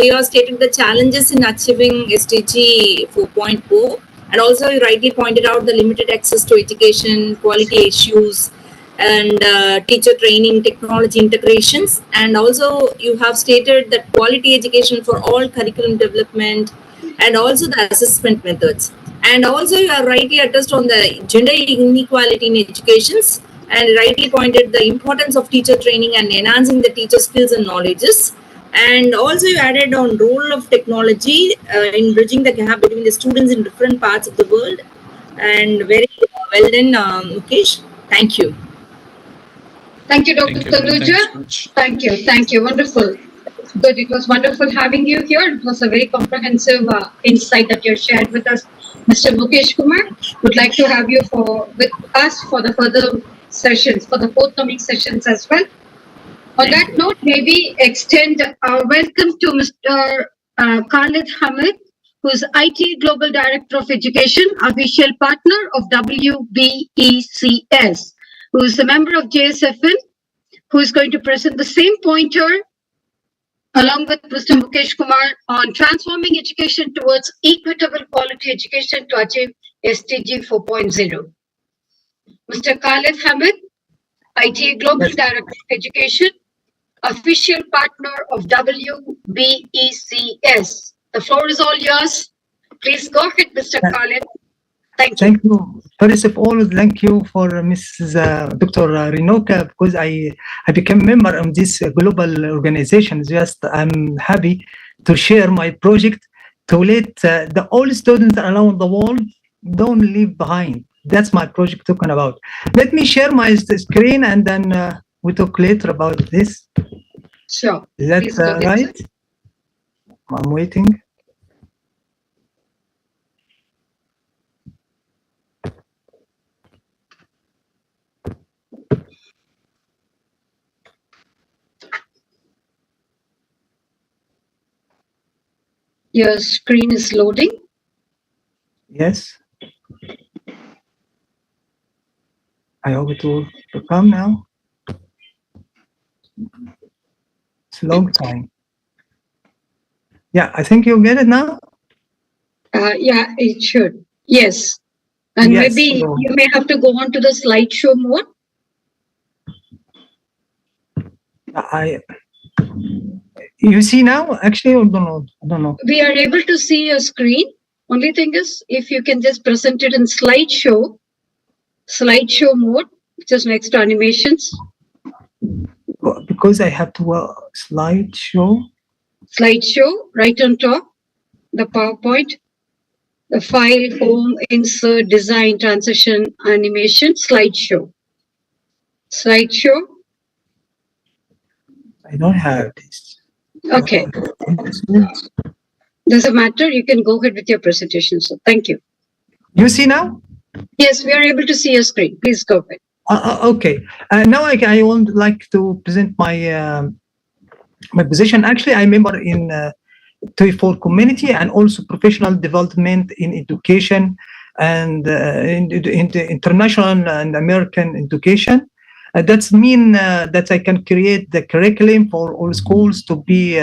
you have stated the challenges in achieving SDG 4.0. And also, you rightly pointed out the limited access to education, quality issues, and teacher training, technology integrations. And also, you have stated that quality education for all curriculum development and also the assessment methods. And also, you are rightly addressed on the gender inequality in educations and rightly pointed the importance of teacher training and enhancing the teacher skills and knowledges. And also, you added on role of technology in bridging the gap between the students in different parts of the world. And very well done, Mukesh. Thank you. Thank you, Dr. Tanuja. Thank you. Wonderful. Good. It was wonderful having you here. It was a very comprehensive insight that you shared with us, Mr. Mukesh Kumar. Would like to have you with us for the further sessions, for the forthcoming sessions as well. On that note, may we extend our welcome to Mr. Khalid Hamid, who is IT Global Director of Education, official partner of WBECS, who is a member of JSFN, who is going to present the same pointer along with Mr. Mukesh Kumar on transforming education towards equitable quality education to achieve SDG 4.0. Mr. Khalid Hamid, IT Global Director of Education, official partner of WBECS. The floor is all yours. Please go ahead, Mr. Khalid. Thank you. Thank you. First of all, thank you for Mrs. Dr. Rinoka, because I became member of this global organization. Just I'm happy to share my project to let the all students around the world don't leave behind. That's my project talking about. Let me share my screen and then we talk later about this. Sure. Is that right? I'm waiting. Your screen is loading. Yes. I hope it will come now. It's a long time. Yeah, I think you get it now. Yeah, it should. Yes. And yes, maybe so you may have to go on to the slideshow mode. You see now? Actually, I don't know. We are able to see your screen. Only thing is, if you can just present it in slideshow mode, which is next to animations. Because I have to slideshow. Slideshow, right on top, the PowerPoint, the file, home, insert, design, transition, animation, slideshow. Slideshow. I don't have this. Okay. Doesn't matter. You can go ahead with your presentation. So thank you. You see now? Yes, we are able to see your screen. Please go ahead. Okay. Now I would like to present my my position. Actually, I'm a member in T4 community and also professional development in education and in the international and American education. That's mean that I can create the curriculum for all schools to be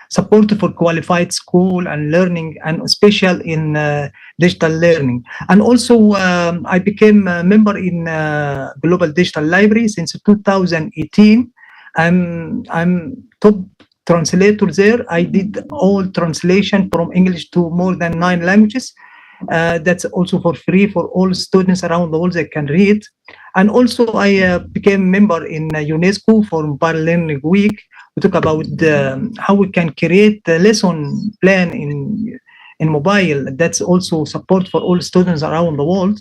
supported for qualified school and learning, and especially in digital learning. And also I became a member in Global Digital Library since 2018. I'm top translator there. I did all translation from English to more than 9 languages. That's also for free for all students around the world that can read. And also I became member in UNESCO for Mobile Learning Week. We talk about how we can create the lesson plan in in mobile. That's also support for all students around the world.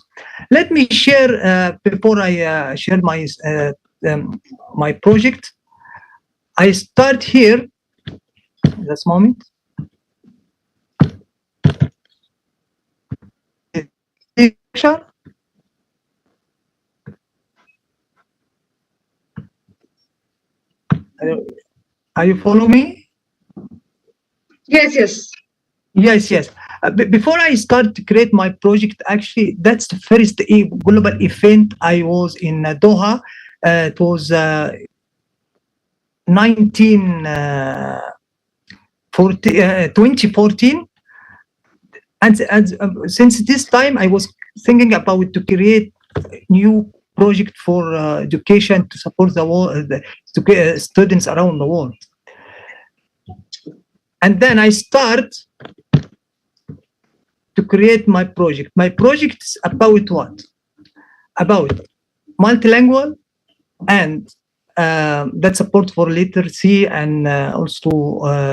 Let me share, before I share my project, I start here, this moment. Are you follow me? Yes, yes. Yes, yes. Before I start to create my project, actually, that's the first global event I was in Doha. It was 2014. And since this time, I was thinking about to create new project for education to support the world, students around the world. And then I start to create my project. My project is about what? About multilingual and that support for literacy and also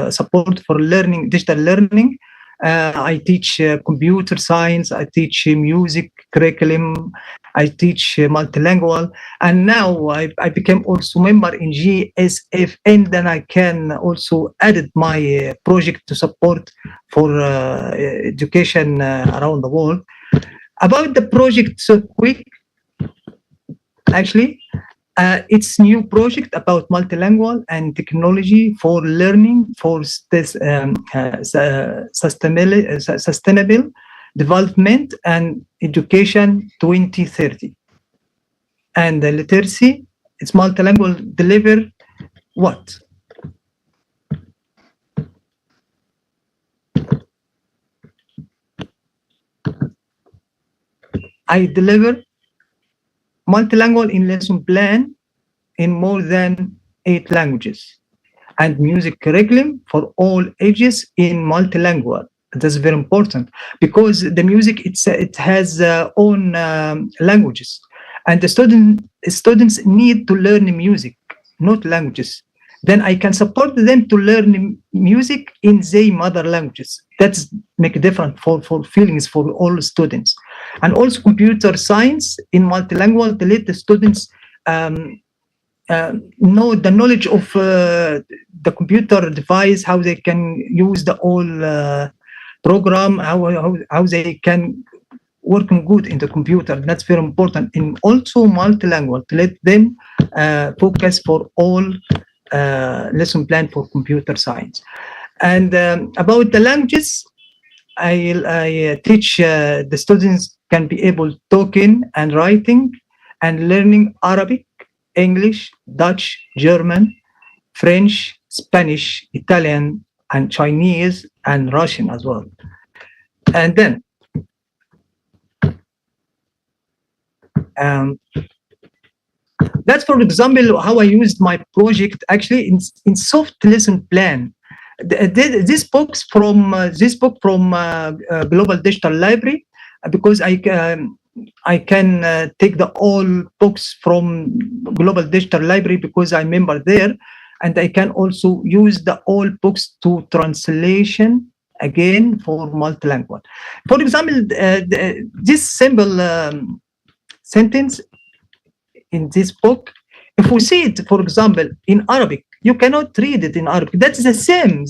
support for learning, digital learning. I teach computer science, I teach music curriculum, I teach multilingual, and now I became also member in GSF, and then I can also added my project to support for education around the world. About the project, so quick, actually, it's new project about multilingual and technology for learning for sustainable development and education 2030. And the literacy, it's multilingual deliver what? I deliver multilingual in lesson plan in more than 8 languages, and music curriculum for all ages in multilingual. That's very important because the music it has own languages, and the students need to learn music, not languages. Then I can support them to learn music in their mother languages. That's make a difference for feelings for all students. And also computer science in multilingual to let the students know the knowledge of the computer device, how they can use the whole program, how they can working good in the computer. That's very important. And also multilingual to let them focus for all lesson plan for computer science. And about the languages, I teach the students can be able talking and writing and learning Arabic, English, Dutch, German, French, Spanish, Italian, and Chinese, and Russian as well. And then that's, for example, how I used my project actually in soft lesson plan. This book from Global Digital Library, because I can take the all books from Global Digital Library because I member there, and I can also use the all books to translation again for multilingual. For example, this simple sentence in this book, if we see it, for example, in Arabic, you cannot read it in Arabic. That's the same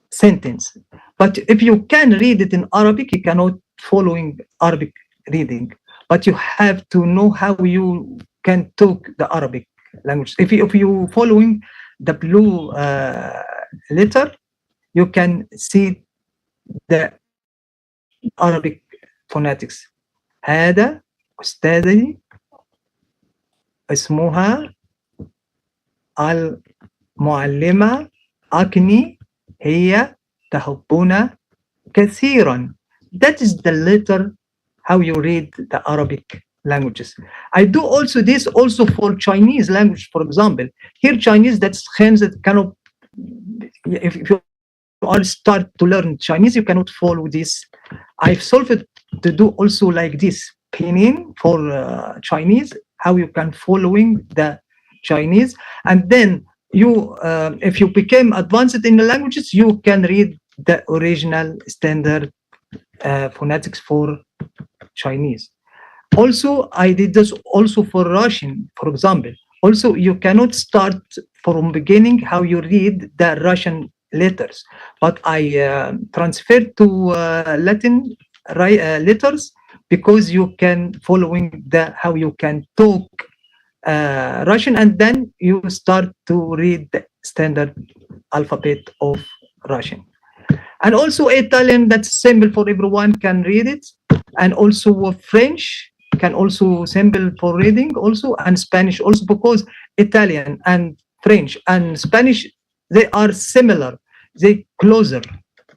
sentence. But if you can read it in Arabic, you cannot following Arabic reading. But you have to know how you can talk the Arabic language. If you following the blue letter, you can see the Arabic phonetics. هذا أستاذي اسمها المعلمة أكني هي تحبنا كثيرا. That is the letter how you read the Arabic languages. I do also this also for Chinese language, for example. Here Chinese, that's that cannot, if you are start to learn Chinese, you cannot follow this. I've solved it to do also like this, pinyin for Chinese, how you can following the Chinese, and then if you became advanced in the languages, you can read the original standard phonetics for Chinese. Also, I did this also for Russian, for example. Also, you cannot start from beginning how you read the Russian letters, but I transferred to Latin letters, because you can following the how you can talk Russian, and then you start to read the standard alphabet of Russian. And also Italian, that's simple for everyone can read it. And also French can also simple for reading also, and Spanish also, because Italian and French and Spanish, they are similar, they closer.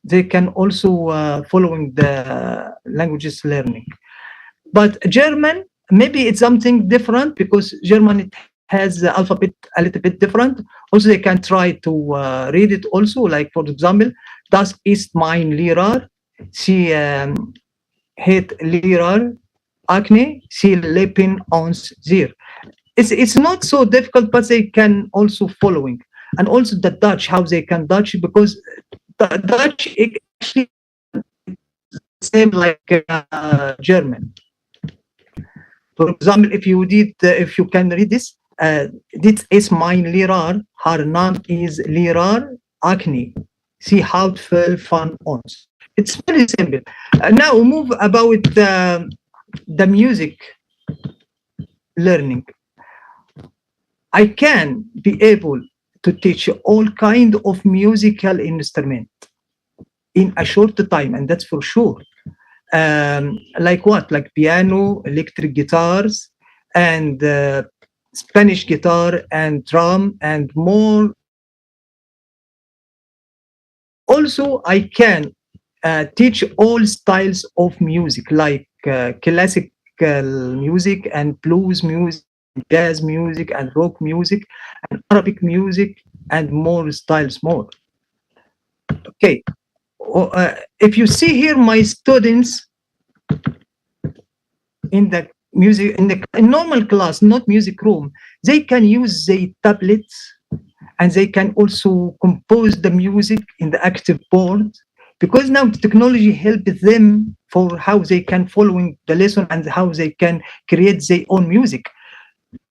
They can also following the languages learning. But German, maybe it's something different, because German it has the alphabet a little bit different. Also, they can try to read it also. Like for example, das ist mein Lehrer. Sie hat Lehrer Acne. Sie leben uns sehr. It's not so difficult, but they can also following. And also the Dutch, how they can Dutch, because the Dutch actually same like German. For example, if you can read this, dit is mijn leraar, haar naam is leraar Acne. She houdt veel van ons. It's very simple. Now we move about the music learning. I can be able to teach all kind of musical instrument in a short time, and that's for sure. Like what? Like piano, electric guitars, and Spanish guitar, and drum, and more. Also, I can teach all styles of music, like classical music, and blues music, jazz music, and rock music, and Arabic music, and more styles more. Okay. If you see here my students in the music, in normal class, not music room, they can use their tablets, and they can also compose the music in the active board, because now the technology helps them for how they can following the lesson and how they can create their own music.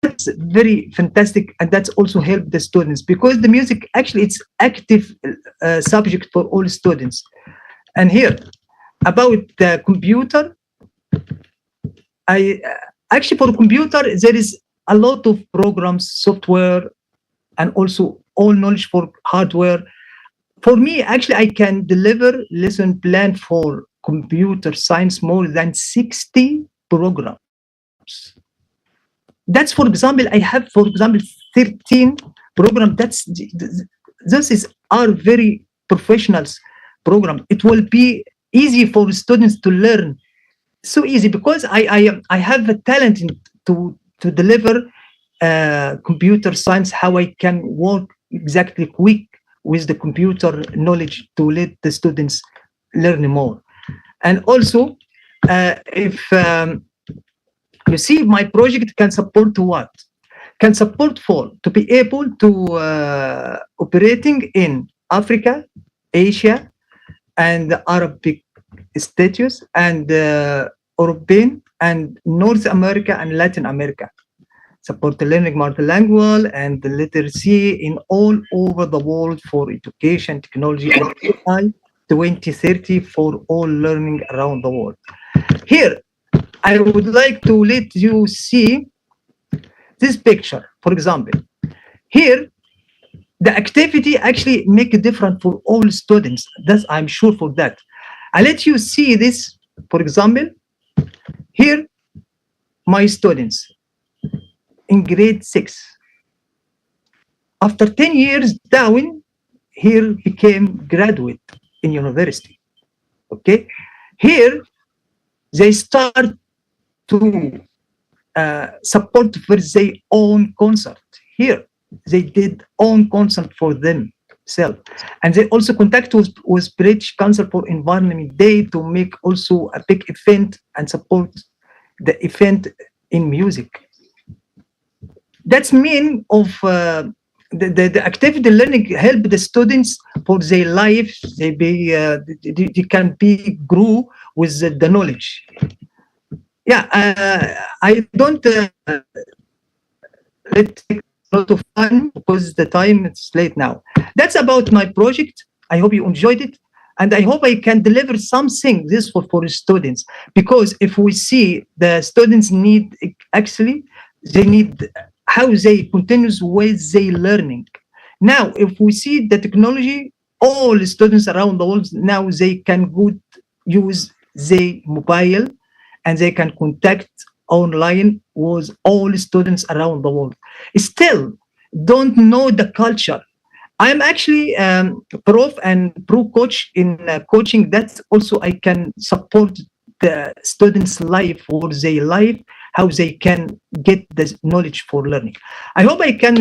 That's very fantastic, and that's also help the students, because the music actually it's active subject for all students. And here about the computer, I actually for computer there is a lot of programs, software, and also all knowledge for hardware. For me, actually, I can deliver lesson plan for computer science more than 60 programs. That's, for example, I have, for example, 13 programs. This are very professionals program. It will be easy for students to learn. So easy, because I have a talent to deliver computer science, how I can work exactly quick with the computer knowledge to let the students learn more. And also, if you see, my project can support what? Can support for to be able to operating in Africa, Asia, and the Arabic states, and European, and North America, and Latin America. Support the learning multilingual and the literacy in all over the world for education, technology, and AI 2030 for all learning around the world. Here, I would like to let you see this picture. For example, here, the activity actually make a difference for all students. That's I'm sure for that. I let you see this. For example, here, my students in grade 6. After 10 years down, here became graduate in university. Okay, here they start to support for their own concert. Here they did own concert for themselves, and they also contact with British Council for Environment Day to make also a big event and support the event in music. That's mean of the activity learning help the students for their life. They can be grow with the knowledge. Yeah, I don't let take a lot of time because the time is late now. That's about my project. I hope you enjoyed it. And I hope I can deliver something this for students, because if we see the students need, actually they need how they continues with their learning. Now, if we see the technology, all the students around the world now they can good use their mobile and they can contact online with all students around the world. Still, don't know the culture. I'm actually prof and pro coach in coaching. That's also I can support the students' life or their life, how they can get the knowledge for learning. I hope I can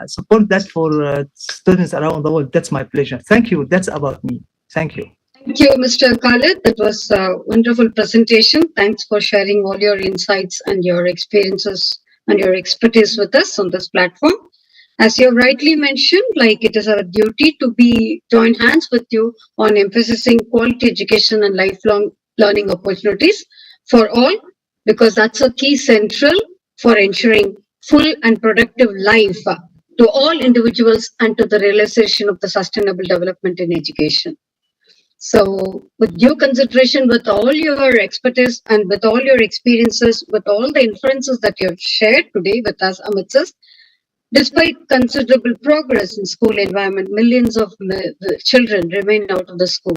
support that for students around the world. That's my pleasure. Thank you. That's about me. Thank you. Thank you, Mr. Khalid. That was a wonderful presentation. Thanks for sharing all your insights and your experiences and your expertise with us on this platform. As you rightly mentioned, like it is our duty to be join hands with you on emphasizing quality education and lifelong learning opportunities for all, because that's a key central for ensuring full and productive life to all individuals and to the realization of the sustainable development in education. So with due consideration, with all your expertise and with all your experiences, with all the inferences that you have shared today with us, Amitsas, despite considerable progress in school environment, millions of children remain out of the school.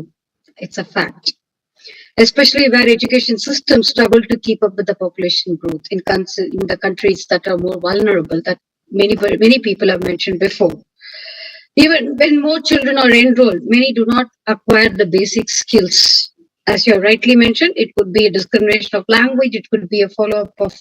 It's a fact. Especially where education systems struggle to keep up with the population growth in the countries that are more vulnerable, that many people have mentioned before. Even when more children are enrolled, many do not acquire the basic skills. As you have rightly mentioned, it could be a discrimination of language, it could be a follow-up of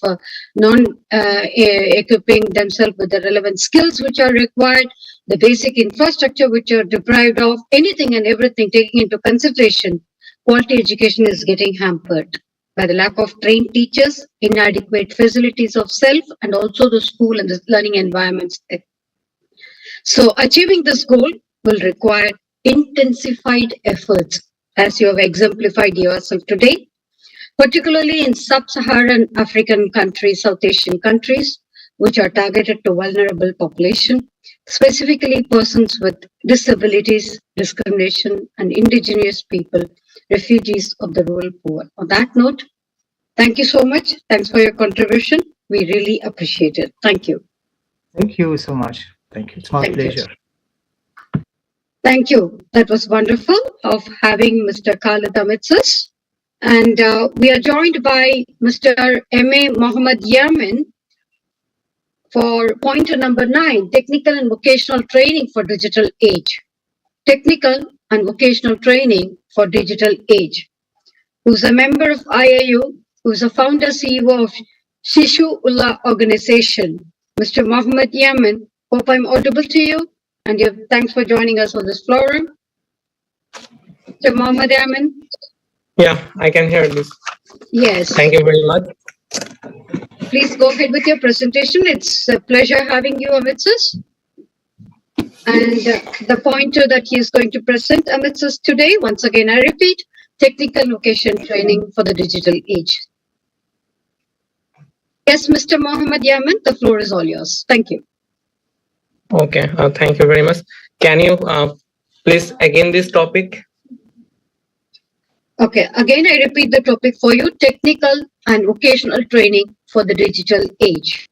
non-equipping themselves with the relevant skills which are required, the basic infrastructure which are deprived of, anything and everything taking into consideration. Quality education is getting hampered by the lack of trained teachers, inadequate facilities of self, and also the school and the learning environments. So achieving this goal will require intensified efforts, as you have exemplified yourself today, particularly in sub-Saharan African countries, South Asian countries, which are targeted to vulnerable population, specifically persons with disabilities, discrimination, and indigenous people, refugees of the rural poor. On that note, thank you so much. Thanks for your contribution. We really appreciate it. Thank you. Thank you so much. Thank you. It's my pleasure. Thank you. That was wonderful of having Mr. Khalid Amitsas. And we are joined by Mr. M.A. Mohammed Yamin for pointer number 9, Technical and Vocational Training for Digital Age. Technical and Vocational Training for Digital Age, who's a member of IAU, who's a founder CEO of Shishu Ullah Organization. Mr. Mohammed Yamin, hope I'm audible to you, and thanks for joining us on this forum. Mr. Mohammed Yamin. Yeah, I can hear this. Yes. Thank you very much. Please go ahead with your presentation. It's a pleasure having you, Amitsas. And the pointer that he is going to present, Amitsas, today, once again, I repeat, Technical Vocation Training for the Digital Age. Yes, Mr. Mohammed Yamin, the floor is all yours. Thank you. Okay, thank you very much. Can you please again this topic? Okay, again, I repeat the topic for you, Technical and Vocational Training for the Digital Age.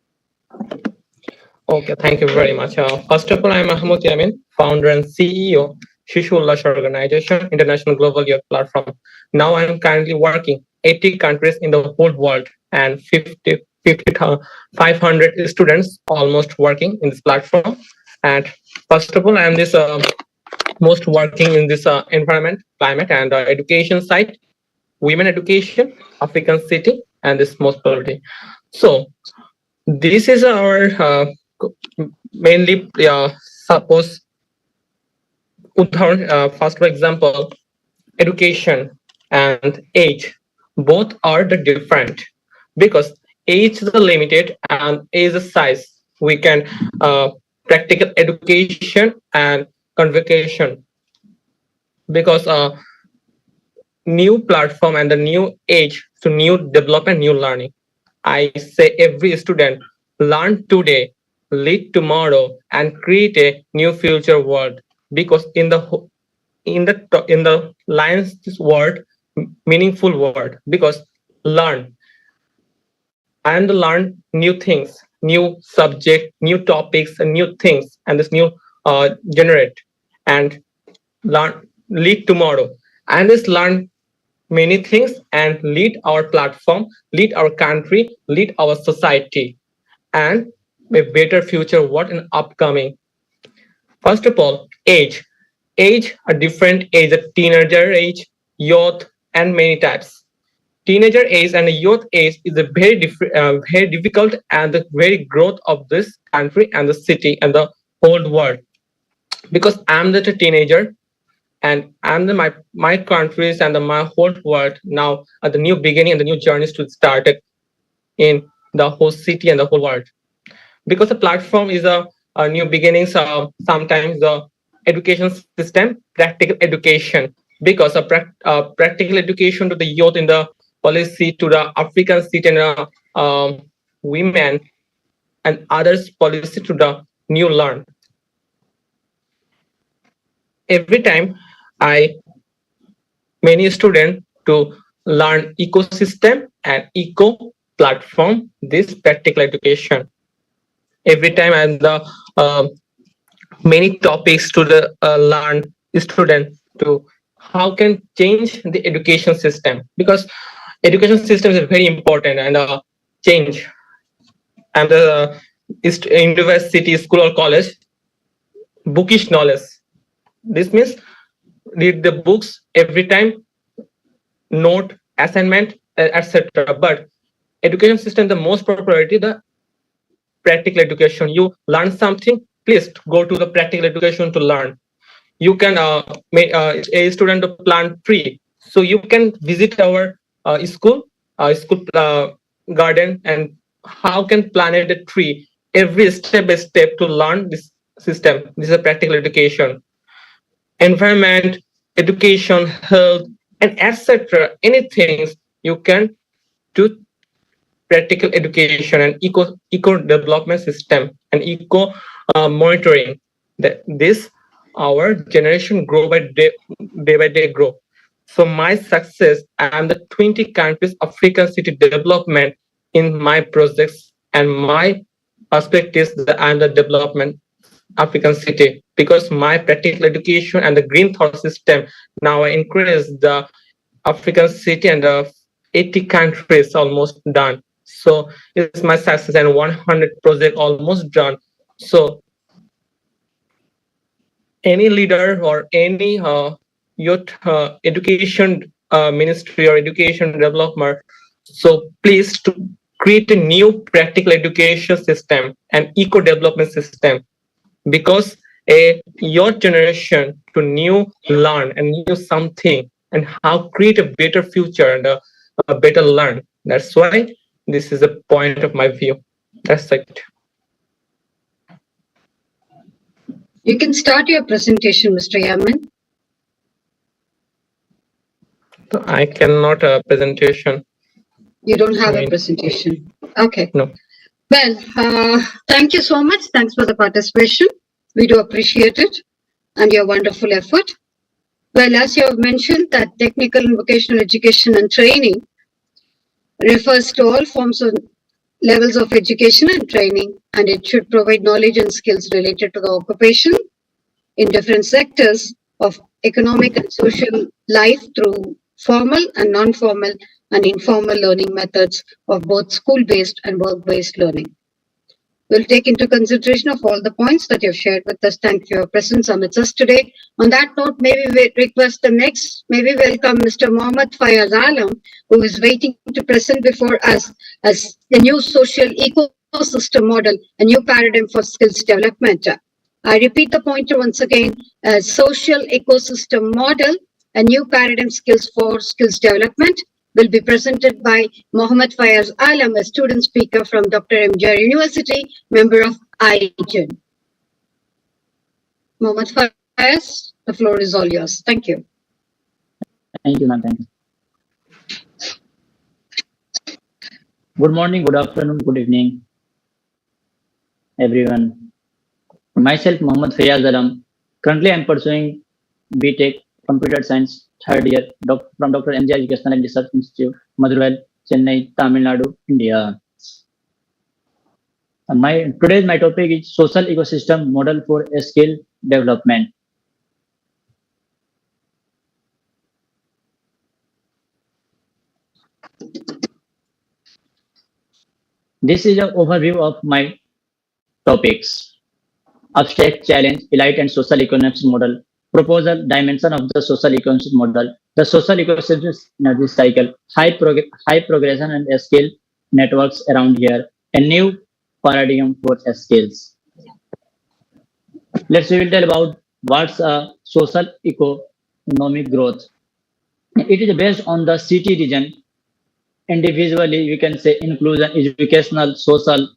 Okay, thank you very much. First of all, I'm Mahmoud Yamin, founder and CEO, Shishu Ullah Organization, International Global Youth Platform. Now I'm currently working 80 countries in the whole world and 500 students almost working in this platform. And first of all, I'm this most working in this environment, climate, and education side, women education, African city, and this most poverty. So this is our mainly suppose first for example, education and age, both are the different because age is limited and age size. We can practical education and convocation, because new platform and the new age to new development, new learning. I say every student learn today, lead tomorrow, and create a new future world. Because in the lines this word, meaningful word, because learn and learn new things, new subject, new topics, and new things, and this new generate and learn lead tomorrow, and this learn many things and lead our platform, lead our country, lead our society, and a better future what in upcoming. First of all, age a different age, a teenager age, youth, and many types. Teenager age and youth age is a very difficult and the very growth of this country and the city and the whole world. Because I'm the teenager, and I'm my countries and my whole world now at the new beginning and the new journeys to start it in the whole city and the whole world. Because the platform is a new beginnings. Sometimes the education system, practical education, because practical education to the youth in the policy to the African city and women and others policy to the new learn. Every time I many students to learn ecosystem and eco platform this practical education. Every time I'm the many topics to the learn student to how can change the education system, because education system is very important and change, and the university, school or college bookish knowledge. This means read the books every time, note, assignment, etc. But education system, the most priority, the practical education. You learn something, please go to the practical education to learn. You can make a student plan free, so you can visit our school garden and how can planet a tree every step by step to learn this system. This is a practical education. Environment, education, health, and etc. Anything you can do practical education and eco development system and eco monitoring. That this our generation grow by day by day grow. So my success and the 20 countries African city development in my projects and my perspectives that I'm the development African city, because my practical education and the green thought system now I increase the African city and the 80 countries almost done. So it's my success and 100 project almost done. So any leader or any youth education ministry or education developer, so please to create a new practical education system and eco development system, because your generation to new learn and new something and how create a better future and a better learn. That's why this is a point of my view. That's it. You can start your presentation, Mr. Yaman. I cannot presentation. You don't have a presentation. Okay. No. Well, thank you so much. Thanks for the participation. We do appreciate it and your wonderful effort. Well, as you have mentioned, that technical and vocational education and training refers to all forms of levels of education and training, and it should provide knowledge and skills related to the occupation in different sectors of economic and social life through formal and non-formal and informal learning methods of both school-based and work-based learning. We'll take into consideration of all the points that you've shared with us. Thank you for your presence amidst us today. On that note, maybe we request the next, maybe welcome Mr. Mohammed Fayaz Alam, who is waiting to present before us as the new social ecosystem model, a new paradigm for skills development. I repeat the pointer once again, a social ecosystem model, a new paradigm skills for skills development, will be presented by Mohammed Fayaz Alam, a student speaker from Dr. M.J. University, member of IGEN. Mohammed Faiz, the floor is all yours. Thank you. Thank you, ma'am. Thank you. Good morning, good afternoon, good evening, everyone. Myself, Mohammed Fayaz Alam. Currently, I am pursuing BTech Computer Science third year from Dr. MG Educational and Research Institute, Madurai, Chennai, Tamil Nadu, India. My topic is social ecosystem model for skill development. This is an overview of my topics. Abstract challenge, elite and social economics model, proposal, dimension of the social economics model, the social ecosystem energy cycle, high progression and scale networks around here, a new paradigm for skills. We will tell about what's a social economic growth. It is based on the city region. Individually, we can say inclusion, educational, social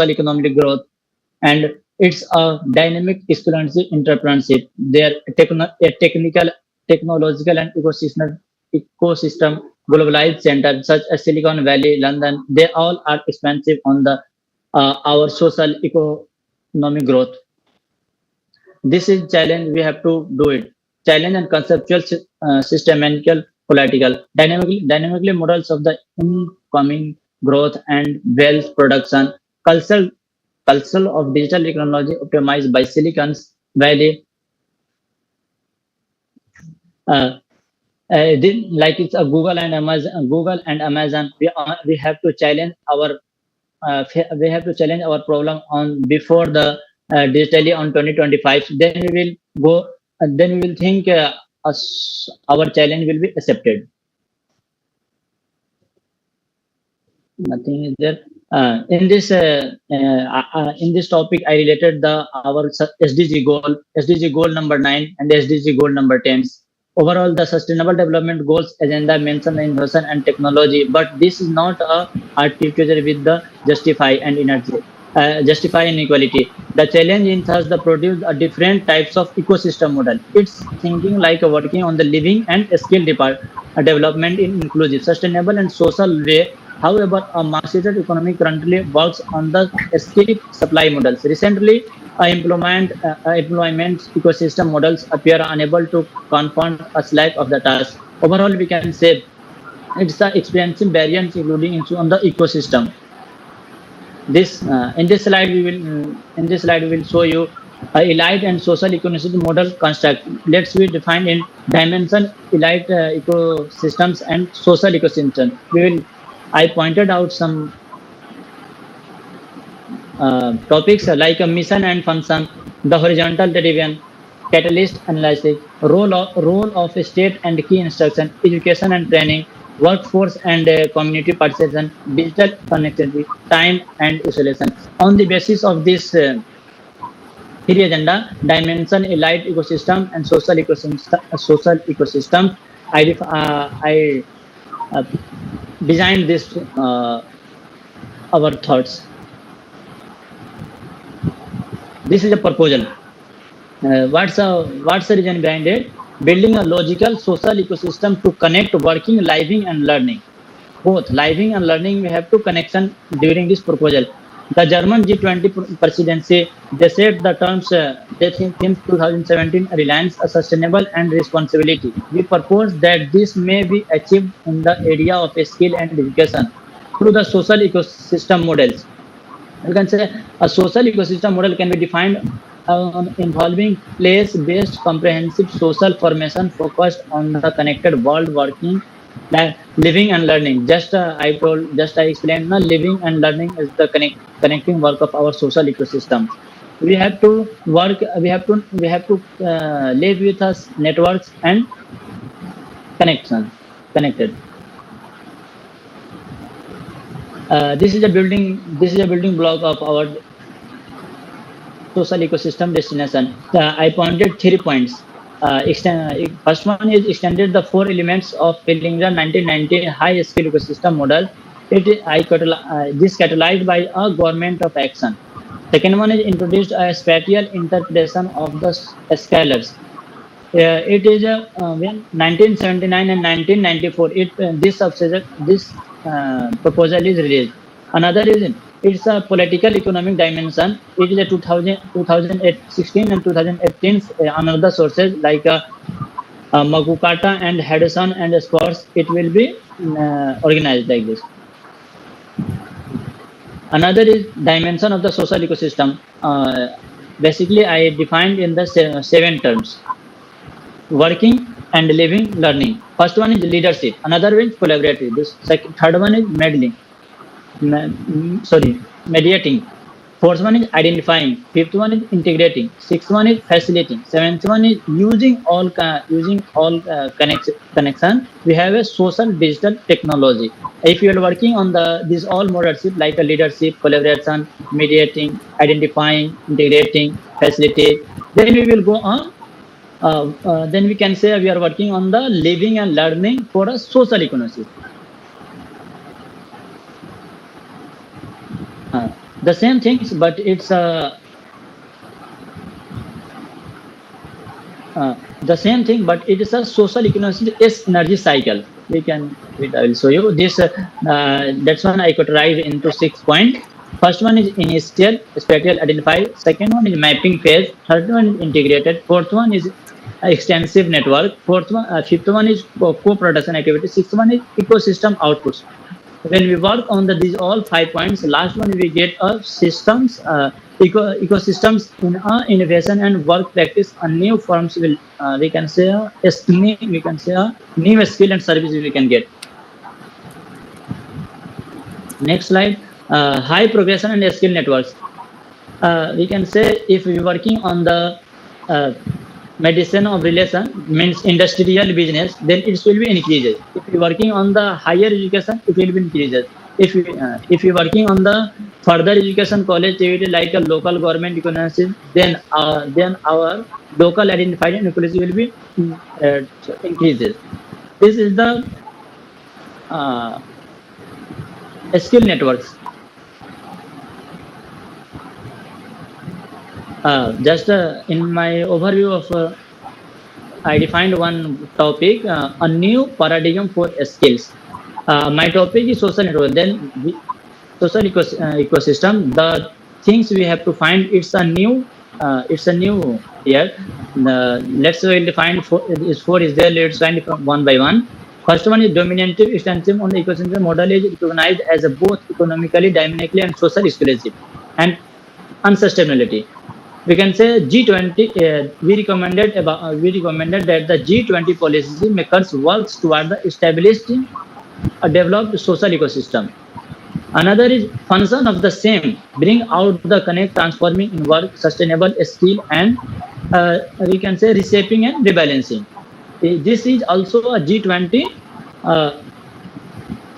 economic growth, and it's a dynamic entrepreneurship. Their technical, technological, and ecosystem globalized centers such as Silicon Valley, London, they all are expensive on the our social economic growth. This is challenge we have to do it. Challenge and conceptual, systematical, political, dynamically models of the incoming growth and wealth production, culture of digital technology optimized by Silicon Valley. Like it's a Google and Amazon. We have to challenge our problem on before the digitally on 2025. Then we will go. Then we will think our challenge will be accepted. Nothing is there. In this topic, I related our SDG goal number 9 and SDG goal number 10. Overall, the Sustainable Development Goals agenda mentioned innovation and technology, but this is not a art together with the justify and inequality. The challenge in thus the produce a different types of ecosystem model. It's thinking like working on the living and skill development in inclusive, sustainable, and social way. However, a marketed economy currently works on the skill supply models. Recently, employment ecosystem models appear unable to confront a slack of the task. Overall, we can say it's the experiencing barriers including into on the ecosystem. This in this slide we will show you elite and social economic model construct. Let's be defined in dimension elite ecosystems and social ecosystem. I pointed out some topics like a mission and function, the horizontal division, catalyst analysis, role of state and key instruction, education and training, workforce and community participation, digital connectivity, time and isolation. On the basis of this three agenda, dimension, elite ecosystem, and social ecosystem, I designed this our thoughts. This is a proposal. What's the reason behind it? Building a logical social ecosystem to connect working, living, and learning. Both living and learning we have to connection during this proposal. The German G20 presidency, they said the terms, they think since 2017 reliance, sustainable and responsibility. We propose that this may be achieved in the area of skill and education through the social ecosystem models. You can say a social ecosystem model can be defined involving place-based comprehensive social formation focused on the connected world, working, living and learning. I explained. Living and learning is the connecting work of our social ecosystem. We have to work. We have to live with us networks and connected. This is a building block of our social ecosystem destination. I pointed 3 points. First one is extended the 4 elements of building the 1990 high skill ecosystem model. This catalyzed by a government of action. Second one is introduced a spatial interpretation of the scalars. It is when 1979 and 1994. This proposal is released. Another reason, it's a political economic dimension. It is a 2016 and 2018 another sources like Magukata and Hedison and Sports. It will be organized like this. Another is dimension of the social ecosystem. Basically, I defined in the seven terms: working and living, learning. First one is leadership. Another one is collaborative. Third one is mediating. Fourth one is identifying. Fifth one is integrating. Sixth one is facilitating. Seventh one is using all connection. We have a social digital technology. If you are working on these all models like a leadership, collaboration, mediating, identifying, integrating, facilitate, then we will go on. Then we can say we are working on the living and learning for a social ecosystem. The same things, but it's the same thing, but it is a social economic energy cycle. We can, I will show you this. That's one I categorize into 6 points. First one is initial, spatial identify. Second one is mapping phase. Third one is integrated. Fourth one is extensive network. Fifth one is co-production activity. Sixth one is ecosystem outputs. When we work on these all 5 points, last one we get a systems, ecosystems in innovation and work practice. A new forms will we can say a new skill and service we can get. Next slide. High progression and skill networks. We can say if we are working on the medicine of relation, means industrial business, then it will be increases. If you are working on the higher education, it will be increases. If you are working on the further education college activity like a local government economy, then our local identified inequality will be increases. This is the skill networks. Just in my overview of, I defined one topic, a new paradigm for skills. My topic is social network. Then social ecosystem. The things we have to find. It's a new here. Let's define four is there. Let's find from one by one. First one is dominative extensive on the ecosystem model is recognized as a both economically, dynamically, and social exclusive and unsustainability. We can say G20. We recommended that the G20 policy makers works toward the establishing a developed social ecosystem. Another is function of the same, bring out the connect, transforming in work, sustainable skill, and we can say reshaping and rebalancing. This is also a G20.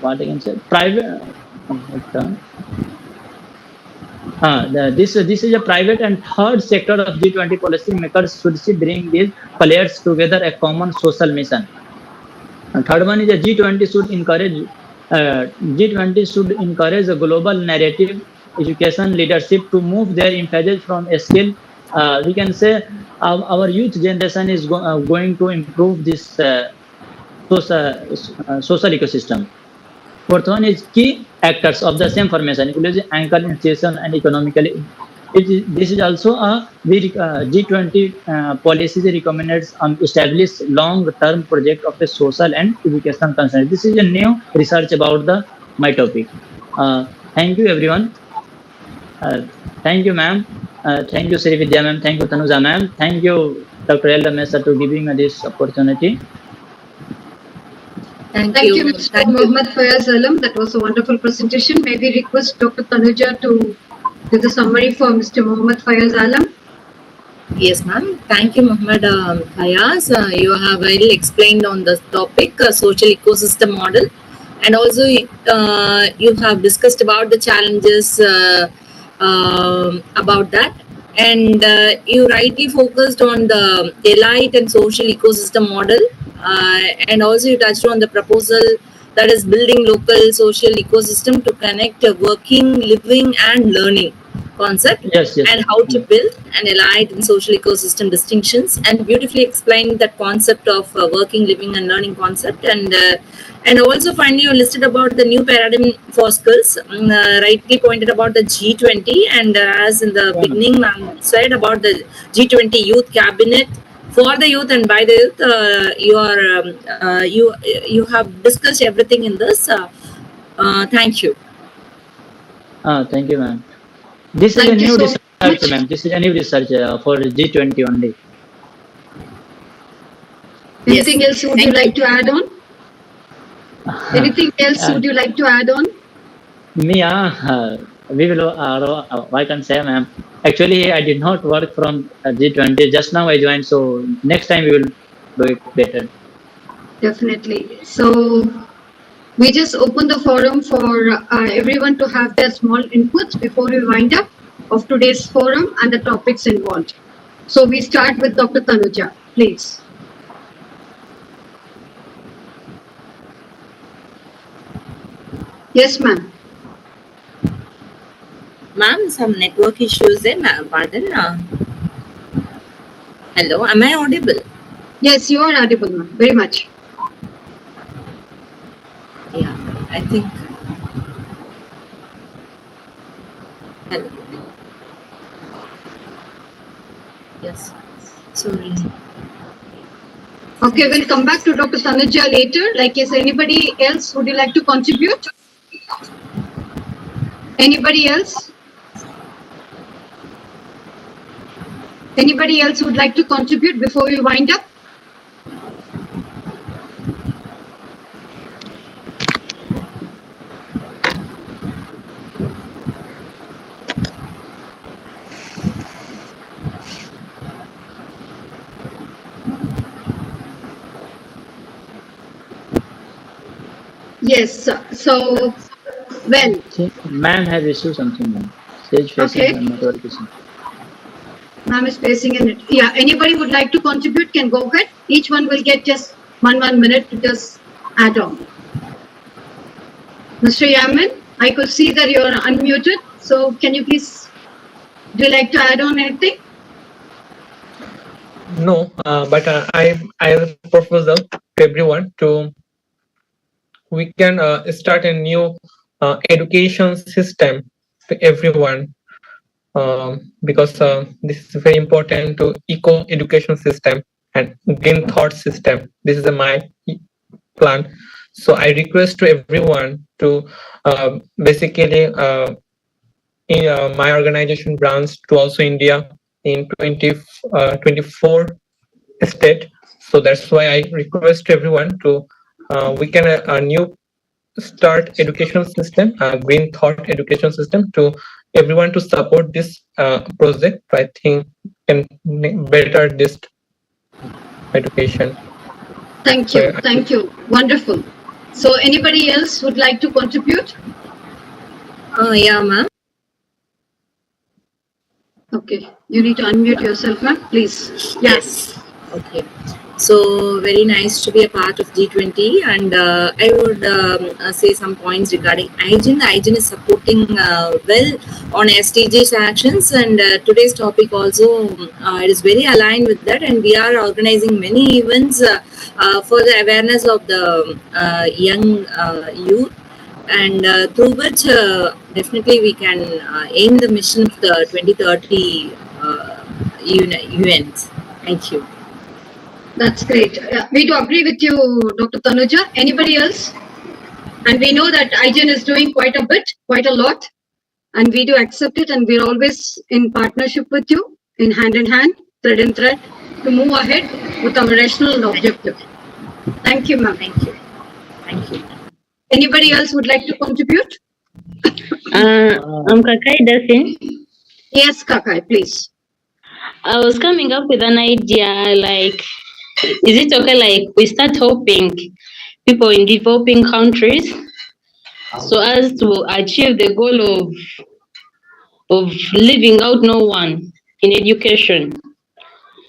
What I can say, private. This is a private and third sector of G20 policy makers should bring these players together a common social mission. And third one is a G20 should encourage a global narrative, education, leadership to move their emphasis from a skill. We can say our youth generation is going to improve this social ecosystem. Fourth one is key actors of the same formation, including anchor institution and economically. This is also a G20 policy recommends establish long-term project of a social and educational concern. This is a new research about my topic. Thank you, everyone. Thank you, ma'am. Thank you, Sri Vidya ma'am. Thank you, Tanuja ma'am. Thank you, Dr. El Mesa, to giving me this opportunity. Thank you, Mr. Mohammad Fayaz Alam. That was a wonderful presentation. May we request Dr. Tanuja to do the summary for Mr. Mohammad Fayaz Alam? Yes, ma'am. Thank you, Mohammad Fayaz. You have well explained on the topic, social ecosystem model, and also you have discussed about the challenges about that. And you rightly focused on the elite and social ecosystem model. And also you touched on the proposal that is building local social ecosystem to connect working, living, and learning. concept Yes, yes. and how to build an allied and social ecosystem distinctions, and beautifully explained that concept of working, living, and learning concept. And also finally you listed about the new paradigm for skills, rightly pointed about the G20, and as in the beginning ma'am said about the G20 youth cabinet for the youth and by the youth. You have discussed everything in this. Thank you. Thank you, ma'am. This is a Thank you new so research, much. ma'am. This is a new research for G20 only. Anything else would you like to add on? Anything else would you like to add on? Me, we will, I can say, ma'am. Actually, I did not work from G20. Just now I joined, so next time we will do it better. Definitely. So we just open the forum for everyone to have their small inputs before we wind up of today's forum and the topics involved. So we start with Dr. Tanuja, please. Yes, ma'am. Ma'am, some network issues there, ma'am. Pardon. Hello, am I audible? Yes, you are audible, ma'am. Very much. Yeah, I think. Hello. Yes. Sorry. Okay, we'll come back to Dr. Tanuja later. Like, is anybody else would you like to contribute? Anybody else? Anybody else would like to contribute before we wind up? Yes. So, well. Ma'am has issued something, ma'am. She is facing a network issue. Ma'am is facing it. Yeah, anybody would like to contribute can go ahead. Each one will get just one minute to just add on. Mr. Yamin, I could see that you are unmuted. So can you please, do you like to add on anything? No, but I have a proposal to everyone to we can start a new education system to everyone because this is very important to eco education system and green thought system. This is my plan. So I request to everyone to basically in my organization branch to also India in 24 state. So that's why I request everyone to we can a new start education system, green thought education system to everyone to support this project. I think can better this education. Thank you. Thank you. Wonderful. So anybody else would like to contribute? Yeah, ma'am. Okay. You need to unmute yourself, ma'am, please. Yes. Okay. So very nice to be a part of G20, and I would say some points regarding hygiene. The hygiene is supporting well on SDGs actions, and today's topic also it is very aligned with that. And we are organizing many events for the awareness of the young youth, and through which definitely we can aim the mission of the 2030 UNs. Thank you. That's great. We do agree with you, Dr. Tanuja. Anybody else? And we know that hygiene is doing quite a bit, quite a lot. And we do accept it. And we're always in partnership with you, in hand, thread in thread, to move ahead with our rational objective. Thank you, ma'am. Thank you. Thank you. Anybody else would like to contribute? I'm Kakai Dasin. Yes, Kakai, please. I was coming up with an idea like, is it okay, like, we start helping people in developing countries so as to achieve the goal of leaving out no one in education?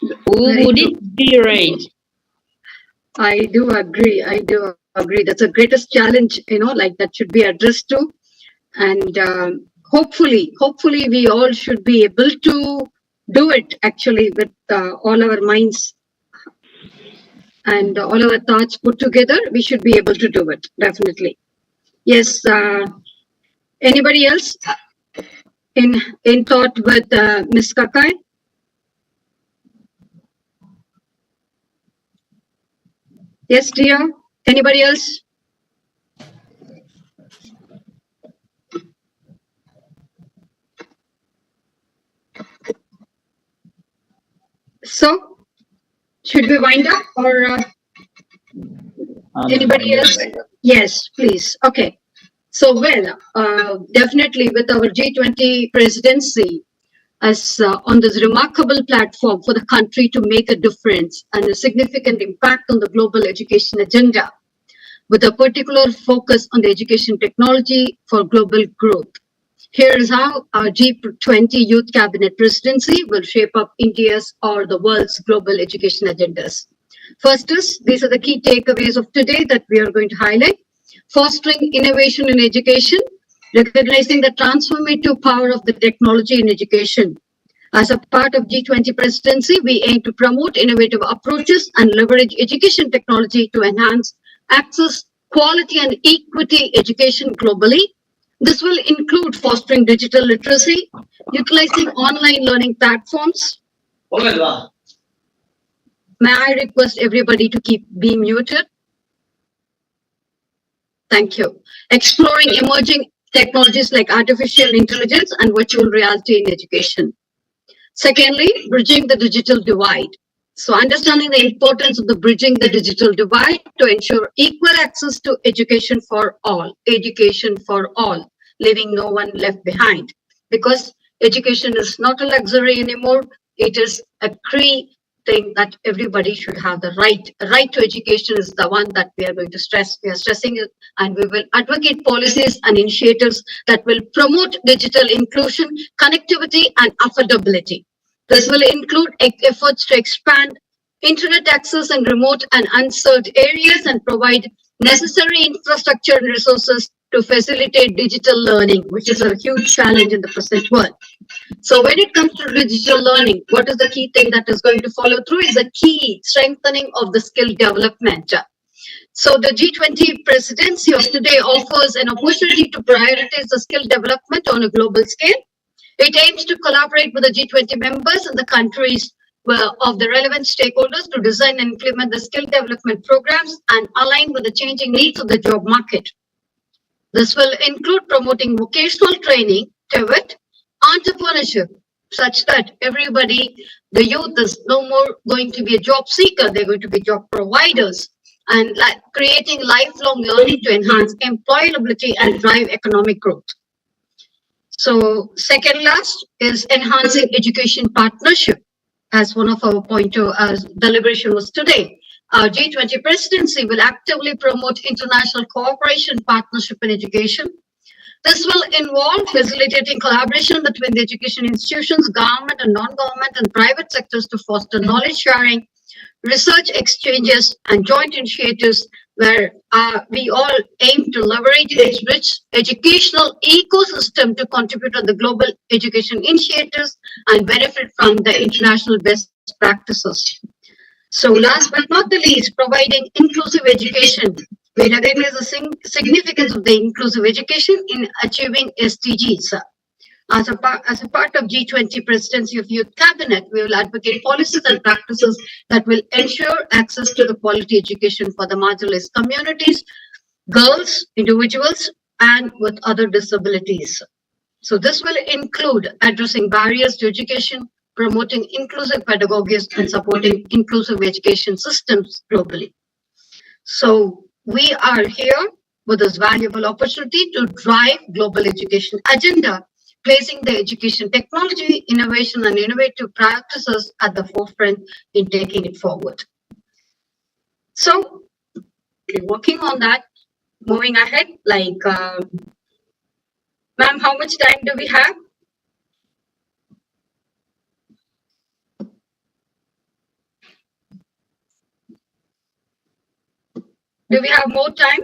Would it be right? I do agree. That's the greatest challenge, like that should be addressed to. And hopefully we all should be able to do it actually with all our minds and all our thoughts put together. We should be able to do it, definitely. Yes. Anybody else in thought with Ms. Kakai? Yes, dear. Anybody else? So, should we wind up or anybody else? Yes, please. Okay. So, well, definitely with our G20 presidency as on this remarkable platform for the country to make a difference and a significant impact on the global education agenda, with a particular focus on the education technology for global growth. Here is how our G20 Youth Cabinet Presidency will shape up India's or the world's global education agendas. First is, these are the key takeaways of today that we are going to highlight. Fostering innovation in education, recognizing the transformative power of the technology in education. As a part of G20 presidency, we aim to promote innovative approaches and leverage education technology to enhance access, quality, and equity education globally. This will include fostering digital literacy, utilizing online learning platforms. May I request everybody to keep being muted? Thank you. Exploring emerging technologies like artificial intelligence and virtual reality in education. Secondly, bridging the digital divide. So understanding the importance of the bridging the digital divide to ensure equal access to education for all, leaving no one left behind. Because education is not a luxury anymore, it is a key thing that everybody should have the right. A right to education is the one that we are going to stress. We are stressing it, and we will advocate policies and initiatives that will promote digital inclusion, connectivity, and affordability. This will include efforts to expand internet access in remote and unserved areas and provide necessary infrastructure and resources to facilitate digital learning, which is a huge challenge in the present world. So when it comes to digital learning, what is the key thing that is going to follow through is the key strengthening of the skill development. So the G20 presidency of today offers an opportunity to prioritize the skill development on a global scale. It aims to collaborate with the G20 members and the countries of the relevant stakeholders to design and implement the skill development programs and align with the changing needs of the job market. This will include promoting vocational training, pivot, entrepreneurship, such that everybody, the youth, is no more going to be a job seeker, they're going to be job providers, and creating lifelong learning to enhance employability and drive economic growth. So second last is enhancing education partnership, as one of our pointer as deliberation was today. Our G20 presidency will actively promote international cooperation partnership in education. This will involve facilitating collaboration between the education institutions, government and non-government and private sectors to foster knowledge sharing, research exchanges, and joint initiatives where we all aim to leverage its rich educational ecosystem to contribute to the global education initiatives and benefit from the international best practices. So last but not the least, providing inclusive education. We recognize the significance of the inclusive education in achieving SDGs. As a part of G20 Presidency of Youth Cabinet, we will advocate policies and practices that will ensure access to the quality education for the marginalized communities, girls, individuals, and with other disabilities. So this will include addressing barriers to education, promoting inclusive pedagogies, and supporting inclusive education systems globally. So we are here with this valuable opportunity to drive global education agenda, placing the education technology, innovation, and innovative practices at the forefront in taking it forward. So we're working on that, moving ahead, like, ma'am, how much time do we have? Do we have more time?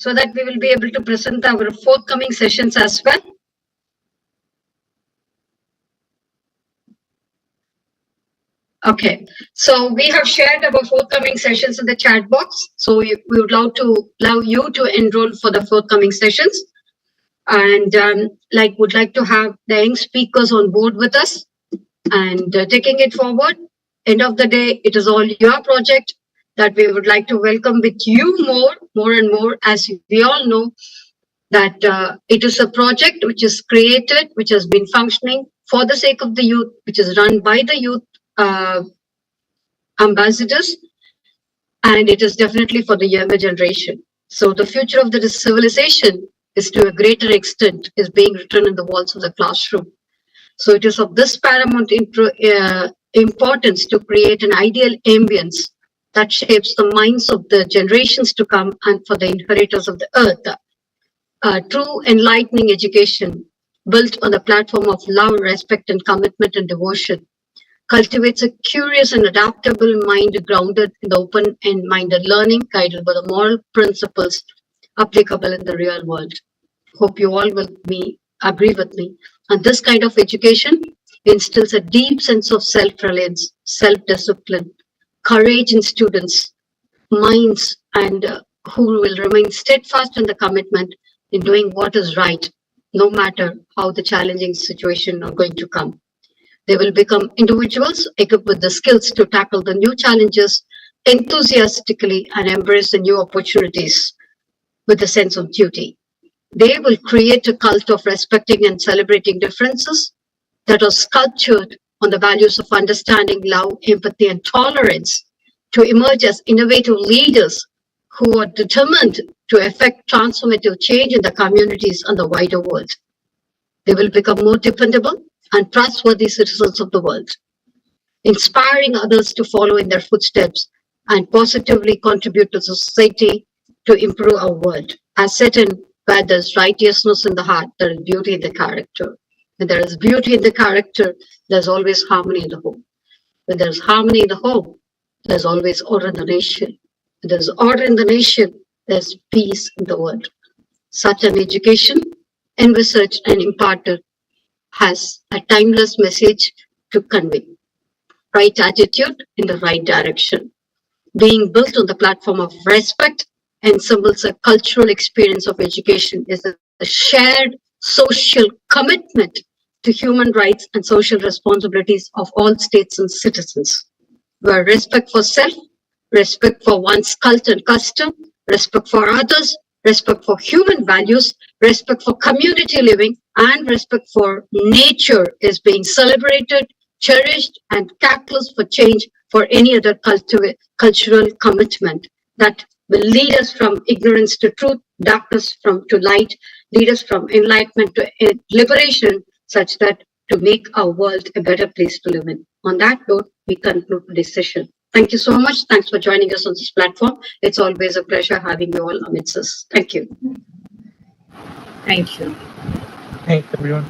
so that we will be able to present our forthcoming sessions as well. Okay, so we have shared our forthcoming sessions in the chat box. So we would love you to enroll for the forthcoming sessions, and would like to have the young speakers on board with us and taking it forward. End of the day, it is all your project that we would like to welcome with you more and more, as we all know that it is a project which is created, which has been functioning for the sake of the youth, which is run by the youth ambassadors, and it is definitely for the younger generation. So the future of the civilization is to a greater extent is being written in the walls of the classroom. So it is of this paramount importance to create an ideal ambience that shapes the minds of the generations to come and for the inheritors of the earth. True enlightening education built on the platform of love, respect, and commitment and devotion cultivates a curious and adaptable mind grounded in the open and minded learning guided by the moral principles applicable in the real world. Hope you all will agree with me. And this kind of education instills a deep sense of self-reliance, self-discipline, courage in students' minds, and who will remain steadfast in the commitment in doing what is right, no matter how the challenging situation are going to come. They will become individuals equipped with the skills to tackle the new challenges enthusiastically and embrace the new opportunities with a sense of duty. They will create a cult of respecting and celebrating differences that are sculptured on the values of understanding, love, empathy, and tolerance to emerge as innovative leaders who are determined to effect transformative change in the communities and the wider world. They will become more dependable and trustworthy citizens of the world, inspiring others to follow in their footsteps and positively contribute to society to improve our world. As said in where there's righteousness in the heart, there is beauty in the character. When there is beauty in the character, there's always harmony in the home. When there's harmony in the home, there's always order in the nation. When there's order in the nation, there's peace in the world. Such an education, envisaged and imparted, has a timeless message to convey. Right attitude in the right direction. Being built on the platform of respect ensembles a cultural experience of education is a shared social commitment to human rights and social responsibilities of all states and citizens, where respect for self, respect for one's culture and custom, respect for others, respect for human values, respect for community living, and respect for nature is being celebrated, cherished, and catalyst for change for any other cultural commitment that will lead us from ignorance to truth, darkness to light, lead us from enlightenment to liberation, such that to make our world a better place to live in. On that note, we conclude this session. Thank you so much. Thanks for joining us on this platform. It's always a pleasure having you all amidst us. Thank you. Thank you. Thanks, everyone.